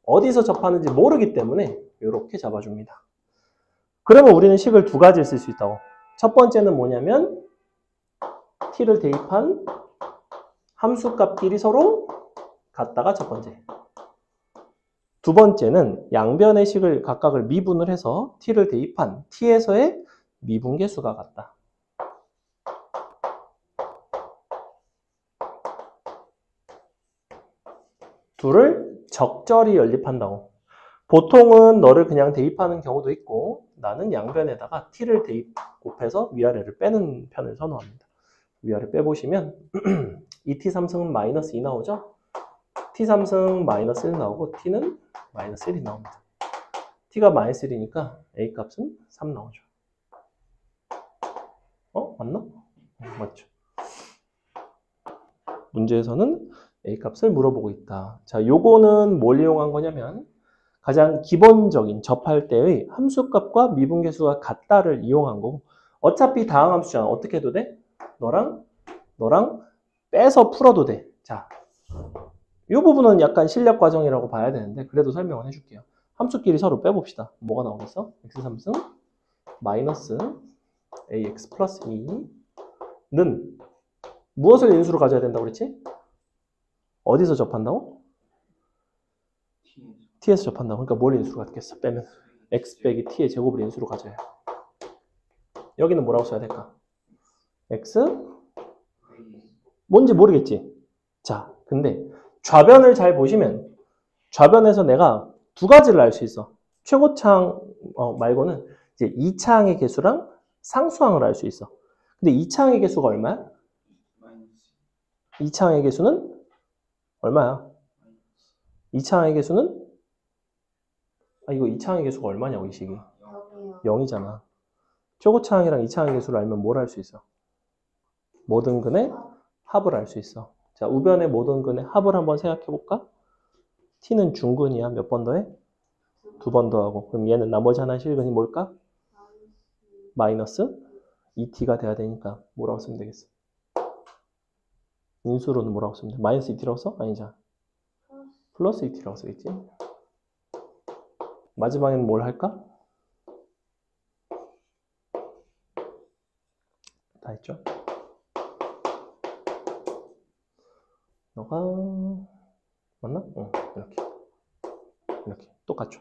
어디서 접하는지 모르기 때문에 이렇게 잡아줍니다. 그러면 우리는 식을 두 가지를 쓸 수 있다고. 첫 번째는 뭐냐면 t를 대입한 함수값끼리 서로 같다가 첫 번째. 두 번째는 양변의 식을 각각을 미분을 해서 t를 대입한 t에서의 미분계수가 같다. 둘을 적절히 연립한다고. 보통은 너를 그냥 대입하는 경우도 있고 나는 양변에다가 t를 대입 곱해서 위아래를 빼는 편을 선호합니다. 위아래 빼보시면 2t 3승은 마이너스 2 나오죠? t 3승 마이너스 1 나오고 t는 마이너스 1이 나옵니다. t가 마이너스 1이니까 a 값은 3 나오죠. 맞나? 맞죠. 문제에서는 a 값을 물어보고 있다. 자, 요거는 뭘 이용한 거냐면 가장 기본적인 접할 때의 함수값과 미분계수가 같다를 이용한 거고 어차피 다항함수잖아. 어떻게 해도 돼? 너랑 빼서 풀어도 돼. 자, 이 부분은 약간 실력 과정이라고 봐야 되는데 그래도 설명을 해줄게요. 함수끼리 서로 빼봅시다. 뭐가 나오겠어? x3승 마이너스 ax 플러스 2는 무엇을 인수로 가져야 된다고 그랬지? 어디서 접한다고? t에서 접한다고. 그러니까 뭘 인수로 갖겠어? 빼면 x 빼기 t의 제곱을 인수로 가져야. 여기는 뭐라고 써야 될까? x 뭔지 모르겠지? 자, 근데 좌변을 잘 보시면 좌변에서 내가 두 가지를 알 수 있어. 최고차항 말고는 이제 2차항의 개수랑 상수항을 알 수 있어. 근데 2차항의 개수가 얼마야? 2차항의 개수는 얼마야? 2차항의 개수는 이거 2차항의 개수가 얼마냐고 이 식이 0이잖아. 최고차항이랑 2차항의 개수를 알면 뭘 알 수 있어? 모든 근의 합을 알 수 있어. 자, 우변의 모든 근의 합을 한번 생각해 볼까? t는 중근이야. 몇 번 더해? 두 번 더하고. 그럼 얘는 나머지 하나 실근이 뭘까? 마이너스 2t가 돼야 되니까 뭐라고 쓰면 되겠어? 인수로는 뭐라고 쓰면 돼? 마이너스 2t라고 써? 아니잖아. 플러스 2t라고 쓰겠지? 마지막에는 뭘 할까? 다 했죠? 너가 맞나? 이렇게 똑같죠.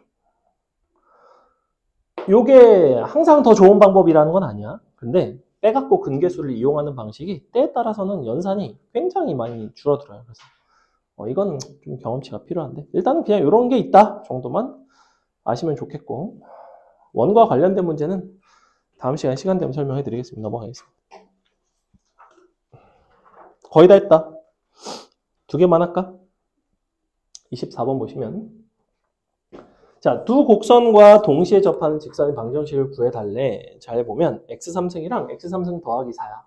요게 항상 더 좋은 방법이라는 건 아니야. 근데 빼갖고 근계수를 이용하는 방식이 때에 따라서는 연산이 굉장히 많이 줄어들어요. 그래서 이건 좀 경험치가 필요한데 일단은 그냥 이런 게 있다 정도만 아시면 좋겠고 원과 관련된 문제는 다음 시간에 시간 되면 설명해 드리겠습니다. 넘어가겠습니다. 거의 다 했다. 두 개만 할까? 24번 보시면 자, 두 곡선과 동시에 접하는 직선의 방정식을 구해달래. 잘 보면 x3승이랑 x3승 더하기 4야.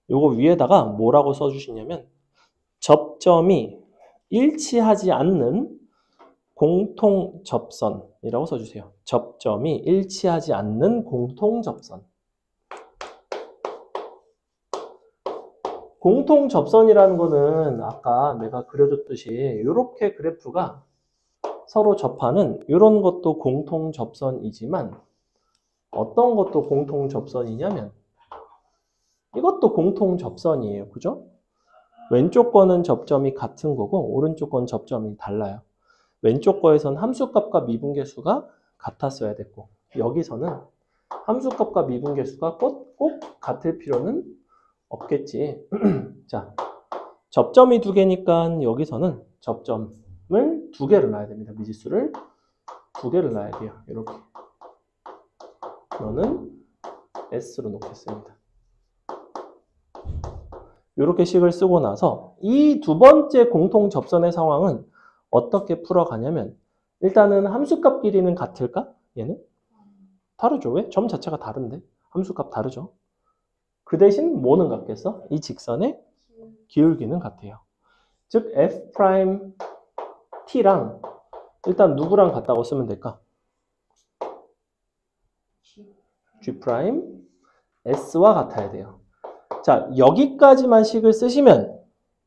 요거 위에다가 뭐라고 써주시냐면 접점이 일치하지 않는 공통접선이라고 써주세요. 접점이 일치하지 않는 공통접선. 공통접선이라는 거는 아까 내가 그려줬듯이 이렇게 그래프가 서로 접하는 이런 것도 공통접선이지만 어떤 것도 공통접선이냐면 이것도 공통접선이에요. 그죠? 왼쪽 거는 접점이 같은 거고 오른쪽 건 접점이 달라요. 왼쪽 거에선 함수값과 미분계수가 같았어야 됐고 여기서는 함수값과 미분계수가 꼭 같을 필요는 없겠지. 자, 접점이 두 개니까 여기서는 접점을 두 개를 놔야 됩니다. 미지수를 두 개를 놔야 돼요. 이렇게. 너는 S로 놓겠습니다. 이렇게 식을 쓰고 나서 이 두 번째 공통 접선의 상황은 어떻게 풀어가냐면 일단은 함수값 길이는 같을까? 얘는? 다르죠. 왜? 점 자체가 다른데. 함수값 다르죠. 그 대신 뭐는 같겠어? 이 직선의 기울기는 같아요. 즉 F'T랑 일단 누구랑 같다고 쓰면 될까? G'S와 같아야 돼요. 자, 여기까지만 식을 쓰시면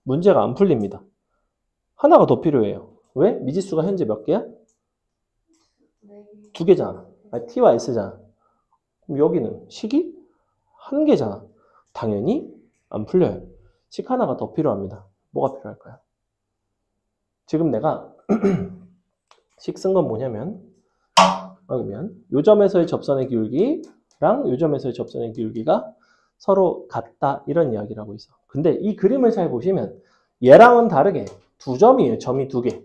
문제가 안 풀립니다. 하나가 더 필요해요. 왜? 미지수가 현재 몇 개야? 두 개잖아. T와 S잖아. 그럼 여기는 식이 한 개잖아. 당연히 안 풀려요. 식 하나가 더 필요합니다. 뭐가 필요할까요? 지금 내가 식 쓴 건 뭐냐면 그러면 요 점에서의 접선의 기울기랑 요 점에서의 접선의 기울기가 서로 같다 이런 이야기를 하고 있어. 근데 이 그림을 잘 보시면 얘랑은 다르게 두 점이에요. 점이 두 개.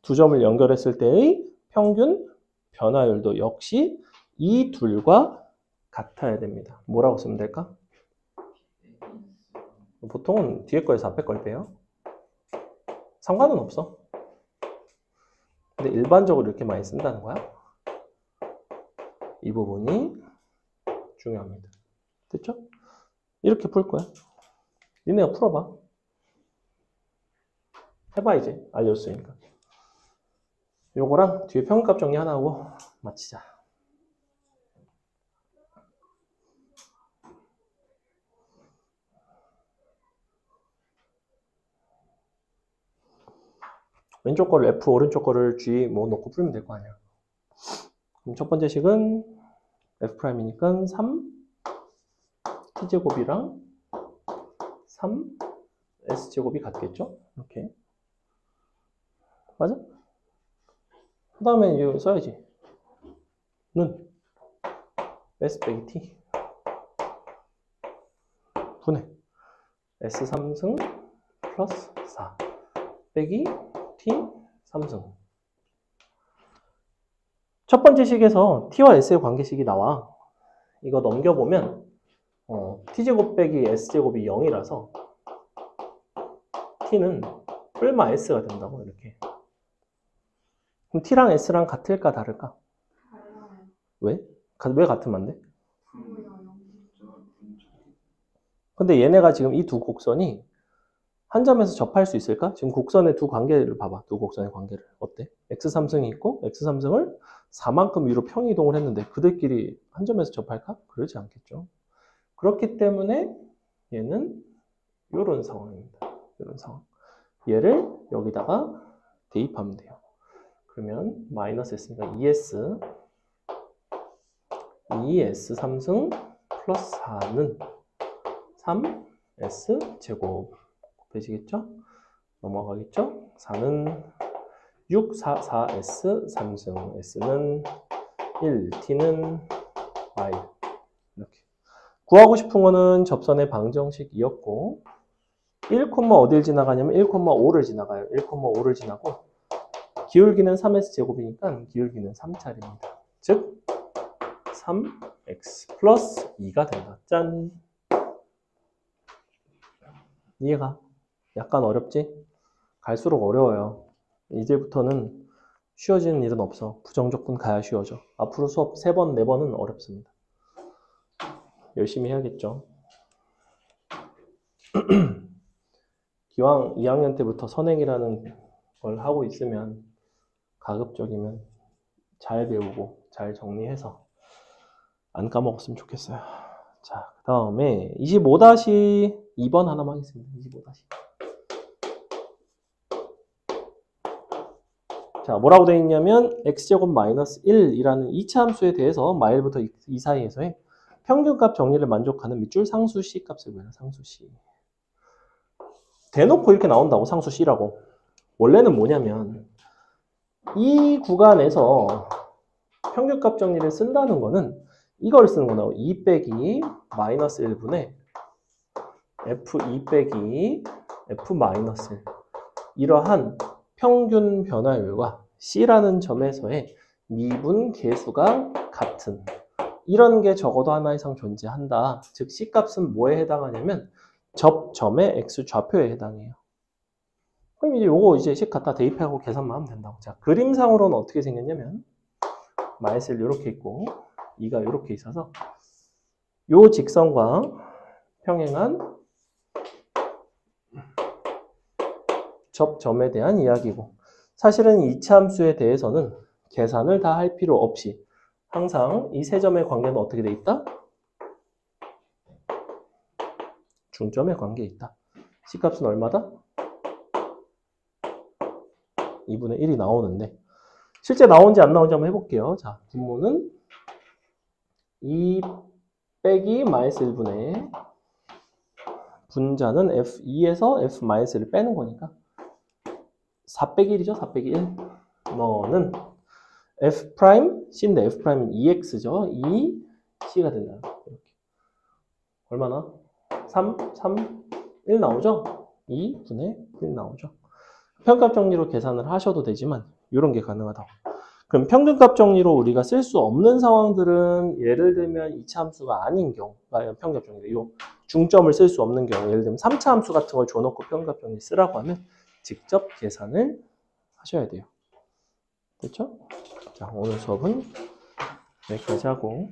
두 점을 연결했을 때의 평균 변화율도 역시 이 둘과 같아야 됩니다. 뭐라고 쓰면 될까? 보통은 뒤에 거에서 앞에 걸 빼요. 상관은 없어. 근데 일반적으로 이렇게 많이 쓴다는 거야. 이 부분이 중요합니다. 됐죠? 이렇게 풀 거야. 니네가 풀어봐. 해봐 이제. 알려줬으니까. 요거랑 뒤에 평균값 정리 하나 하고 마치자. 왼쪽 거를 F, 오른쪽 거를 G 뭐 놓고 풀면 될 거 아니야. 그럼 첫 번째 식은 F'이니까 3 T제곱이랑 3 S제곱이 같겠죠? 이렇게. 맞아? 그 다음에 이거 써야지. 는 S 빼기 T 분해 S 3승 플러스 4 빼기 T 3승. 첫 번째 식에서 T와 S의 관계식이 나와. 이거 넘겨보면 T제곱 빼기 S제곱이 0이라서 T는 뿔마 S가 된다고 이렇게. 그럼 T랑 S랑 같을까 다를까? 달라요. 왜? 왜 같으면 안 돼? 보여요. 근데 얘네가 지금 이 두 곡선이 한 점에서 접할 수 있을까? 지금 곡선의 두 관계를 봐봐. 두 곡선의 관계를. 어때? X3승이 있고 X3승을 4만큼 위로 평이동을 했는데 그들끼리 한 점에서 접할까? 그러지 않겠죠. 그렇기 때문에 얘는 이런 상황입니다. 이런 상황. 얘를 여기다가 대입하면 돼요. 그러면 마이너스 S니까 2S 2S3승 플러스 4는 3S 제곱 곱해지겠죠? 넘어가겠죠? 4는 6, 4, 4S 3승 S는 1, T는 Y 이렇게 구하고 싶은 거는 접선의 방정식이었고 1, 어딜 지나가냐면 1,5를 지나가요. 1,5를 지나고 기울기는 3S 제곱이니까 기울기는 3짜리입니다. 즉 3x 플러스 2가 된다. 짠! 이해가? 약간 어렵지? 갈수록 어려워요. 이제부터는 쉬워지는 일은 없어. 부정적분 가야 쉬워져. 앞으로 수업 3번, 4번은 어렵습니다. 열심히 해야겠죠. 기왕 2학년 때부터 선행이라는 걸 하고 있으면 가급적이면 잘 배우고 잘 정리해서 안 까먹었으면 좋겠어요. 자, 그 다음에 25-2번 하나만 하겠습니다. 25-. 자, 뭐라고 되어 있냐면 x제곱 마이너스 1이라는 2차 함수에 대해서 마일부터 이 사이에서의 평균값 정리를 만족하는 밑줄 상수 C 값을 구해라. 상수 C. 대놓고 이렇게 나온다고 상수 C라고. 원래는 뭐냐면 이 구간에서 평균값 정리를 쓴다는 거는 이걸 쓰는 거나 2 빼기 마이너스 1분의 F2 빼기 F 마이너스 1 이러한 평균 변화율과 C라는 점에서의 미분 계수가 같은 이런 게 적어도 하나 이상 존재한다. 즉 C값은 뭐에 해당하냐면 접점의 X 좌표에 해당해요. 그럼 이제 요거 이제 식 갖다 대입하고 계산만 하면 된다고. 자, 그림상으로는 어떻게 생겼냐면 마이너스 1 이렇게 있고 2가 이렇게 있어서 요 직선과 평행한 접점에 대한 이야기고 사실은 2차 함수에 대해서는 계산을 다 할 필요 없이 항상 이 세 점의 관계는 어떻게 돼 있다? 중점의 관계에 있다. C값은 얼마다? 2분의 1이 나오는데 실제 나온지 안 나온지 한번 해볼게요. 자, 분모는 2 빼기 마이너스 1분의 분자는 F2에서 F-1을 빼는 거니까 4 빼기 1이죠. 4 빼기 1. 너는 F 프라임 C인데 F 프라임은 2X죠. 2C가 된다. 이렇게. 얼마나? 1 나오죠? 2분의 1 나오죠. 평균값 정리로 계산을 하셔도 되지만 이런 게 가능하다고. 그럼 평균값 정리로 우리가 쓸 수 없는 상황들은 예를 들면 2차 함수가 아닌 경우가 평균값 정리로 이 중점을 쓸 수 없는 경우, 예를 들면 3차 함수 같은 걸 줘놓고 평균값 정리 쓰라고 하면 직접 계산을 하셔야 돼요. 됐죠? 자, 오늘 수업은 여기까지 하고